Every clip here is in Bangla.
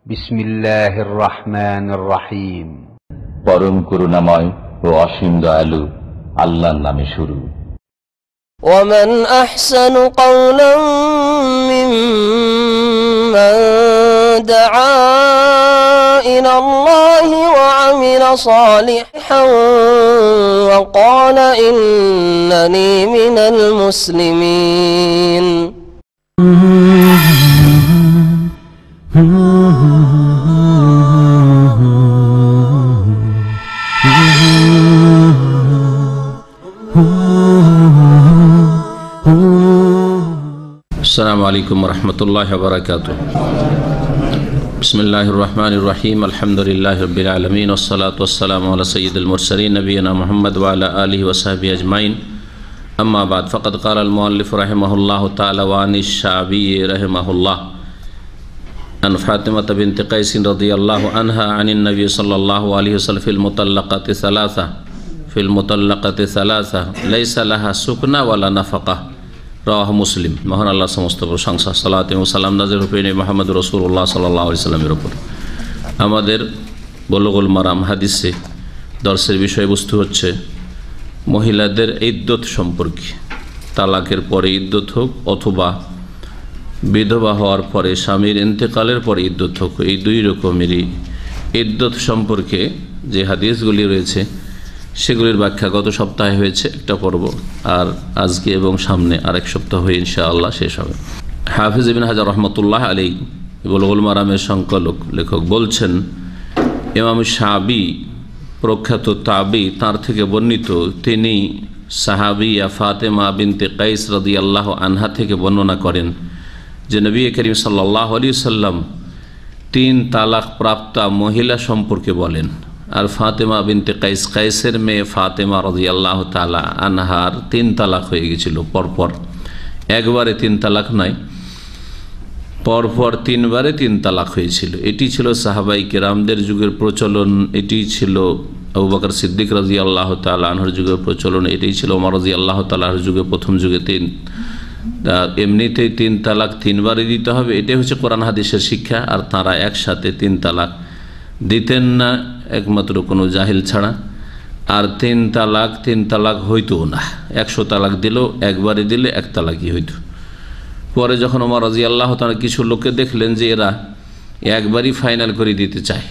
বিসমিল্লাহির রহমানির রহিম। পরম করুণাময় ও অসীম দয়ালু আল্লাহর নামে শুরু। ومن أحسن قولا ممن دعا إلى الله وعمل صالحا وقال إنني من المسلمين. আসসালামু আলাইকুম ওয়া রাহমাতুল্লাহি ওয়া বারাকাতুহু। বিসমিল্লাহির রহমানির রহিম। আলহামদুলিল্লাহি রাব্বিল আলামিন ওয়াস সালাতু ওয়াস সালামু আলা সাইয়্যিদিল মুরসালিন নবিয়িনা মুহাম্মদ ওয়া আলা আলিহি ওয়া সাহবিহি আজমাইন। আম্মা বাদ, ফাকাদ ক্বালা আল মুআল্লিফ রাহিমাহুল্লাহু তাআলা ওয়া আনিশ শা'বি রাহিমাহুল্লাহ আন ফাতিমাহ বিনত কাইস রাদিয়াল্লাহু আনহা আনিন নবী সাল্লাল্লাহু আলাইহি ওয়াসাল্লাম ফিল মুতাল্লাকাতি সালাসা লাইসা লাহা সুকনা ওয়ালা নাফাকা। রাহ মুসলিম। মহান আল্লাহ সমস্ত প্রশংসা, সালাত এবং সালাম নাযিল হুসেন মুহাম্মদ রাসূলুল্লাহ সাল্লাল্লাহু আলাইহি ওয়াসাল্লামের উপর। আমাদের বুলুগুল মারাম হাদিসে দর্শের বিষয়বস্তু হচ্ছে মহিলাদের ইদ্দত সম্পর্কে। তালাকের পরে ইদ্দত হোক অথবা বিধবা হওয়ার পরে স্বামীর ইন্তেকালের পরে ইদ্দত হোক, এই দুই রকমেরই ইদ্দত সম্পর্কে যে হাদিসগুলি রয়েছে সেগুলির ব্যাখ্যা গত সপ্তাহে হয়েছে একটা পর্ব, আর আজকে এবং সামনে আরেক সপ্তাহ হয়ে ইনশাআল্লাহ শেষ হবে। হাফিজ ইবনে হাজার রহমতুল্লাহ আলাইহি বুলুগুল মারামের সংকলক লেখক বলছেন, ইমাম শা'বি প্রখ্যাত তাবি, তার থেকে বর্ণিত, তিনি সাহাবিয়া ফাতেমা বিনতে কাইস রাদিয়াল্লাহু আনহা থেকে বর্ণনা করেন যে নবী করিম সাল্লাল্লাহু আলাইহি সাল্লাম 3 তালাক প্রাপ্তা মহিলা সম্পর্কে বলেন। আর ফাতেমা বিনতে কাইস, কাইসের মেয়ে ফাতেমা রাদিয়াল্লাহু তাআলা আনহার 3 তালাক হয়ে গেছিল পরপর। একবারে 3 তালাক নয়, পরপর 3 বারে 3 তালাক হয়েছিল। এটি ছিল সাহাবাই কেরামদের যুগের প্রচলন, এটি ছিল আবু বকর সিদ্দিক রাদিয়াল্লাহু তাআলা আনহুর যুগের প্রচলন, এটি ছিল ওমর রাদিয়াল্লাহু তাআলার যুগে, প্রথম যুগে 3। এমনিতেই 3 তালাক 3 বারে দিতে হবে, এটাই হচ্ছে কোরআন হাদিসের শিক্ষা। আর তারা একসাথে 3 তালাক দিতেন না একমাত্র কোনো জাহিল ছাড়া। আর 3 তালাক হইতো না, 100 তালাক দিলেও একবারে দিলে 1 তালাকই হইতো। পরে যখন ওমর রাদিয়াল্লাহু তাআলা কিছু লোককে দেখলেন যে এরা একবারই ফাইনাল করে দিতে চায়,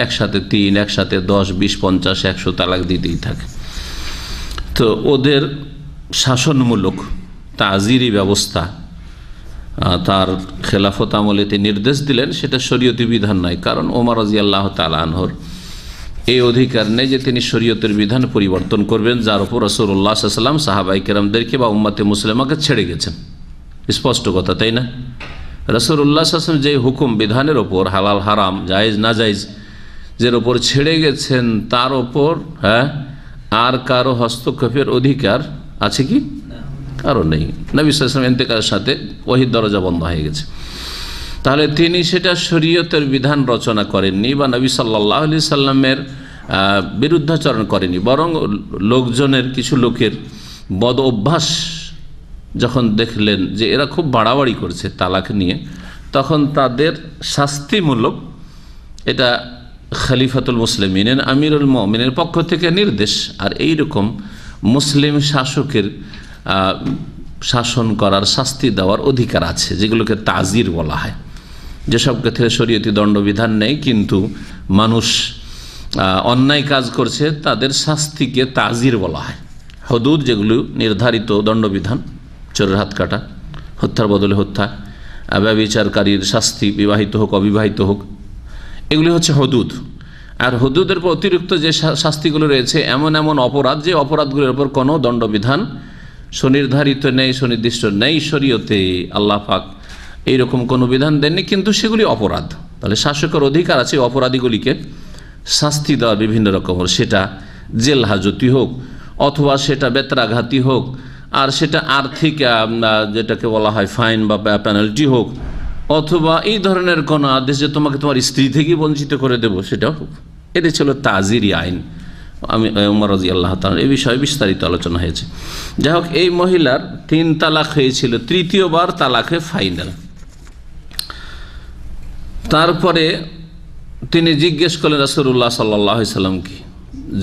একসাথে 3, একসাথে 10, 20, 50, 100 তালাক দিতেই থাকে, তো ওদের শাসনমূলক তাজিরি ব্যবস্থা তার খেলাফত আমলেতে নির্দেশ দিলেন। সেটা শরীয়তি বিধান নয়, কারণ ওমর রাদিয়াল্লাহু তাআলা আনহুর এই অধিকার নেই যে তিনি শরীয়তের বিধান পরিবর্তন করবেন, যার উপর রাসূলুল্লাহ সাল্লাল্লাহু আলাইহি ওয়াসাল্লাম সাহাবায়ে কেরামদেরকে বা উম্মতে মুসলিমাকে ছেড়ে গেছেন। স্পষ্ট কথা, তাই না? রাসূলুল্লাহ সাল্লাল্লাহু আলাইহি ওয়াসাল্লাম যে হুকুম বিধানের ওপর, হালাল হারাম জায়েজ না জায়েজ যের ওপর ছেড়ে গেছেন, তার ওপর আর কারো হস্তক্ষেপের অধিকার আছে কি? কারণ নেই। নবী সাল্লাল্লাহু আলাইহি ওয়াসাল্লাম ইন্তেকালের সাথে ওহীর দরজা বন্ধ হয়ে গেছে। তাহলে তিনি সেটা শরীয়তের বিধান রচনা করেননি বা নবী সাল্লাল্লাহু আলাইহি সাল্লামের বিরুদ্ধাচরণ করেনি, বরং লোকজনের, কিছু লোকের বদ অভ্যাস যখন দেখলেন যে এরা খুব বাড়াবাড়ি করছে তালাক নিয়ে, তখন তাদের শাস্তিমূলক, এটা খলিফাতুল মুসলিমিন আমিরুল মুমিনিনের পক্ষ থেকে নির্দেশ। আর এই রকম মুসলিম শাসকের শাসন করার, শাস্তি দেওয়ার অধিকার আছে, যেগুলোকে তাজির বলা হয়। যেসব ক্ষেত্রে শরীয়তি দণ্ডবিধান নেই কিন্তু মানুষ অন্যায় কাজ করছে, তাদের শাস্তিকে তাজির বলা হয়। হুদুদ, যেগুলো নির্ধারিত দণ্ডবিধান, চোরের হাত কাটা, হত্যার বদলে হত্যা, ব্যভিচারকারীর শাস্তি বিবাহিত হোক অবিবাহিত হোক, এগুলি হচ্ছে হুদুদ। আর হুদুদের অতিরিক্ত যে শাস্তিগুলো রয়েছে, এমন এমন অপরাধ, যে অপরাধগুলোর উপর কোনো দণ্ডবিধান সুনির্ধারিত নেই, সুনির্দিষ্ট নেই শরীয়তে। আল্লাহ পাক এইরকম কোনো বিধান দেননি, কিন্তু সেগুলি অপরাধ। তাহলে শাসকের অধিকার আছে অপরাধীগুলিকে শাস্তি দেওয়া বিভিন্ন রকমের, সেটা জেল হাজতি হোক অথবা সেটা বেত্রাঘাতী হোক, আর সেটা আর্থিক যেটাকে বলা হয় ফাইন বা পেনাল্টি হোক, অথবা এই ধরনের কোনো আদেশ যে তোমাকে তোমার স্ত্রী থেকে বঞ্চিত করে দেব, সেটাও হোক। এটি ছিল তাজিরি আইন। আমি ওমর রাদিয়াল্লাহু তাআলা এই বিষয়ে বিস্তারিত আলোচনা হয়েছে। যাই হোক, এই মহিলার 3 তালাক হয়েছিল, তৃতীয়বার তালাকে ফাইনাল। তারপরে তিনি জিজ্ঞেস করলেন রাসূলুল্লাহ সাল্লাল্লাহু আলাইহি সাল্লামকে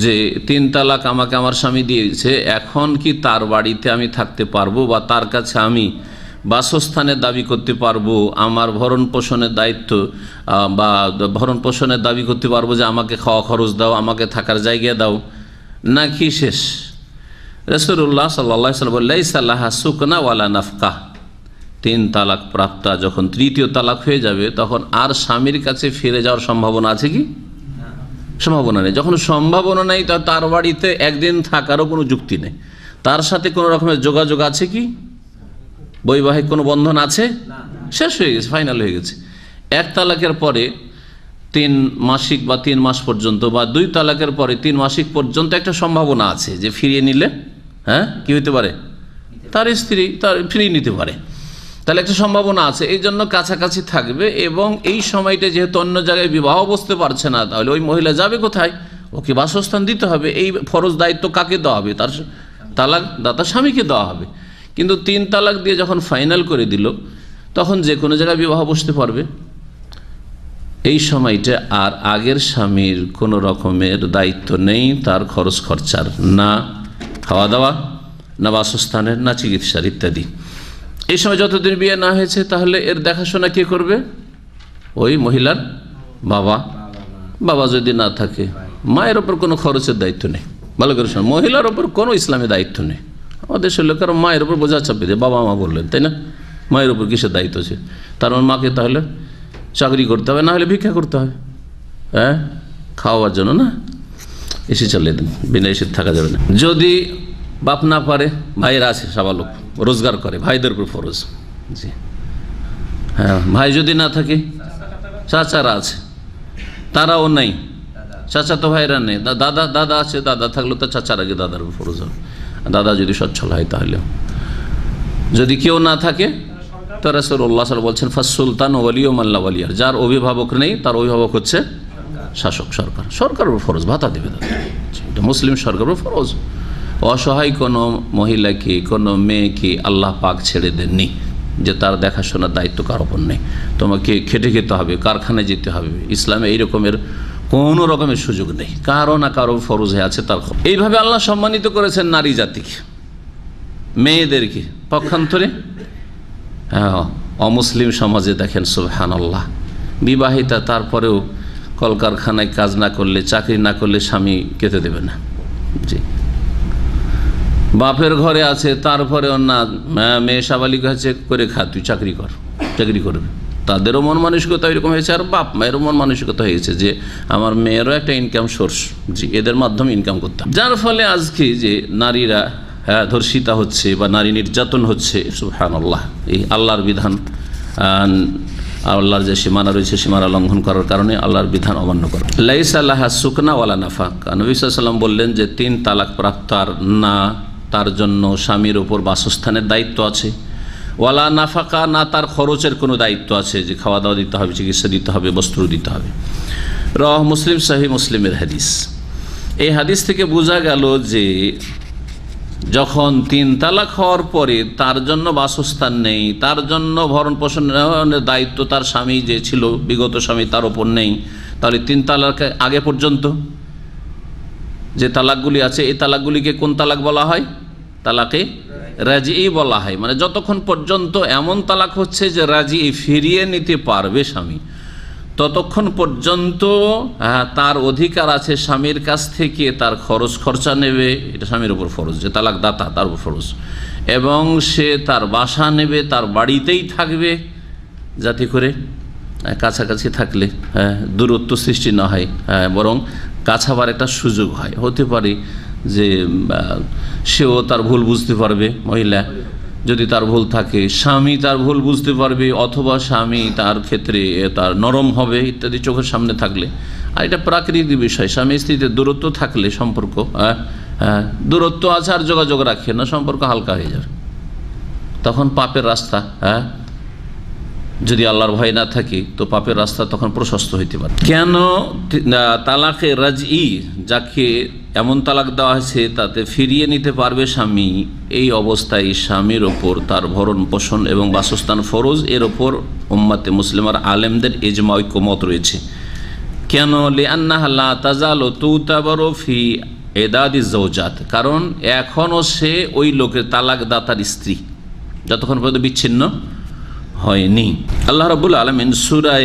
যে 3 তালাক আমাকে আমার স্বামী দিয়েছে, এখন কি তার বাড়িতে আমি থাকতে পারবো বা তার কাছে আমি বাসস্থানের দাবি করতে পারবো, আমার ভরণ পোষণের দায়িত্ব বা ভরণ পোষণের দাবি করতে পারবো যে আমাকে খাওয়া খরচ দাও, আমাকে থাকার জায়গা দাও, নাকি শেষ? রাসূলুল্লাহ সাল্লাল্লাহু আলাইহি ওয়াসাল্লাম লাইসা লাহা সুকনা ওয়ালা নাফকা। 3 তালাক প্রাপ্তা যখন 3য় তালাক হয়ে যাবে তখন আর স্বামীর কাছে ফিরে যাওয়ার সম্ভাবনা আছে কি? সম্ভাবনা নেই। যখন সম্ভাবনা নেই তার বাড়িতে একদিন থাকারও কোনো যুক্তি নেই। তার সাথে কোনো রকমের যোগাযোগ আছে কি? বৈবাহিক কোনো বন্ধন আছে? শেষ হয়ে গেছে, ফাইনাল হয়ে গেছে। 1 তালাকের পরে 3 মাসিক বা 3 মাস পর্যন্ত বা 2 তালাকের পরে 3 মাসিক পর্যন্ত একটা সম্ভাবনা আছে যে ফিরিয়ে নিলে কি হতে পারে, তার স্ত্রী তার ফিরিয়ে নিতে পারে, তাহলে একটা সম্ভাবনা আছে। এই জন্য কাছাকাছি থাকবে এবং এই সময়টা যেহেতু অন্য জায়গায় বিবাহ বসতে পারছে না, তাহলে ওই মহিলা যাবে কোথায়? ওকে বাসস্থান দিতে হবে। এই ফরজ দায়িত্ব কাকে দেওয়া হবে? তার তালাক দাতা স্বামীকে দেওয়া হবে। কিন্তু 3 তালাক দিয়ে যখন ফাইনাল করে দিল তখন যে কোনো জায়গায় বিবাহ বসতে পারবে। এই সময়টা আর আগের স্বামীর কোনো রকমের দায়িত্ব নেই, তার খরচ খরচার, না খাওয়া দাওয়া, না বাসস্থানের, না চিকিৎসার ইত্যাদি। এই সময় যতদিন বিয়ে না হয়েছে তাহলে এর দেখাশোনা কে করবে? ওই মহিলার বাবা যদি না থাকে, মায়ের ওপর কোনো খরচের দায়িত্ব নেই। ভালো করে শোনো, মহিলার ওপর কোনো ইসলামী দায়িত্ব নেই। আমাদের দেশের লোকেরা মায়ের ওপর বোঝা চাপিয়ে দেয়, বাবা মা বললেন, তাই না? মায়ের ওপর কিসের দায়িত্ব আছে? তার মাকে তাহলে চাকরি করতে হবে, না হলে ভিক্ষা করতে হবে, খাওয়ার জন্য না। এসে চলে দেন, বিনা এসে থাকা যাবে না। যদি বাপ না পারে, ভাইয়েরা আছে সাবালক, রোজগার করে, ভাইদের উপর ফরজ। জি হ্যাঁ, ভাই যদি না থাকে, চাচারা আছে, তারাও নেই, চাচা তো ভাইরা নেই, দাদা আছে, দাদা থাকলে তো চাচার আগে দাদার উপর ফরজ হবে। দাদা যদি সচ্ছল হয় তাহলে। যদি কেউ না থাকে তো রাসূলুল্লাহ সাল্লাল্লাহু আলাইহি ওয়াসাল্লাম বলছেন ফাসসুলতান ওয়ালিয়্যু মান লা ওয়ালিয়া, যার অভিভাবক নেই তার অভিভাবক হচ্ছে শাসক, সরকারের উপর ফরজ, ভাতা দেবে দাদা। এটা মুসলিম সরকারের উপর ফরজ। অসহায় কোনো মহিলাকে, কোনো মেয়েকে আল্লাহ পাক ছেড়ে দেননি যে তার দেখাশোনার দায়িত্ব কার ওপর নেই, তোমাকে খেটে খেতে হবে, কারখানায় যেতে হবে। ইসলামে এই রকমের কোনো রকমের সুযোগ নেই, কারো না কারো ফরজ হয়ে আছে তার। এইভাবে আল্লাহ সম্মানিত করেছেন নারী জাতিকে, মেয়েদেরকে। পক্ষান্তরে অমুসলিম সমাজে দেখেন সুবহানাল্লাহ, বিবাহিতা তারপরেও কলকারখানায় কাজ না করলে, চাকরি না করলে স্বামী খেতে দেবে না। জি, বাপের ঘরে আছে তারপরেও না, মেয়ে সাবালিক হয়েছে, করে খা, তুই চাকরি করবে। তাদেরও মন মানসিকতা এরকম হয়েছে, আর বাপ মায়েরও মন মানসিকতা হয়েছে যে আমার মেয়েরও একটা ইনকাম সোর্স, জি এদের মাধ্যমে ইনকাম করতে। যার ফলে আজকে যে নারীরা ধর্ষিতা হচ্ছে বা নারী নির্যাতন হচ্ছে, সুবহানাল্লাহ, এই আল্লাহর বিধান, আল্লাহর যে সীমানা রয়েছে সীমানা লঙ্ঘন করার কারণে আল্লাহর বিধান অমান্য করা। লাইসা লাহা সুকনা ওয়ালা নাফাকা। নবী সাল্লাল্লাহু আলাইহি ওয়াসাল্লাম বললেন যে 3 তালাক প্রাপ্তার না তার জন্য স্বামীর ওপর বাসস্থানের দায়িত্ব আছে, ওয়ালা নাফাকা, না তার খরচের কোনো দায়িত্ব আছে যে খাওয়া দাওয়া দিতে হবে, চিকিৎসা দিতে হবে, বস্ত্র দিতে হবে। রাওয়াহ মুসলিম, সহিহ মুসলিমের হাদিস। এই হাদিস থেকে বোঝা গেল যে যখন 3 তালাক হওয়ার পরে তার জন্য বাসস্থান নেই, তার জন্য ভরণ পোষণের দায়িত্ব তার স্বামী যে ছিল, বিগত স্বামী, তার ওপর নেই, তাহলে 3 তালাক আগে পর্যন্ত যে তালাকগুলি আছে, এই তালাকগুলিকে কোন তালাক বলা হয়? তালাকে রাজিই বলা হয়। মানে যতক্ষণ পর্যন্ত এমন তালাক হচ্ছে যে রাজি ফিরিয়ে নিতে পারবে স্বামী, ততক্ষণ পর্যন্ত তার অধিকার আছে স্বামীর কাছ থেকে তার খরচ খরচা নেবে, এটা স্বামীর উপর ফরজ, যে তালাক দাতা তার উপর ফরজ, এবং সে তার বাসা নেবে, তার বাড়িতেই থাকবে, যাতে করে কাছাকাছি থাকলে দূরত্ব সৃষ্টি না হয়, বরং কাছাবার একটা সুযোগ হয়। হতে পারে যে সেও তার ভুল বুঝতে পারবে, মহিলা যদি তার ভুল থাকে, স্বামী তার ভুল বুঝতে পারবে, অথবা স্বামী তার ক্ষেত্রে তার নরম হবে ইত্যাদি চোখের সামনে থাকলে। আর এটা প্রাকৃতিক বিষয়, স্বামী স্ত্রীতে দূরত্ব থাকলে সম্পর্ক, দূরত্ব আছে আর যোগাযোগ রাখে না, সম্পর্ক হালকা হয়ে যাবে, তখন পাপের রাস্তা যদি আল্লাহর ভয় না থাকে তো পাপের রাস্তা তখন প্রশস্ত হইতে পারে। কেন তালাকে রাজই, যাকে এমন তালাক দেওয়া হয়েছে তাতে ফিরিয়ে নিতে পারবে স্বামী, এই অবস্থায় স্বামীর ওপর তার ভরণ পোষণ এবং বাসস্থান ফরজ, এর ওপর উম্মাতে মুসলিমার আলেমদের ইজমা ঐক্যমত রয়েছে। কেন? লিআন্নাহা লা তাজালু তুতাবারু ফি ইদাদি যাওজাত, কারণ এখনও সে ওই লোকের তালাক দাতার স্ত্রী যতক্ষণ পর্যন্ত বিচ্ছিন্ন হয়নি। আল্লাহ রাব্বুল আলামিন সূরা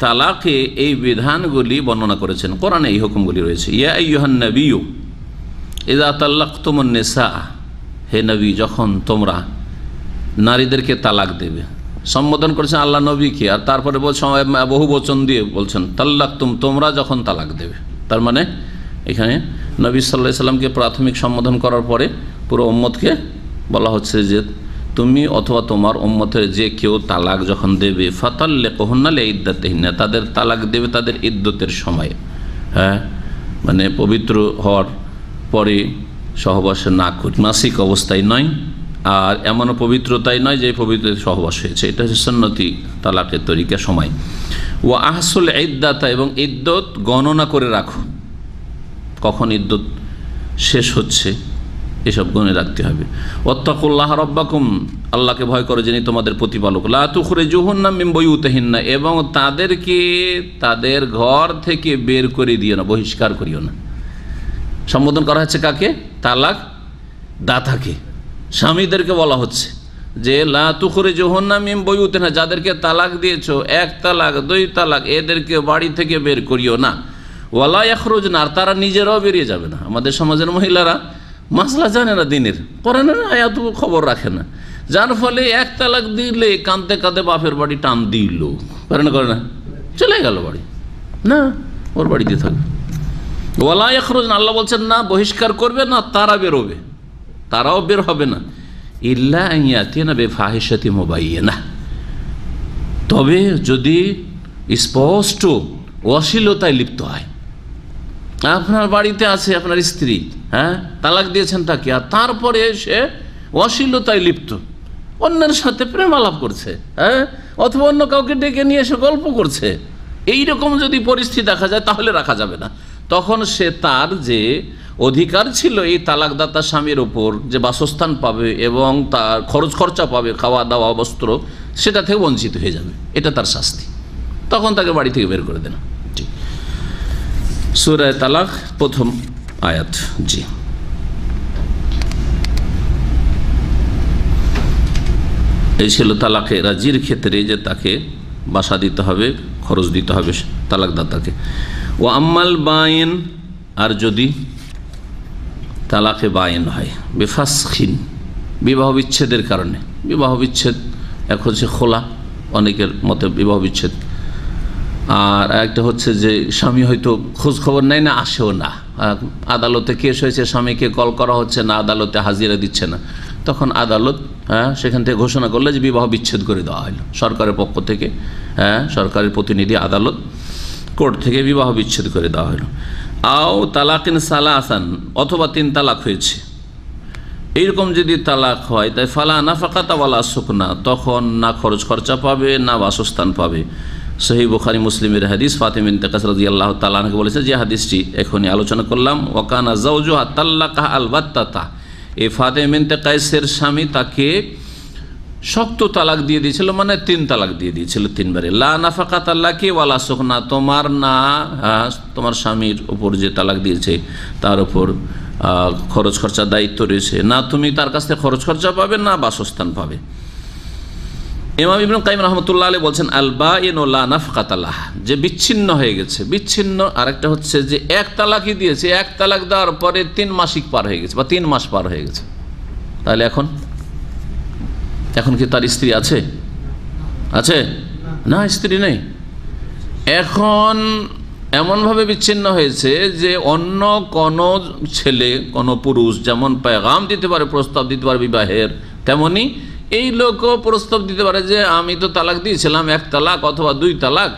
তালাকে এই বিধানগুলি বর্ণনা করেছেন, কোরআনে এই হুকুমগুলি রয়েছে। ইয়া আইয়ুহান নাবিয়্যু ইযা তাল্লাকতুমুন নিসা, হে নবী যখন তোমরা নারীদেরকে তালাক দেবে, সম্বোধন করেছেন আল্লাহ নবীকে, আর তারপরে বলছেন বহু বচন দিয়ে বলছেন তাল্লাকতুম, তোমরা যখন তালাক দেবে। তার মানে এখানে নবী সাল্লাল্লাহু আলাইহি সাল্লামকে প্রাথমিক সম্বোধন করার পরে পুরো উম্মতকে বলা হচ্ছে যে তুমি অথবা তোমার উম্মতের যে কেউ তালাক যখন দেবে, ফাতাল্লিকুহুন্না লিইদ্দাতিহিন্না, তাদের তালাক দেবে তাদের ইদ্দতের সময়, হ্যাঁ, মানে পবিত্র হওয়ার পরে সহবাসে না করি, মাসিক অবস্থায় নয়, আর এমনও পবিত্রতাই নয় যে পবিত্র সহবাস হয়েছে। এটা হচ্ছে সুন্নতি তালাকের তরিকা সময়। ওয়া আহসুল ইদ্দাতা, এবং ইদ্দত গণনা করে রাখো, কখন ইদ্দত শেষ হচ্ছে এসব গুণে রাখতে হবে। ওয়াত্তাকুল্লাহ রাব্বাকুম, আল্লাহকে ভয় করো যিনি তোমাদের প্রতিপালক। লা তুখরিজুহুন্না মিন বুয়ুতিহিন্না, এবং তাদেরকে তাদের ঘর থেকে বের করে দিও না, বহিষ্কার করিও না। সম্বোধন করা হচ্ছে কাকে? তালাক দাতাকে, স্বামীদেরকে বলা হচ্ছে যে লা তুখরিজুহুন্না মিন বুয়ুতিহিন্না, যাদেরকে তালাক দিয়েছো, এক তালাক দুই তালাক, এদেরকে বাড়ি থেকে বের করিও না। ওয়ালা ইয়াখরুজনা, আর তারা নিজেরাও বেরিয়ে যাবে না। আমাদের সমাজের মহিলারা মাসলা জানে না, দিনের কোরআনের আয়াত খবর রাখে না, যার ফলে এক তালাক দিলে কাঁদতে কাঁদতে বাপের বাড়ি টান দিল, করে না, চলে গেল বাড়ি, না ওর বাড়িতে থাকবে। ওয়ালা ইয়াখরুজনা, আল্লাহ বলছেন না বহিষ্কার করবে না, তারা বেরোবে, তারাও বের হবে না। ইল্লা আন ইয়াতিনা বিফাহিশাতিন মুবায়্যিনাহ, তবে যদি স্পষ্ট অশ্লীলতায় লিপ্ত হয়। আপনার বাড়িতে আছে আপনার স্ত্রী, হ্যাঁ, তালাক দিয়েছেন তাকে, আর তারপরে সে অশ্লীলতায় লিপ্ত, অন্যের সাথে প্রেম আলাপ করছে, হ্যাঁ, অথবা অন্য কাউকে ডেকে নিয়ে এসে গল্প করছে, এইরকম যদি পরিস্থিতি দেখা যায় তাহলে রাখা যাবে না। তখন সে তার যে অধিকার ছিল এই তালাকদাতা স্বামীর ওপর, যে বাসস্থান পাবে এবং তার খরচ খরচা পাবে, খাওয়া দাওয়া বস্ত্র, সেটা থেকে বঞ্চিত হয়ে যাবে, এটা তার শাস্তি। তখন তাকে বাড়ি থেকে বের করে দেন। সূরা তালাক প্রথম আয়াত। জি, এই ছিল তালাকে রাজির ক্ষেত্রে, যে তাকে বাসা দিতে হবে, খরচ দিতে হবে তালাকদাতাকে। ও আম্মাল বায়েন, আর যদি তালাকে বায়েন হয় বেফাসখিন, বিবাহ বিচ্ছেদের কারণে, বিবাহ বিচ্ছেদ এক হচ্ছে খোলা, অনেকের মতে বিবাহ বিচ্ছেদ, আর একটা হচ্ছে যে স্বামী হয়তো খোঁজ খবর নেয় না, আসেও না, আদালতে কেস হয়েছে, স্বামীকে কল করা হচ্ছে না, আদালতে হাজিরা দিচ্ছে না, তখন আদালত, হ্যাঁ, সেখান থেকে ঘোষণা করলে যে বিবাহ বিচ্ছেদ করে দেওয়া হলো সরকারের পক্ষ থেকে, হ্যাঁ, সরকারের প্রতিনিধি আদালত কোর্ট থেকে বিবাহ বিচ্ছেদ করে দেওয়া হলো। আও তালাকিন সালাসান, অথবা 3 তালাক হয়েছে, এইরকম যদি তালাক হয় তাই ফালা নাফাকাতা ওয়ালা সুকনা, তখন না খরচ খরচা পাবে না বাসস্থান পাবে। সহিহ বুখারী মুসলিমের হাদিস, ফাতিমা বিনতে কাস রাদিয়াল্লাহু তাআলা আনহা বলেছে, যে হাদিসটি এখনই আলোচনা করলাম, ওয়াকানা যাওজুহা তাল্লাকাহা আলবাত্তাতা, এই ফাতিমা বিনতে কাইসের স্বামী তাকে শক্ত তালাক দিয়ে দিয়েছিল, মানে 3 তালাক দিয়ে দিয়েছিল 3 বারে। লা নাফাকাতা লাকি ওয়ালা সুকনা, তোমার না, তোমার স্বামীর উপর যে তালাক দিয়েছে তার উপর খরচ খরচা দায়িত্ব রয়েছে, না তুমি তার কাছ থেকে খরচ খরচা পাবে না বাসস্থান পাবে। ইমাম ইবনে কাইয়িম রাহমাতুল্লাহ আলাইহি বলছেন আল বাইন লা নাফকাতা লাহ, যে বিচ্ছিন্ন হয়ে গেছে, বিচ্ছিন্ন। আরেকটা হচ্ছে যে 1 তালাকই দিয়েছে, 1 তালাক দেওয়ার পরে 3 মাসিক পার হয়ে গেছে বা 3 মাস পার হয়ে গেছে, তাহলে এখন কি তার স্ত্রী আছে? না, স্ত্রী নেই। এখন এমনভাবে বিচ্ছিন্ন হয়েছে যে অন্য কোনো ছেলে, কোনো পুরুষ যেমন পেগাম দিতে পারে, প্রস্তাব দিতে পারে বিবাহের, তেমনি এই লোকও প্রস্তাব দিতে পারে যে আমি তো তালাক দিয়েছিলাম 1 তালাক অথবা 2 তালাক,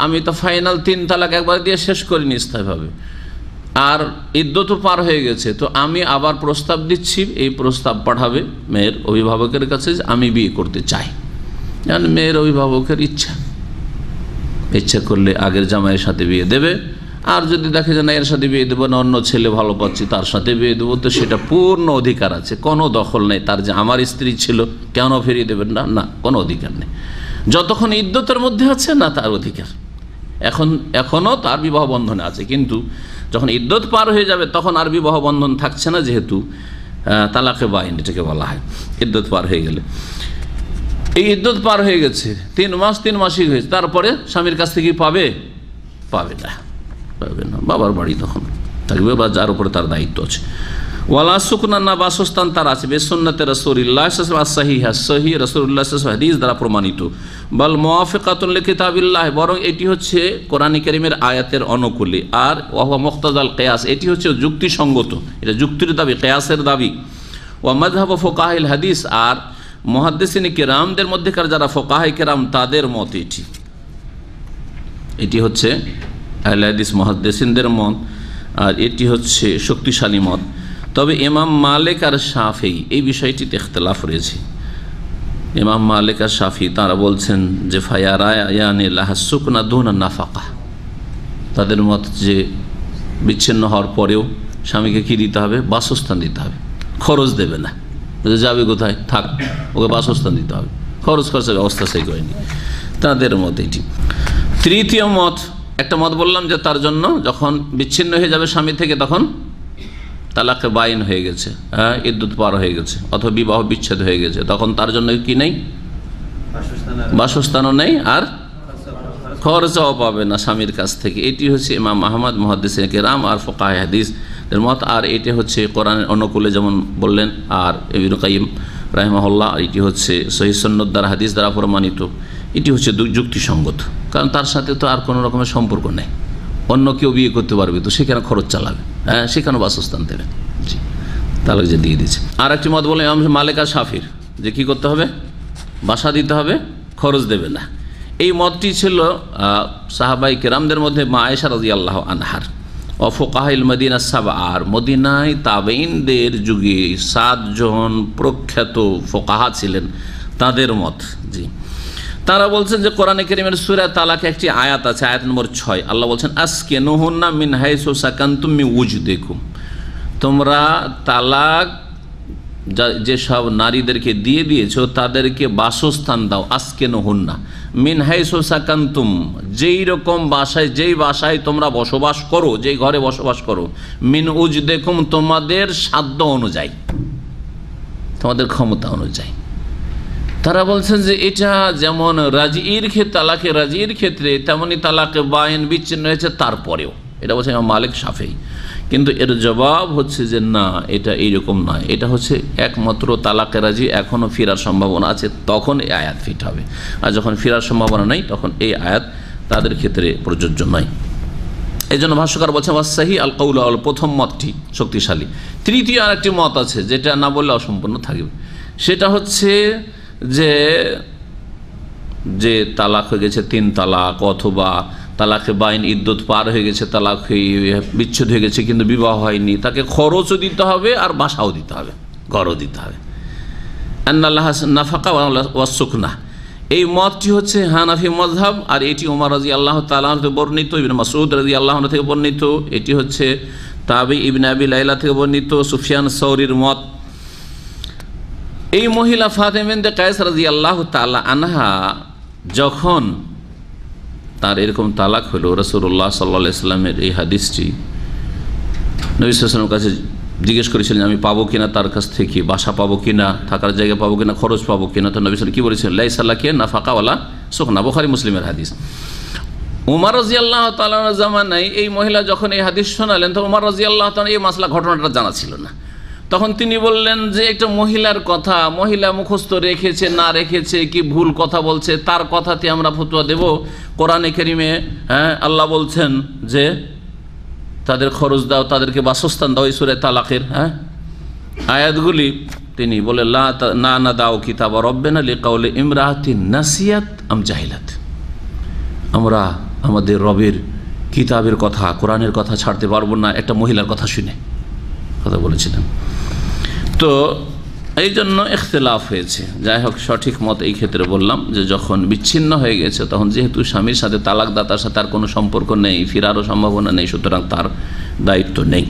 আমি তো ফাইনাল 3 তালাক একবার দিয়ে শেষ করিনি স্থায়ীভাবে, আর ইদ্যত পার হয়ে গেছে, তো আমি আবার প্রস্তাব দিচ্ছি। এই প্রস্তাব পাঠাবে মেয়ের অভিভাবকের কাছে, আমি বিয়ে করতে চাই। মেয়ের অভিভাবকের ইচ্ছা করলে আগের জামাইয়ের সাথে বিয়ে দেবে, আর যদি দেখে যে না এর সাথে বিয়ে দেবো না, অন্য ছেলে ভালো পাচ্ছি তার সাথে বিয়ে দেবো, তো সেটা পূর্ণ অধিকার আছে, কোনো দখল নেই তার যে আমার স্ত্রী ছিল কেন ফিরিয়ে দেবেন না, না কোনো অধিকার নেই। যতক্ষণ ইদ্যতের মধ্যে আছে না তার অধিকার, এখনও তার বিবাহ বন্ধনে আছে, কিন্তু যখন ইদ্যত পার হয়ে যাবে তখন আর বিবাহ বন্ধন থাকছে না, যেহেতু তালাকে বাইন এটাকে বলা হয় ইদ্যত পার হয়ে গেলে। এই ইদ্যত পার হয়ে গেছে 3 মাস 3 মাসই হয়েছে, তারপরে স্বামীর কাছ থেকে পাবে না, বাবার বাড়ি তখন থাকবে বা যার উপরে তার দায়িত্ব আছে। ওয়ালা সুকনা, না বাসস্থান তার আছে, বেসুন্নতে রাসূলুল্লাহ সাল্লাল্লাহু আলাইহি ওয়াসাল্লাম সহিহ রাসূলুল্লাহ সাল্লাল্লাহু আলাইহি ওয়াসাল্লাম হাদিস দ্বারা প্রমাণিত। বাল মুওয়াফিকাতুন লিকিতাবিল্লাহ, বরং এটি হচ্ছে কোরআন কারীমের আয়াতের অনুকূলে, আর ওয়া মুক্তাদাল কিয়াস, এটি হচ্ছে যুক্তিসঙ্গত, এটা যুক্তির দাবি, কিয়াসের দাবি। ওয়া মাযহাব ফুকাহাইল হাদিস, আর মুহাদ্দিসিন কিরামদের মধ্যেকার যারা ফুকাহায়ে কিরাম তাদের মত এটি হচ্ছে আহলে হাদিস মুহাদ্দিসিনদের মত, আর এটি হচ্ছে শক্তিশালী মত। তবে ইমাম মালিক আর শাফিঈ এই বিষয়টিতে ইখতিলাফ রয়েছে। ইমাম মালিক আর শাফিঈ তারা বলছেন যে ফায়ারায়ানি লাহা সুকনা দুনা নাফাকা, তাদের মত যে বিচ্ছিন্ন হওয়ার পরেও স্বামীকে কি দিতে হবে, বাসস্থান দিতে হবে, খরচ দেবে না, যাবে কোথায় থাক, ওকে বাসস্থান দিতে হবে, খরচ খরচের ব্যবস্থা সেই করেনি, তাদের মত এটি। তৃতীয় মত, একটা মত বললাম যে তার জন্য যখন বিচ্ছিন্ন হয়ে যাবে স্বামী থেকে তখন তালাকে বাইন হয়ে গেছে, ইদ্যুৎ পার হয়ে গেছে, অথবা বিবাহ বিচ্ছেদ হয়ে গেছে, তখন তার জন্য কি নেই, বাসস্থানও নেই, আর খরচাও পাবে না স্বামীর কাছ থেকে। এটি হচ্ছে ইমাম আহমদ, মুহাদ্দিসিন কিরাম আর ফুকাহায়ে হাদিস এর মত। আর এটি হচ্ছে কোরআনের অনুকূলে যেমন বললেন, আর ইবনে কাইয়িম রাহিমাহুল্লাহ এটি হচ্ছে সহিহ সুন্নাত দ্বারা হাদিস দ্বারা প্রমাণিত, এটি হচ্ছে যুক্তিসঙ্গত, কারণ তার সাথে তো আর কোনো রকমের সম্পর্ক নেই, অন্য কেউ বিয়ে করতে পারবে তো সেখানে খরচ চালাবে, সেখানে বাসস্থান দেবে, জি তালাক যে দিয়ে দিচ্ছে। আর একটি মত বলে ইমাম মালিক আর শাফির যে কী করতে হবে, বাসা দিতে হবে, খরচ দেবে না। এই মতটি ছিল সাহাবাই কেরামদের মধ্যে মা আয়েশা রাদিয়াল্লাহু আনহার, ও ফুকাহাইল মদিনা সাবা, আর মদিনায় তাবেঈনদের যুগে 7 জন প্রখ্যাত ফুকাহা ছিলেন তাদের মত। জি, তারা বলছেন যে কোরআনে কারীমের সূরা তালাকে একটি আয়াত আছে, আয়াত নম্বর 6, আল্লাহ বলছেন আসকিনুহুন্না মিন হাইসু সাকানতুম মিন উজদিকুম, তোমরা তালাক যেসব নারীদেরকে দিয়ে দিয়েছো তাদেরকে বাসস্থান দাও, আসকিনুহুন্না মিন হাইসু সাকানতুম, যেই রকম বাসায়, যেই বাসায় তোমরা বসবাস করো, যেই ঘরে বসবাস করো, মিন উজদিকুম তোমাদের সাধ্য অনুযায়ী, তোমাদের ক্ষমতা অনুযায়ী। তারা বলছেন যে এটা যেমন রাজির ক্ষেত্রে, তালাকে রাজির ক্ষেত্রে, তেমনি তালাকে বাইন বিচ্ছিন্ন হয়েছে তারপরেও, এটা বলছে ইমাম মালিক শাফিঈ। কিন্তু এর জবাব হচ্ছে যে না, এটা এইরকম নয়, এটা হচ্ছে একমাত্র তালাকে রাজি এখনও ফেরার সম্ভাবনা আছে তখন এই আয়াত ফিট হবে, আর যখন ফেরার সম্ভাবনা নেই তখন এই আয়াত তাদের ক্ষেত্রে প্রযোজ্য নয়। এই জন্য ভাষ্যকার বলছেন ওয়াসসাহি আল কওল, প্রথম মতটি শক্তিশালী। তৃতীয় আরেকটি মত আছে যেটা না বললে অসম্পূর্ণ থাকবে, সেটা হচ্ছে যে তালাক হয়ে গেছে 3 তালাক, অথবা তালাকে বাইন ইদ্যত পার হয়ে গেছে, তালাক বিচ্ছেদ হয়ে গেছে কিন্তু বিবাহ হয়নি, তাকে খরচও দিতে হবে আর বাসাও দিতে হবে, ঘরও দিতে হবে। আন্নাল্লাহ নাফাকা ওয়া সুকনা, এই মতটি হচ্ছে হানাফি মযহাব, আর এটি ওমর রাদিয়াল্লাহু তাআলা থেকে বর্ণিত, ইবনে মাসউদ রাদিয়াল্লাহু আনহু থেকে বর্ণিত, এটি হচ্ছে তাবি ইবনে আবি লাইলা থেকে বর্ণিত, সুফিয়ান সৌরির মত। এই মহিলা ফাতেমা বিনতে কায়েস রাদিয়াল্লাহু তাআলা আনহা যখন তার এরকম তালাক হলো, রাসূলুল্লাহ সাল্লাল্লাহু আলাইহি সাল্লামের এই হাদিসটি নবী সাল্লাল্লাহু আলাইহি ওয়াসাল্লামের কাছে জিজ্ঞেস করেছিলেন আমি পাবো কিনা, তার কাছ থেকে বাসা পাবো কিনা, থাকার জায়গা পাবো কিনা, খরচ পাবো কিনা। তো নবী সাল্লাল্লাহু আলাইহি ওয়াসাল্লাম কি বলেছেন, লাইসা লাকা নাফাকা ওয়ালা সুকনা, বুখারী মুসলিমের হাদিস। ওমর রাদিয়াল্লাহু তাআলা জামানায় এই মহিলা যখন এই হাদিস শোনালেন, তো ওমর রাদিয়াল্লাহু তাআলা এই মাসলা ঘটনাটা জানা ছিল না। তখন তিনি বললেন যে একটা মহিলার কথা, মহিলা মুখস্থ রেখেছে না রেখেছে, কি ভুল কথা বলছে, তার কথাতে আমরা ফতোয়া দেব? কোরআনে কারীমে আল্লাহ বলছেন যে তাদের খরচ দাও, তাদেরকে বাসস্থান দাও, এই সূরা তালাকের আয়াতগুলি। তিনি বলে না দাও কিতাব রব্বিনা লিকাউলি ইমরাতিন নাসিয়াত আম জাহিলাত, আমরা আমাদের রবের কিতাবের কথা, কোরআনের কথা ছাড়তে পারবো না একটা মহিলার কথা শুনে, কথা বলেছিলেন। তো এই জন্য ইখতিলাফ হয়েছে। যাই হোক, সঠিক মত এই ক্ষেত্রে বললাম যে যখন বিচ্ছিন্ন হয়ে গেছে তখন যেহেতু স্বামীর সাথে তালাকদাতার সাথে আর কোনো সম্পর্ক নেই, ফিরারও সম্ভাবনা নেই, সুতরাং তার দায়িত্ব নেই।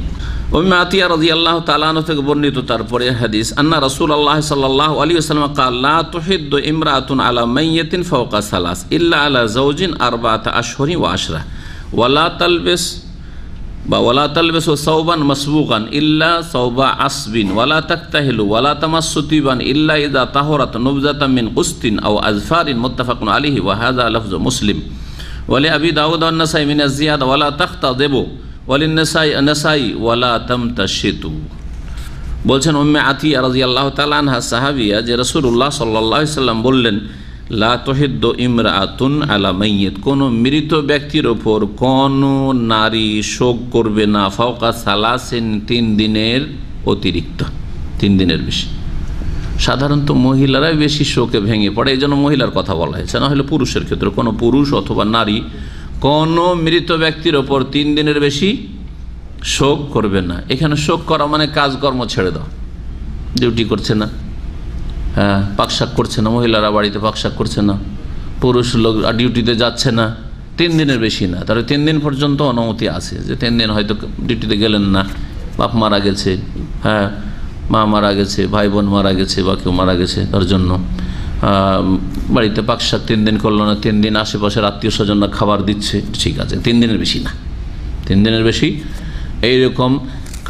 উম্মে আতিয়া রাদিয়াল্লাহু তাআলা আনহা থেকে বর্ণিত তারপরে হাদিস, আন্না রাসূলুল্লাহ সাল্লাল্লাহু আলাইহি ওয়াসাল্লাম ক্বাল লা তুহিদ্দু ইমরাতুন আলা মাইয়িতিন ফাওকা সালাস ইল্লা আলা যাওজিন আরবাআতা আশহুরি ওয়া আশরা ওয়ালা তালবিসু সাওবান মাসবুগান ইল্লা সাওবা আসবিন ওয়ালা তাকতাহিলু ওয়ালা তামাসসু তিবান ইল্লা ইযা তাহারাত নুবজাতাম মিন কুসতিন আও আযফারিন মুত্তাফাকুন আলাইহি ওয়া হাযা লাফযু মুসলিম ওয়া লি আবি দাউদ ওয়া নাসাই মিন আয-জিয়াদা ওয়ালা তাখতাদিবু ওয়া লিন নাসাই ওয়ালা তামতাশিতু। বলছেন উম্মে আতিয়া রাদিয়াল্লাহু তাআলা আনহা সাহাবিয়া যে রাসূলুল্লাহ সাল্লাল্লাহু আলাইহি সাল্লাম বললেন, লা তুহিদ্দু ইমরাআতুন আলা মাইয়িত, কোনো মৃত ব্যক্তির ওপর কোনো নারী শোক করবে না, ফাওকা সালাসিন, 3 দিনের অতিরিক্ত, 3 দিনের বেশি। সাধারণত মহিলারাই বেশি শোকে ভেঙে পড়ে, এই জন্য মহিলার কথা বলা হয়েছে, না হলে পুরুষের ক্ষেত্রে কোনো পুরুষ অথবা নারী কোনো মৃত ব্যক্তির ওপর 3 দিনের বেশি শোক করবে না। এখানে শোক করা মানে কাজকর্ম ছেড়ে দাও, ডিউটি করছে না, হ্যাঁ, পাকশাক করছে না, মহিলারা বাড়িতে পাকশাক করছে না, পুরুষ লোক ডিউটিতে যাচ্ছে না, 3 দিনের বেশি না। তাহলে 3 দিন পর্যন্ত অনুমতি আছে, যে 3 দিন হয়তো ডিউটিতে গেলেন না, বাপ মারা গেছে, হ্যাঁ, মা মারা গেছে, ভাই বোন মারা গেছে বা কেউ মারা গেছে, তার জন্য বাড়িতে পাকশাক 3 দিন করলো না, 3 দিন আশেপাশের আত্মীয় স্বজনরা খাবার দিচ্ছে, ঠিক আছে, 3 দিনের বেশি না। 3 দিনের বেশি এইরকম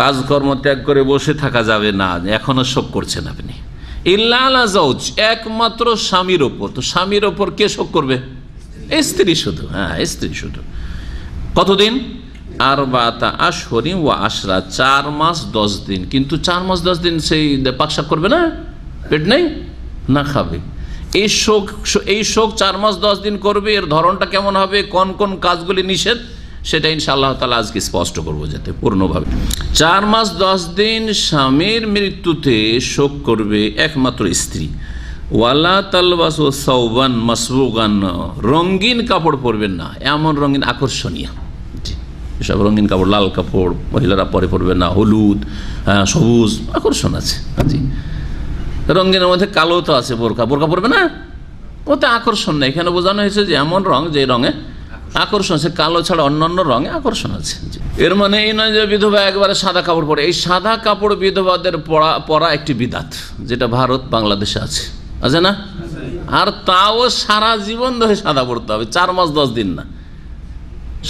কাজকর্ম ত্যাগ করে বসে থাকা যাবে না, এখনও শোক করছেন আপনি। ইল্লা আলা যাওজ, একমাত্র স্বামীর ওপর। তো স্বামীর ওপর কে শোক করবে? স্ত্রী শুধু, হ্যাঁ, স্ত্রী শুধু। কতদিন? আরবাআতা আশহুরি ওয়া আশরা, 4 মাস 10 দিন। কিন্তু 4 মাস 10 দিন সেই পাকশাক করবে না, পেট নেই, না খাবে। এই শোক 4 মাস 10 দিন করবে। এর ধরনটা কেমন হবে, কোন কোন কাজগুলি নিষেধ, সেটা ইনশাআল্লাহ তাআলা আজকে স্পষ্ট করবো যাতে পূর্ণভাবে। 4 মাস 10 দিন স্বামীর মৃত্যুতে শোক করবে একমাত্র স্ত্রী। ওয়ালা তালবাসু সাওবান মাসবুগান, রঙিন কাপড় পরবেন না, এমন রঙিন আকর্ষণীয়, এসব রঙিন কাপড়, লাল কাপড় মহিলারা পরে পরবে না, হলুদ, সবুজ, আকর্ষণ আছে। জি, রঙিনের মধ্যে কালো তো আছে, বোরকা পরবে না, ওতে আকর্ষণ নেই। এখানে বোঝানো হয়েছে যে এমন রং যে রঙে আকর্ষণ আছে, কালো ছাড়া অন্যান্য রঙে আকর্ষণ আছে। এর মানে এই নয় যে বিধবা একবারে সাদা কাপড় পরে। এই সাদা কাপড় বিধবাদের পরা একটি বিদাত, যেটা ভারত বাংলাদেশে আছে না, আর তাও সারা জীবন ধরে সাদা পড়তে হবে, 4 মাস 10 দিন না।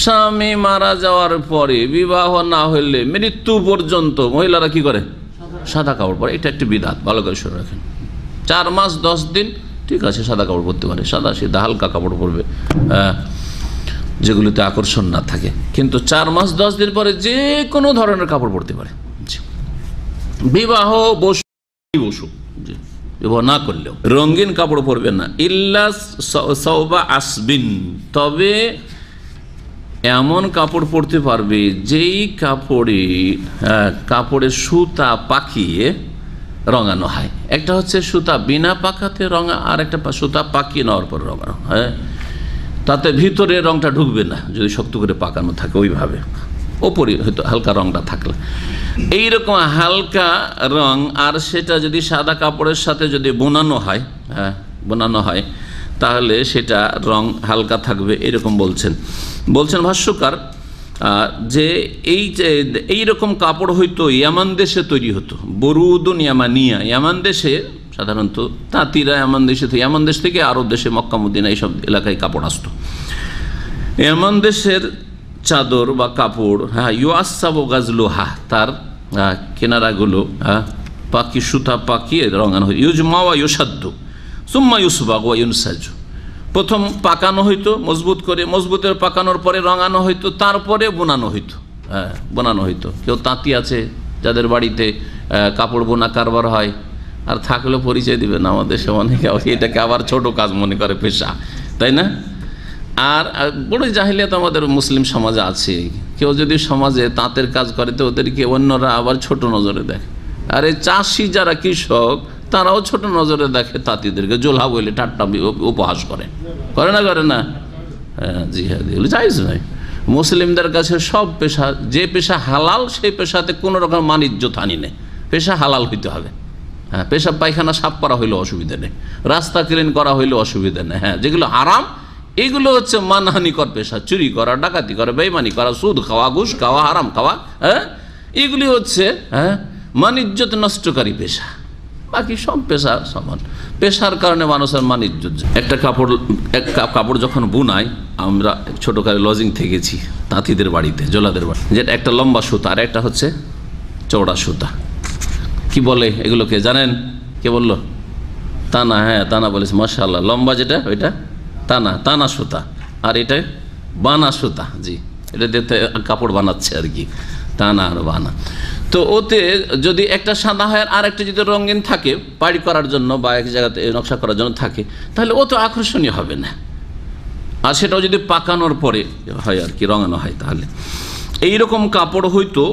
স্বামী মারা যাওয়ার পরে, বিবাহ না হইলে মৃত্যু পর্যন্ত মহিলারা কি করে? সাদা কাপড় পরে। এটা একটি বিদাত, ভালো করে শুনে রাখেন। 4 মাস 10 দিন ঠিক আছে, সাদা কাপড় পরতে পারে, সাদা সিধা হালকা কাপড় পরবে, যেগুলিতে আকর্ষণ না থাকে। কিন্তু 4 মাস 10 দিন পরে যে কোনো ধরনের কাপড় পরতে পারে। বিবাহ বসু বিবাহ না করলেও রঙিন কাপড় পরবে না। ইল্লা সাওবা আসবিন, তবে এমন কাপড় পরতে পারবে যেই কাপড়ের সুতা পাকিয়ে রঙানো হয়। একটা হচ্ছে সুতা বিনা পাকাতে রঙা, আর একটা সুতা পাকিয়ে নেওয়ার পর রঙানো, হ্যাঁ, তাতে ভিতরে রংটা ঢুকবে না যদি শক্ত করে পাকানো থাকে ওইভাবে, ওপরে হয়তো হালকা রংটা থাকলে। এইরকম হালকা রং, আর সেটা যদি সাদা কাপড়ের সাথে যদি বোনানো হয় তাহলে সেটা রং হালকা থাকবে, এরকম বলছেন ভাষ্যকার যে এইরকম কাপড় হয়তো ইয়ামান দেশে তৈরি হতো, বরুদুন ইয়ামানিয়া, ইয়ামান দেশে সাধারণত তাঁতিরা ইয়ামান দেশ থেকে আরব দেশে, মক্কা মদিনা এইসব এলাকায় কাপড় আসতো। ইয়ামান দেশের চাদর বা কাপড়, হ্যাঁ, ইউআসাবু গাজলুহা, তার কেনারাগুলো পাকি সুতা পাকিয়ে রঙানো হয়। ইউজমা ওয়া ইউসাদ্দু সুম্মা ইউসবাগ ওয়া ইউনসাজু, প্রথম পাকানো হইতো মজবুত করে, মজবুতের পাকানোর পরে রঙানো হইতো, তারপরে বোনানো হইতো। কেউ তাঁতি আছে যাদের বাড়িতে কাপড় বোনা কারবার হয়, আর থাকলেও পরিচয় দিবে না আমাদের দেশে অনেকে, এটাকে আবার ছোট কাজ মনে করে, পেশা, তাই না? আর বড় জাহিলিয়াত আমাদের মুসলিম সমাজে আছে। কেউ যদি সমাজে তাঁতের কাজ করে তো ওদেরকে অন্যরা আবার ছোট নজরে দেখে। আর এই চাষি যারা কৃষক, তারাও ছোট নজরে দেখে তাঁতিদেরকে, জোলা বলে ঠাট্টা উপহাস করে না? হ্যাঁ, জি হ্যাঁ, এগুলো জায়েজ নয়। মুসলিমদের কাছে সব পেশা, যে পেশা হালাল সেই পেশাতে কোনো রকম মান ইজ্জত হানি নেই, পেশা হালাল হইতে হবে। হ্যাঁ, পেশাব পায়খানা সাফ করা হইলে অসুবিধা নেই, রাস্তা ক্লিন করা হইলে অসুবিধা নেই। হ্যাঁ, যেগুলো হারাম এগুলো হচ্ছে মানহানিকর পেশা, চুরি করা, ডাকাতি করা, বেঈমানি করা, সুদ খাওয়া, ঘুষ খাওয়া, হারাম খাওয়া, হ্যাঁ, এগুলি হচ্ছে মান ইজ্জত নষ্টকারী পেশা। বাকি সব পেশা সমান, পেশার কারণে মানুষের মান ইজ্জত। একটা কাপড় যখন বুনাই, আমরা ছোটকালে লজিং থেকেছি তাঁতিদের বাড়িতে, জোলাদের বাড়ি, যেটা একটা লম্বা সুতা আর একটা হচ্ছে চওড়া সুতা। কি বলে এগুলোকে জানেন? কে বললো? তানা। হ্যাঁ, তানা বলেছে, মাশাআল্লাহ। লম্বা যেটা ওইটা তানা সুতা, আর এটা বানা সুতা। জি, এটা দিতে কাপড় বানাচ্ছে আর কি, তানা আর বানা। তো ওতে যদি একটা সাদা হয় আর একটা যদি রঙিন থাকে পাড়ি করার জন্য বা এক জায়গাতে নকশা করার জন্য থাকে, তাহলে ও তো আকর্ষণীয় হবে না। আর সেটাও যদি পাকানোর পরে হয় আর কি, রঙানো হয়, তাহলে এইরকম কাপড় হইতো।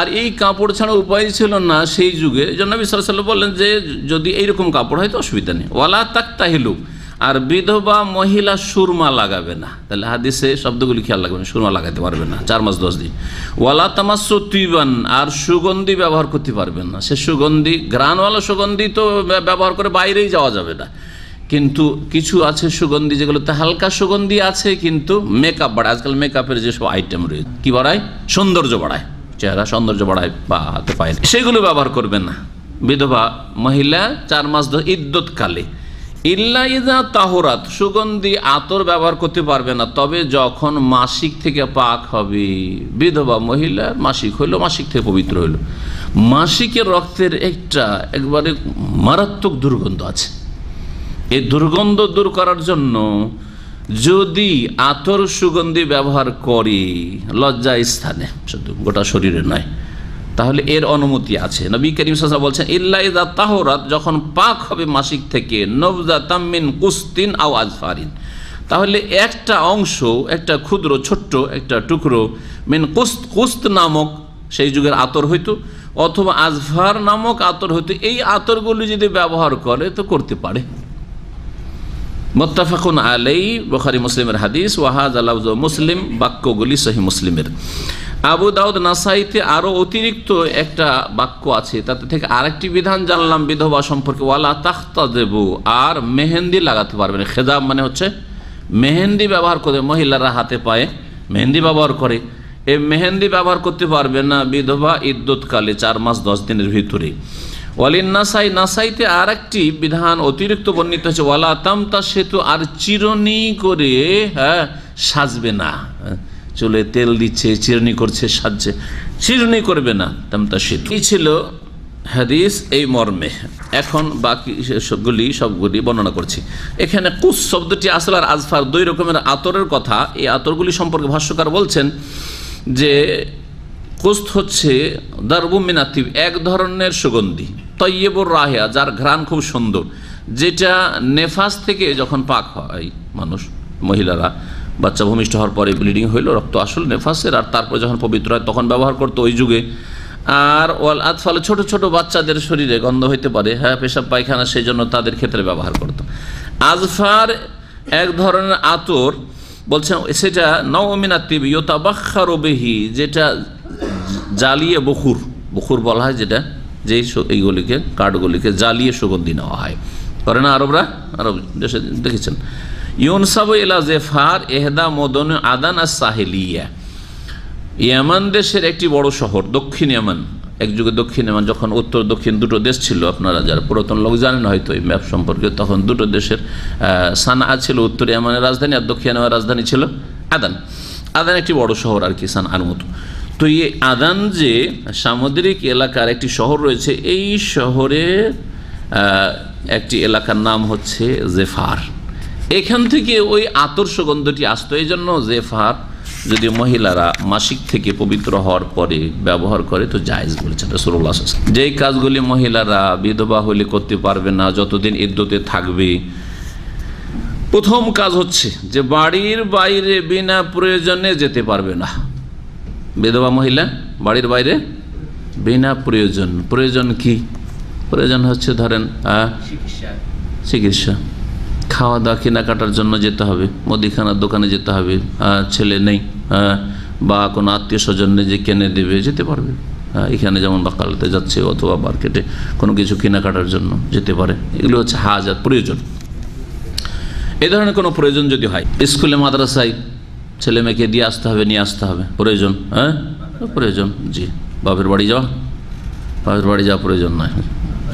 আর এই কাপড় ছাড়া উপায় ছিল না সেই যুগে। জন্য নবী সাল্লাল্লাহু আলাইহি ওয়াসাল্লাম বললেন যে যদি এইরকম কাপড় হয় তো অসুবিধা নেই। ওয়ালা তাকতাহিলু, আর বিধবা মহিলা সুরমা লাগাবে না। তাহলে হাদিসে শব্দগুলি খেয়াল রাখবেন, সুরমা লাগাতে পারবে না 4 মাস 10 দিন। ওয়ালা তামাসসু তিবান, আর সুগন্ধি ব্যবহার করতে পারবেন না। সে সুগন্ধি, ঘ্রাণওয়ালা সুগন্ধি তো ব্যবহার করে বাইরেই যাওয়া যাবে না, কিন্তু কিছু আছে সুগন্ধি যেগুলোতে হালকা সুগন্ধি আছে কিন্তু মেকআপ বাড়ায়। আজকাল মেকআপের যেসব আইটেম রয়েছে, কি বাড়ায়? সৌন্দর্য বাড়ায়, চেহারা সৌন্দর্য বাড়ায় বা হাতে পায়, সেগুলো ব্যবহার করবেন না বিধবা মহিলা 4 মাস ইদ্যত কালে। ইল্লা ইযা তাহুরাত, সুগন্ধি আতর ব্যবহার করতে পারবে না তবে যখন মাসিক থেকে পাক হবে। বিধবা মহিলা মাসিক হইল, মাসিক থেকে পবিত্র হইল। মাসিকের রক্তের একবারে মারাত্মক দুর্গন্ধ আছে। এই দুর্গন্ধ দূর করার জন্য যদি আতর সুগন্ধি ব্যবহার করি লজ্জা স্থানে, শুধু গোটা শরীরে নয়, তাহলে এর অনুমতি আছে। নবী করিম সাল্লাল্লাহু আলাইহি ওয়াসাল্লাম বলছেন ইল্লা ইযা তাহুরাত, যখন পাক হবে মাসিক থেকে, নবযাতাম মিন কুস্তিন আও আজফারিন, তাহলে একটা অংশ, একটা ক্ষুদ্র ছোট্ট একটা টুকরো, মিন কুস্ত নামক সেই যুগের আতর হইতো, অথবা আজফার নামক আতর হইতো। এই আতরগুলি যদি ব্যবহার করে তো করতে পারে। মুত্তাফাকুন আলাইহি, বুখারী মুসলিমের হাদিস। ওয়া হাযা লাফযু মুসলিম, বাক্যগুলি সহিহ মুসলিমের। আবু দাউদ নাসাইতে আরো অতিরিক্ত একটা বাক্য আছে, তাতে থেকে আরেকটি বিধান জানলাম বিধবা সম্পর্কে। ওয়ালা তাখতাযিবু, আর মেহেন্দি লাগাতে পারবে না। খেজাব মানে হচ্ছে মেহেন্দি ব্যবহার করে, মহিলারা হাতে পায়ে মেহেন্দি ব্যবহার করে, এই মেহেন্দি ব্যবহার করতে পারবে না বিধবা ইদ্যতকালে 4 মাস 10 দিনের ভিতরে। ওয়ালিন নাসাই, নাসাইতে আর একটি বিধান অতিরিক্ত বর্ণিত হচ্ছে, ওয়ালা তামতা সেতু, আর চিরনি করে সাজবে না। চুলে তেল দিচ্ছে, চিরনি করছে, সাজছে, চিরনি করবে না, তামতা সেতু। এই ছিল হাদিস এই মর্মে। এখন বাকি সবগুলি বর্ণনা করছি। এখানে কুস শব্দটি আসল আর আজফার 2 রকমের আতরের কথা। এই আতরগুলি সম্পর্কে ভাষ্যকার বলছেন যে কুস্ত হচ্ছে দারবু মিনাতিব, এক ধরনের সুগন্ধি, তৈয়বুর রাহিয়া, যার ঘ্রাণ খুব সুন্দর, যেটা নেফাস থেকে যখন পাক হয় মানুষ, মহিলারা বাচ্চা ভূমিষ্ঠ হওয়ার পরে ব্লিডিং হইল, রক্ত আসল নেফাসের, আর তারপর যখন পবিত্র হয় তখন ব্যবহার করতো ওই যুগে। আর ওয়াল আতফাল, ছোট ছোট বাচ্চাদের শরীরে গন্ধ হইতে পারে, হ্যাঁ, পেশাব পায়খানা, সেই জন্য তাদের ক্ষেত্রে ব্যবহার করতো। আজফার এক ধরনের আতর, বলছেন সেটা নওমিনাতিব ইউতাবাখখারু বিহি, যেটা জ্বালিয়ে বখুর বলা হয়, যেটা যেই এইগুলিকে কাঠগুলিকে জ্বালিয়ে সুগন্ধি নেওয়া হয়, করে না আরবরা? আরব দেশে দেখেছেন। ইউনসাবু ইলা জেফার এহদা মদন আদান আস সাহেলিয়া, ইয়ামান দেশের একটি বড় শহর, দক্ষিণ ইয়ামান। এক যুগে দক্ষিণ ইয়ামান, যখন উত্তর দক্ষিণ দুটো দেশ ছিল, আপনারা যারা পুরাতন লোক জানেন হয়তো এই ম্যাপ সম্পর্কে, তখন দুটো দেশের সানআ ছিল উত্তর ইয়ামানের রাজধানী, আর দক্ষিণ ইয়ামানের রাজধানী ছিল আদান। আদান একটি বড় শহর আর কি, সানআর মতো। তো এই আদান যে সামুদ্রিক এলাকার একটি শহর রয়েছে, এই শহরের একটি এলাকার নাম হচ্ছে জেফার। এখান থেকে ওই আতর সুগন্ধটি আসতো। এই জন্য জেফার যদি মহিলারা মাসিক থেকে পবিত্র হওয়ার পরে ব্যবহার করে তো জায়েজ বলেছেন রাসূলুল্লাহ সাল্লাল্লাহু আলাইহি ওয়াসাল্লাম। যেই কাজগুলি মহিলারা বিধবা হলে করতে পারবে না যতদিন ইদ্যতে থাকবে, প্রথম কাজ হচ্ছে যে বাড়ির বাইরে বিনা প্রয়োজনে যেতে পারবে না। বিধবা মহিলা বাড়ির বাইরে বিনা প্রয়োজন কি? প্রয়োজন হচ্ছে ধরেন চিকিৎসা, খাওয়া দাওয়া, কেনাকাটার জন্য যেতে হবে, মুদিখানার দোকানে যেতে হবে, ছেলে নেই বা কোনো আত্মীয় স্বজন নেই যে কিনে দেবে, যেতে পারবে। এখানে যেমন বাকালতে যাচ্ছে অথবা মার্কেটে কোনো কিছু কেনাকাটার জন্য যেতে পারে, এগুলো হচ্ছে হাজাত, প্রয়োজন। এই ধরনের কোনো প্রয়োজন যদি হয়, স্কুলে মাদ্রাসায় ছেলে মেয়েকে দিয়ে আসতে হবে, নিয়ে আসতে হবে, প্রয়োজন, হ্যাঁ প্রয়োজন, জি। বাপের বাড়ি যাওয়া প্রয়োজন নয়,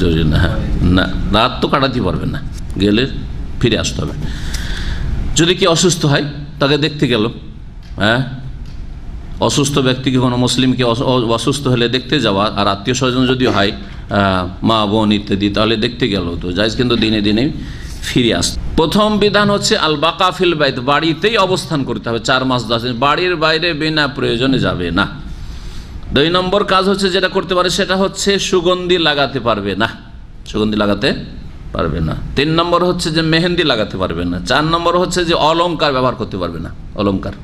জরুরি না, হ্যাঁ না, রাত তো কাটাতে পারবেন না, গেলে ফিরে আসতে হবে। যদি কি অসুস্থ হয় তাকে দেখতে গেল, হ্যাঁ অসুস্থ ব্যক্তিকে, কোনো মুসলিমকে অসুস্থ হলে দেখতে যাওয়া, আর আত্মীয় স্বজন যদি হয় মা বোন ইত্যাদি, তাহলে দেখতে গেল তো জায়েজ, কিন্তু দিনে দিনে ফিরে আসতে। প্রথম বিধান হচ্ছে আল বাকা ফিল বাইত, বাড়িতেই অবস্থান করতে হবে 4 মাস 10 দিন, বাড়ির বাইরে বিনা প্রয়োজনে যাবে না। 2 নম্বর কাজ হচ্ছে যেটা করতে পারে সেটা হচ্ছে সুগন্ধি লাগাতে পারবে না, সুগন্ধি লাগাতে পারবে না। 3 নম্বর হচ্ছে যে মেহেন্দি লাগাতে পারবে না। 4 নম্বর হচ্ছে যে অলংকার ব্যবহার করতে পারবে না, অলংকার।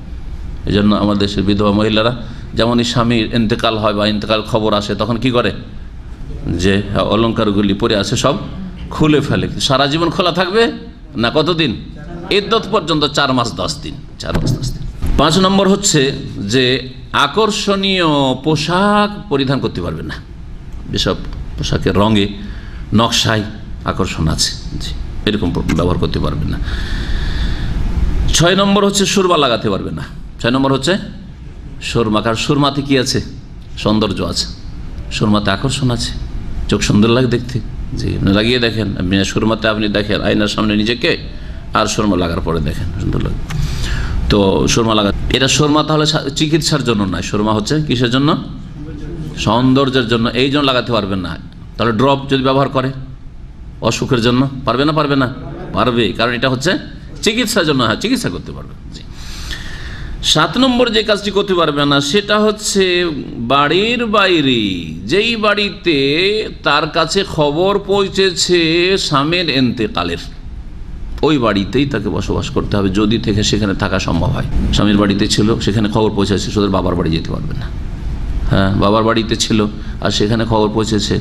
এই জন্য আমাদের দেশের বিধবা মহিলারা যেমনই স্বামীর ইন্তেকাল হয় বা ইন্তেকাল খবর আসে, তখন কি করে যে অলংকারগুলি পরে আছে সব খুলে ফেলে। সারা জীবন খোলা থাকবে না, কতদিন? ইদ্দত পর্যন্ত 4 মাস 10 দিন, 4 মাস 10 দিন। 5 নম্বর হচ্ছে যে আকর্ষণীয় পোশাক পরিধান করতে পারবে না, যেসব পোশাকের রঙে নকশায় আকর্ষণ আছে, জি, এরকম ব্যবহার করতে পারবে না। 6 নম্বর হচ্ছে সুরমা লাগাতে পারবে না। 6 নম্বর হচ্ছে সুরমা, কারণ সুরমাতে কি আছে? সৌন্দর্য আছে, সুরমাতে আকর্ষণ আছে, চোখ সুন্দর লাগে দেখতে, জি। আপনি লাগিয়ে দেখেন, সুরমাতে আপনি দেখেন আয়নার সামনে নিজেকে, আর সুরমা লাগার পরে দেখেন সুন্দর লাগে। তো সুরমা লাগা, এটা সুরমা তাহলে চিকিৎসার জন্য নয়, সুরমা হচ্ছে কিসের জন্য? সৌন্দর্যের জন্য, এই জন্য লাগাতে পারবেন না। তাহলে ড্রপ যদি ব্যবহার করে অসুখের জন্য, পারবে না? পারবে না, পারবে, কারণ এটা হচ্ছে চিকিৎসার জন্য, হ্যাঁ চিকিৎসা করতে পারবে, জি। 7 নম্বর যে কাজটি করতে পারবে না সেটা হচ্ছে বাড়ির বাইরে, যেই বাড়িতে তার কাছে খবর পৌঁছেছে স্বামীর ইন্তেকালের, ওই বাড়িতেই তাকে বসবাস করতে হবে, যদি থেকে সেখানে থাকা সম্ভব হয়। স্বামীর বাড়িতে ছিল, সেখানে খবর পৌঁছেছে, শুধু বাবার বাড়ি যেতে পারবে না। হ্যাঁ, বাবার বাড়িতে ছিল আর সেখানে খবর পৌঁছেছে,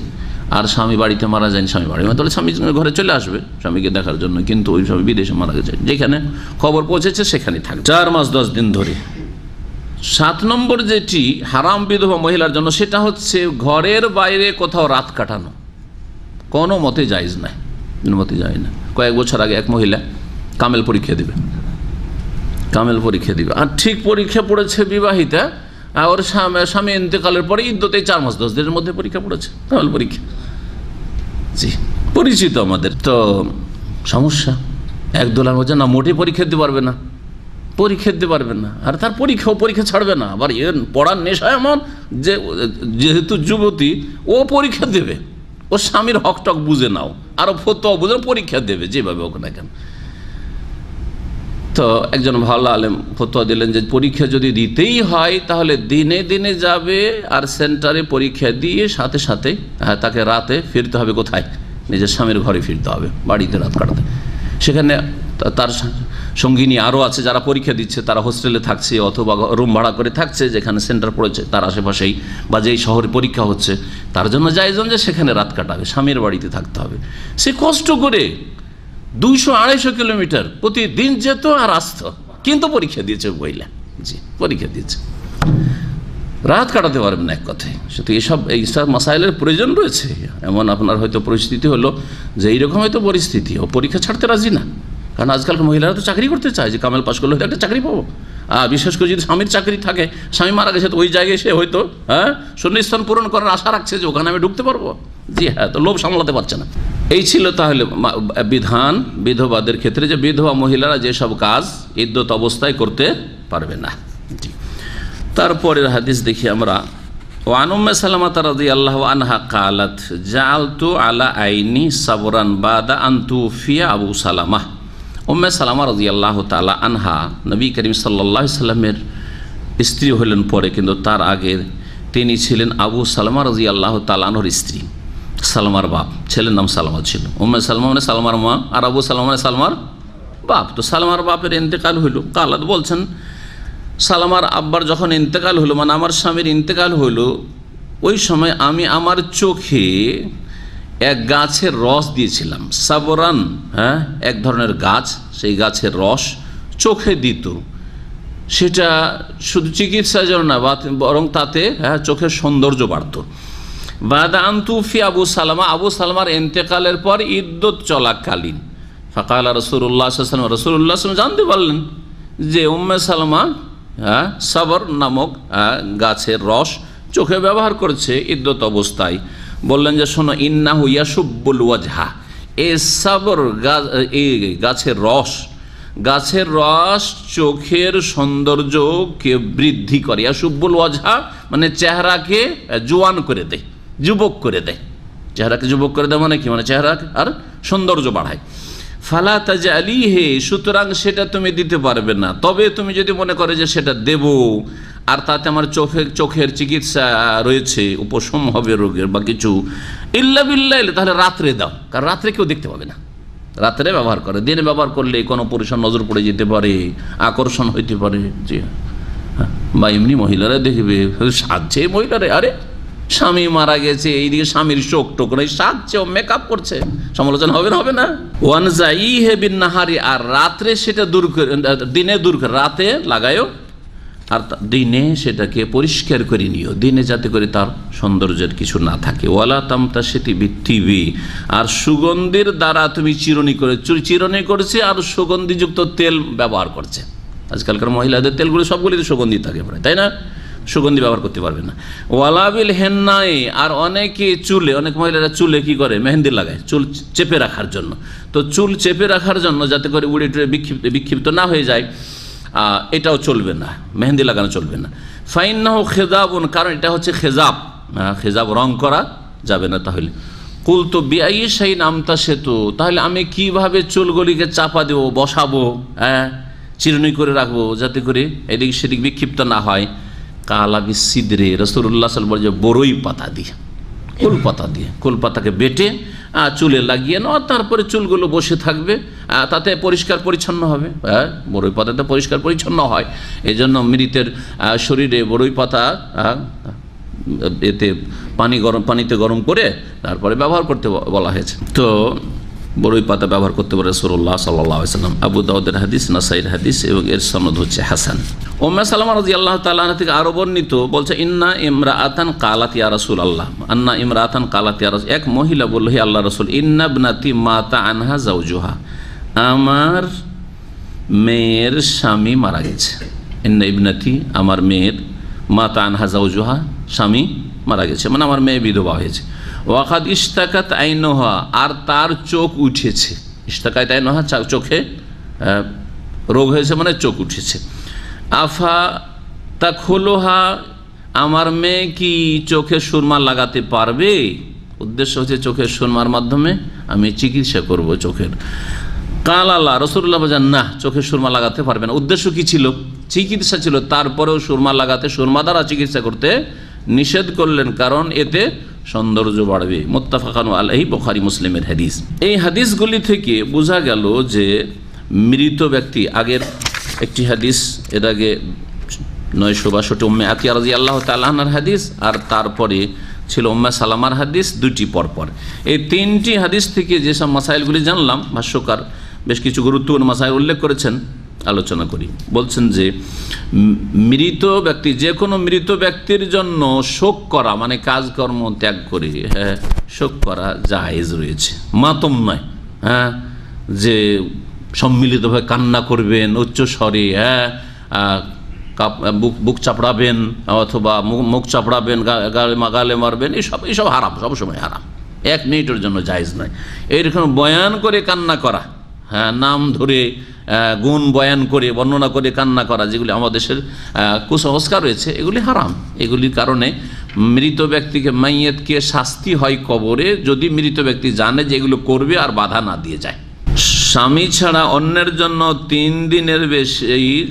আর স্বামী বাড়িতে মারা যায়নি, স্বামী বাড়ি, তাহলে স্বামী ঘরে চলে আসবে স্বামীকে দেখার জন্য, কিন্তু ওই স্বামী বিদেশে মারা গেছে, যেখানে খবর পৌঁছেছে সেখানে থাকবে 4 মাস 10 দিন ধরে। 7 নম্বর যেটি হারাম বিধবা মহিলার জন্য সেটা হচ্ছে ঘরের বাইরে কোথাও রাত কাটানো, কোনো মতে জায়েজ নাই, কোনো মতে যায় না। কয়েক বছর আগে এক মহিলা কামেল পরীক্ষা দেবে, কামেল পরীক্ষা দিবে, আর ঠিক পরীক্ষা পড়েছে বিবাহিতা, ওর স্বামী ইন্তেকালের পরে ইদ্যতে 4 মাস 10 দিনের মধ্যে পরীক্ষা পড়েছে, কামেল পরীক্ষা, জি, পরিচিত আমাদের। তো সমস্যা, এক দোলার মধ্যে না, মোটে পরীক্ষা দিতে পারবে না, পরীক্ষা দিতে পারবে না, আর তার পরীক্ষা ছাড়বে না, আবার এর পড়ার নেশা এমন যে যেহেতু যুবতী ও পরীক্ষা দেবে, ও স্বামীর হক টক বুঝে নাও, আরো ফতোয়া বুঝে পরীক্ষা দেবে, যেভাবে হোক না কেন। তো একজন ভালো আলেম ফতোয়া দিলেন যে পরীক্ষা যদি দিতেই হয় তাহলে দিনে দিনে যাবে, আর সেন্টারে পরীক্ষা দিয়ে সাথে সাথে তাকে রাতে ফিরতে হবে, কোথায়? নিজের স্বামীর ঘরে ফিরতে হবে, বাড়িতে রাত কাটাতে। সেখানে তার সঙ্গিনী আরও আছে যারা পরীক্ষা দিচ্ছে, তারা হোস্টেলে থাকছে অথবা রুম ভাড়া করে থাকছে যেখানে সেন্টার পড়েছে তার আশেপাশেই, বা যেই শহরে পরীক্ষা হচ্ছে, তার জন্য জায়েজ যে সেখানে রাত কাটাবে, স্বামীর বাড়িতে থাকতে হবে। সে কষ্ট করে 200-250 কিলোমিটার প্রতিদিন যেত আর আসত, কিন্তু পরীক্ষা দিয়েছে মহিলা, জি, পরীক্ষা দিয়েছে, রাত কাটাতে পারবেন না এক কথায়। শুধু এইসব মাসাইলের প্রয়োজন রয়েছে। এমন আপনার হয়তো পরিস্থিতি হলো যে এইরকম হয়তো পরিস্থিতি, ও পরীক্ষা ছাড়তে রাজি না, কারণ আজকালকার মহিলারা তো চাকরি করতে চায়, যে কামেল পাশ করলে হয়তো একটা চাকরি পাবো, আর বিশেষ করে যদি স্বামীর চাকরি থাকে, স্বামী মারা গেছে, তো ওই জায়গায় সে হয়তো শূন্যস্থান পূরণ করার আশা রাখছে যে ওখানে আমি ঢুকতে পারবো, জি হ্যাঁ, তো লোভ সামলাতে পারছে না। এই ছিল তাহলে বিধান বিধবাদের ক্ষেত্রে, যে বিধবা মহিলারা যেসব কাজ ইদ্যত অবস্থায় করতে পারবে না। জি, তারপরের হাদিস দেখি আমরা। ওয়ান উম্মে সালামা রাদিয়াল্লাহু আনহা ক্বালাত জাআলতু আলা আইনি সাবরান বাদা আন তুফিয়া আবু সালামা। উম্মে সালামা রাদিয়াল্লাহু তাআলা আনহা নবী করিম সাল্লাল্লাহু আলাইহি সাল্লামের স্ত্রী হলেন পরে, কিন্তু তার আগে তিনি ছিলেন আবু সালামা রাদিয়াল্লাহু তাআলা আনহুর স্ত্রী, সালমার বাপ, ছেলের নাম সালমা ছিল। উম্মে সালমা মানে সালমার মা, আর আবু সালামা মানে সালমার বাপ। তো সালমার বাপের ইন্তেকাল হইল। কালাত বলছেন, সালমার আব্বার যখন ইন্তেকাল হলো, মানে আমার স্বামীর ইন্তেকাল হলো, ওই সময় আমি আমার চোখে এক গাছের রস দিয়েছিলাম, সাবরান, হ্যাঁ, এক ধরনের গাছ, সেই গাছের রস চোখে দিত। সেটা শুধু চিকিৎসার জন্য না, বরং তাতে চোখের সৌন্দর্য বাড়ত। বাদা আনতুফি আবু সালামা, আবু সালামার ইন্তেকালের পর ইদ্যত চলাকালীন ফাকালা রাসূলুল্লাহ সাল্লাল্লাহু আলাইহি ওয়াসাল্লাম, রাসূলুল্লাহ সাল্লাল্লাহু আলাইহি ওয়াসাল্লাম জানতে পারলেন যে উম্মে সালামা সবর নামক গাছের রস চোখে ব্যবহার করছে ইদ্যত অবস্থায়। বললেন যে শোনো, ইন্নাহু ইয়াসুব্বুল ওয়াজহা, এই সবর এই গাছের রস চোখের সৌন্দর্যকে বৃদ্ধি করে। ইয়াসুব্বুল ওয়াজহা মানে চেহারাকে জোয়ান করে দেয়, যুবক করে দেয়। চেহারাকে যুবক করে দেয় মানে কি? মানে চেহারা আর সৌন্দর্য বাড়ায়। ফালা তাজআলিহি, সুতরাং সেটা তুমি দিতে পারবে না। তবে তুমি যদি মনে করে যে সেটা দেব আর তাতে আমার চোখের চিকিৎসা রয়েছে, উপশম হবে রোগের বা কিছু, ইল্লা বিল্লাহ, তাহলে রাত্রে দাও, কারণ রাত্রে কেউ দেখতে পাবে না। রাত্রে ব্যবহার করে, দিনে ব্যবহার করলে কোনো পুরুষের নজর পড়ে যেতে পারে, আকর্ষণ হইতে পারে। জি হ্যাঁ, বা এমনি মহিলারা দেখবে সাজছে, মহিলারা আরে স্বামী মারা গেছে, এইদিকে স্বামীর শোক টোক নেই, সাজছে, ও মেকআপ করছে, সমালোচনা হবে না? হবে না। ওয়ান যাইহে বিন নাহারি, আর রাত্রে সেটা দূর করে, দিনে দূর করে, রাতে লাগায়ও আর দিনে সেটাকে পরিষ্কার করে নিও, দিনে যাতে করে তার সৌন্দর্যের কিছু না থাকে। ওয়ালা তামতাশিতি বিত্তিবি, আর সুগন্ধির দ্বারা তুমি চিরুনি করেছে আর সুগন্ধিযুক্ত তেল ব্যবহার করছে। আজকালকার মহিলাদের তেলগুলি সবগুলিতে সুগন্ধি থাকে প্রায়, তাই না? সুগন্ধি ব্যবহার করতে পারবে না। ওয়ালাবিল হেন্নাই, আর অনেকে চুলে, অনেক মহিলারা চুলে কি করে, মেহেন্দি লাগায় চুল চেপে রাখার জন্য। তো চুল চেপে রাখার জন্য যাতে করে উড়ে টুড়ে বিক্ষিপ্ত না হয়ে যায়, এটাও চলবে না, মেহেন্দি লাগানো চলবে না। ফাইন্নাহু খেজাবুন, কারণ এটা হচ্ছে খেজাব, খেজাব রং করা যাবে না। তাহলে কুলতু বিআই শাইইন আমতাশিতু, তাহলে আমি কিভাবে চুলগুলিকে চাপা দেবো, বসাবো, চিরুনি করে রাখবো যাতে করে এদিক সেদিক বিক্ষিপ্ত না হয়। কালা বিসিদরে, রাসূলুল্লাহ সাল্লাল্লাহু আলাইহি ওয়াসাল্লাম বলে যে বড়ই পাতা দিয়ে, কুলপাতাকে বেটে চুলে লাগিয়ে নাও, তারপরে চুলগুলো বসে থাকবে, তাতে পরিষ্কার পরিচ্ছন্ন হবে। বড়ই পাতাতে পরিষ্কার পরিচ্ছন্ন হয়, এই জন্য মৃতের শরীরে বড়ই পাতা এতে পানিতে গরম করে তারপরে ব্যবহার করতে বলা হয়েছে। তো বড়ই পাতা ব্যবহার করতে পারে রাসূলুল্লাহ সাল্লাল্লাহু আলাইহি ওয়াসাল্লাম। আবু দাউদের হাদিস, নাসাইর হাদিস এবং এর সনদ হচ্ছে হাসান। উম্মে সালামা রাদিয়াল্লাহু তাআলা আনহা থেকে আরো বর্ণিত, বলছে ইন্না ইমরাআতান কালাত ইয়া রাসূলুল্লাহ, আন্না ইমরাআতান কালাত ইয়া রাসূল, এক মহিলা বলল হে আল্লাহর রাসূল, ইন্না ইবনাতি মাতা আনহা যাওজুহা, আমার মেয়ের স্বামী মারা গেছে। ইন্না ইবনাতি, আমার মেয়ের, মাতা আনহা যাওজুহা, স্বামী মারা গেছে, মানে আমার মেয়ে বিধবা হয়েছে। ওয়াকাদ ইশতাকাত আইনুহা, আর তার চোখ উঠেছে। ইশতাকাত আইনুহা, চোখে রোগ হয়েছে মানে চোখ উঠেছে। আফা তাখলুহা, আমার মেয়ে কি চোখে সুরমা লাগাতে পারবে? উদ্দেশ্য হচ্ছে চোখের সুরমার মাধ্যমে আমি চিকিৎসা করব চোখের। কাল আল্লাহ, রাসূলুল্লাহ বলেন না, চোখের সুরমা লাগাতে পারবে না। উদ্দেশ্য কি ছিল? চিকিৎসা ছিল, তারপরেও সুরমা লাগাতে, সুরমা দ্বারা চিকিৎসা করতে নিষেধ করলেন, কারণ এতে সৌন্দর্য বাড়বে। মুত্তাফাকুন আলাইহি, বুখারী মুসলিমের হাদিস। এই হাদিসগুলি থেকে বোঝা গেল যে মৃত ব্যক্তি, আগের একটি হাদিস, এর আগে 962 উম্মে আতিয়া রাদিয়াল্লাহু তাআলা আনহার হাদিস, আর তারপরে ছিল উম্মে সালামার হাদিস, দুটি পরপর। এই তিনটি হাদিস থেকে যেসব মাসাইলগুলি জানলাম, ভাষ্যকার বেশ কিছু গুরুত্বপূর্ণ মাসাইল উল্লেখ করেছেন, আলোচনা করি। বলছেন যে মৃত ব্যক্তি, যে কোনো মৃত ব্যক্তির জন্য শোক করা মানে কাজকর্ম ত্যাগ করে শোক করা জায়েজ রয়েছে, মাতম নয়। যে সম্মিলিতভাবে কান্না করবেন উচ্চ স্বরে, বুক চাপড়াবেন অথবা মুখ চাপড়াবেন, গালে মারবেন, এইসব হারাম, সবসময় হারাম, 1 মিনিটের জন্য জায়েজ নয়। এইরকম বয়ান করে কান্না করা, নাম ধরে গুণ বয়ান করে বর্ণনা করে কান্না করা, যেগুলি আমাদের দেশের কুসংস্কার রয়েছে, এগুলি হারাম। এগুলির কারণে মৃত ব্যক্তিকে, মাইয়েতকে শাস্তি হয় কবরে, যদি মৃত ব্যক্তি জানে যে এগুলো করবে আর বাধা না দিয়ে যায়। স্বামী ছাড়া অন্যের জন্য 3 দিনের বেশি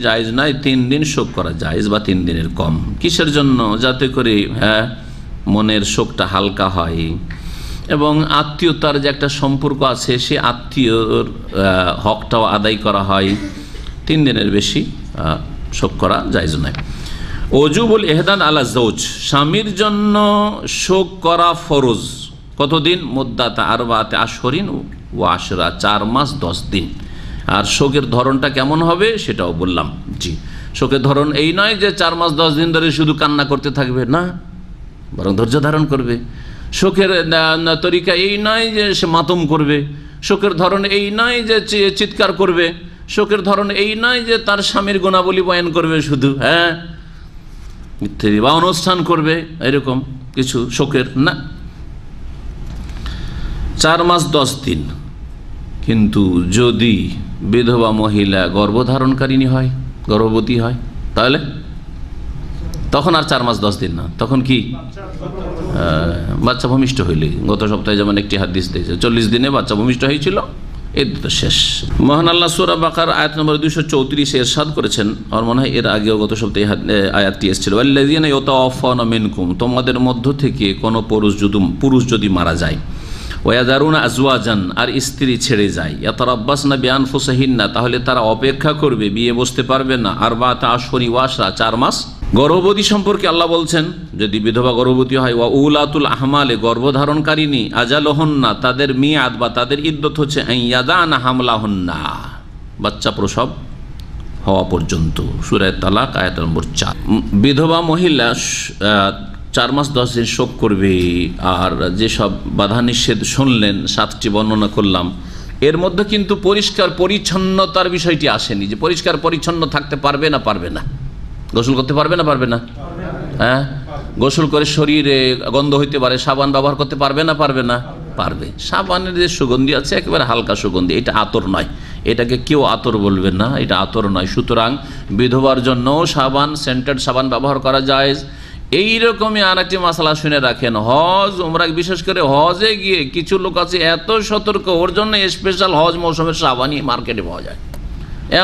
জায়েজ নয়, 3 দিন শোক করা জায়েজ বা 3 দিনের কম। কিসের জন্য? যাতে করে মনের শোকটা হালকা হয় এবং আত্মীয়তার যে একটা সম্পর্ক আছে, সে আত্মীয়র হকটাও আদায় করা হয়। 3 দিনের বেশি শোক করা জায়েজ নয়। ওজুবুল ইহদান আলা জৌজ, স্বামীর জন্য শোক করা ফরজ। কতদিন? মুদ্দাত আরবাতে আশহরিন ওয়া আশরা, 4 মাস 10 দিন। আর শোকের ধরনটা কেমন হবে সেটাও বললাম। জি, শোকের ধরন এই নয় যে 4 মাস 10 দিন ধরে শুধু কান্না করতে থাকবে, না, বরং ধৈর্য ধারণ করবে। শোকের তরিকা এই নয় যে সে মাতম করবে। শোকের ধরন এই নয় যে চিৎকার করবে। শোকের ধরন এই নয় যে তার স্বামীর গুণাবলী বয়ান করবে শুধু, ইত্যাদি, বা অনুষ্ঠান করবে, এরকম কিছু শোকের না। 4 মাস 10 দিন। কিন্তু যদি বিধবা মহিলা গর্ভধারণকারিণী হয়, গর্ভবতী হয়, তাহলে তখন আর 4 মাস 10 দিন না, তখন কি বাচ্চা ভূমিষ্ঠ হইলে। গত সপ্তাহে যেমন একটি হাদিস দিয়েছে 40 দিনে বাচ্চা ভূমিষ্ঠ হয়েছিল, এর তো শেষ। মহান আল্লাহ সূরা বাকার আয়াত নম্বর 234 ইরশাদ করেছেন, আর মনে হয় এর আগেও গত সপ্তাহে আয়াতটি এসেছিল, আল্লাযীনা ইয়াতাওয়াফাউনা মিনকুম, তোমাদের মধ্য থেকে কোনো পুরুষ যদি মারা যায়, ওয়াযারুনা আজওয়াজান, আর স্ত্রী ছেড়ে যায়, ইয়াতারাব্বাসনা বিআনফুসিহিন্না, তাহলে তারা অপেক্ষা করবে, বিয়ে বসতে পারবে না, আরবাআতা আশহুরি ওয়া আশরা, 4 মাস। গর্ভবতী সম্পর্কে আল্লাহ বলছেন, যদি বিধবা গর্ভবতী হয়, ওয়া উলাতুল আহমালে, গর্ভধারণকারিণী, আজালুহুন্না, তাদের মিয়াদ বা তাদের ইদ্দত হচ্ছে ইয়াদানা হামলাহুন্না, বাচ্চা প্রসব হওয়া পর্যন্ত। সূরা তালাক আয়াত নম্বর 4। বিধবা মহিলা 4 মাস 10 দিন শোক করবে। আর যেসব বাধা নিষেধ শুনলেন, 7টি বর্ণনা করলাম, এর মধ্যে কিন্তু পরিষ্কার পরিচ্ছন্নতার বিষয়টি আসেনি, যে পরিষ্কার পরিচ্ছন্ন থাকতে পারবে না, পারবে না, গোসল করতে পারবে না, পারবে না, গোসল করে শরীরে গন্ধ হইতে পারে, সাবান ব্যবহার করতে পারবে না, পারবে না, পারবে। সাবানের যে সুগন্ধি আছে একেবারে হালকা সুগন্ধি, এটা আতর নয়, এটাকে কেউ আতর বলবে না, এটা আতর নয়। সুতরাং বিধবার জন্য সাবান, সেন্টেড সাবান ব্যবহার করা যায়। এইরকমই আর একটি মশলা শুনে রাখেন, হজ উমরা, বিশেষ করে হজে গিয়ে কিছু লোক আছে এত সতর্ক, ওর জন্য স্পেশাল হজ মৌসুমের সাবানই মার্কেটে পাওয়া যায়।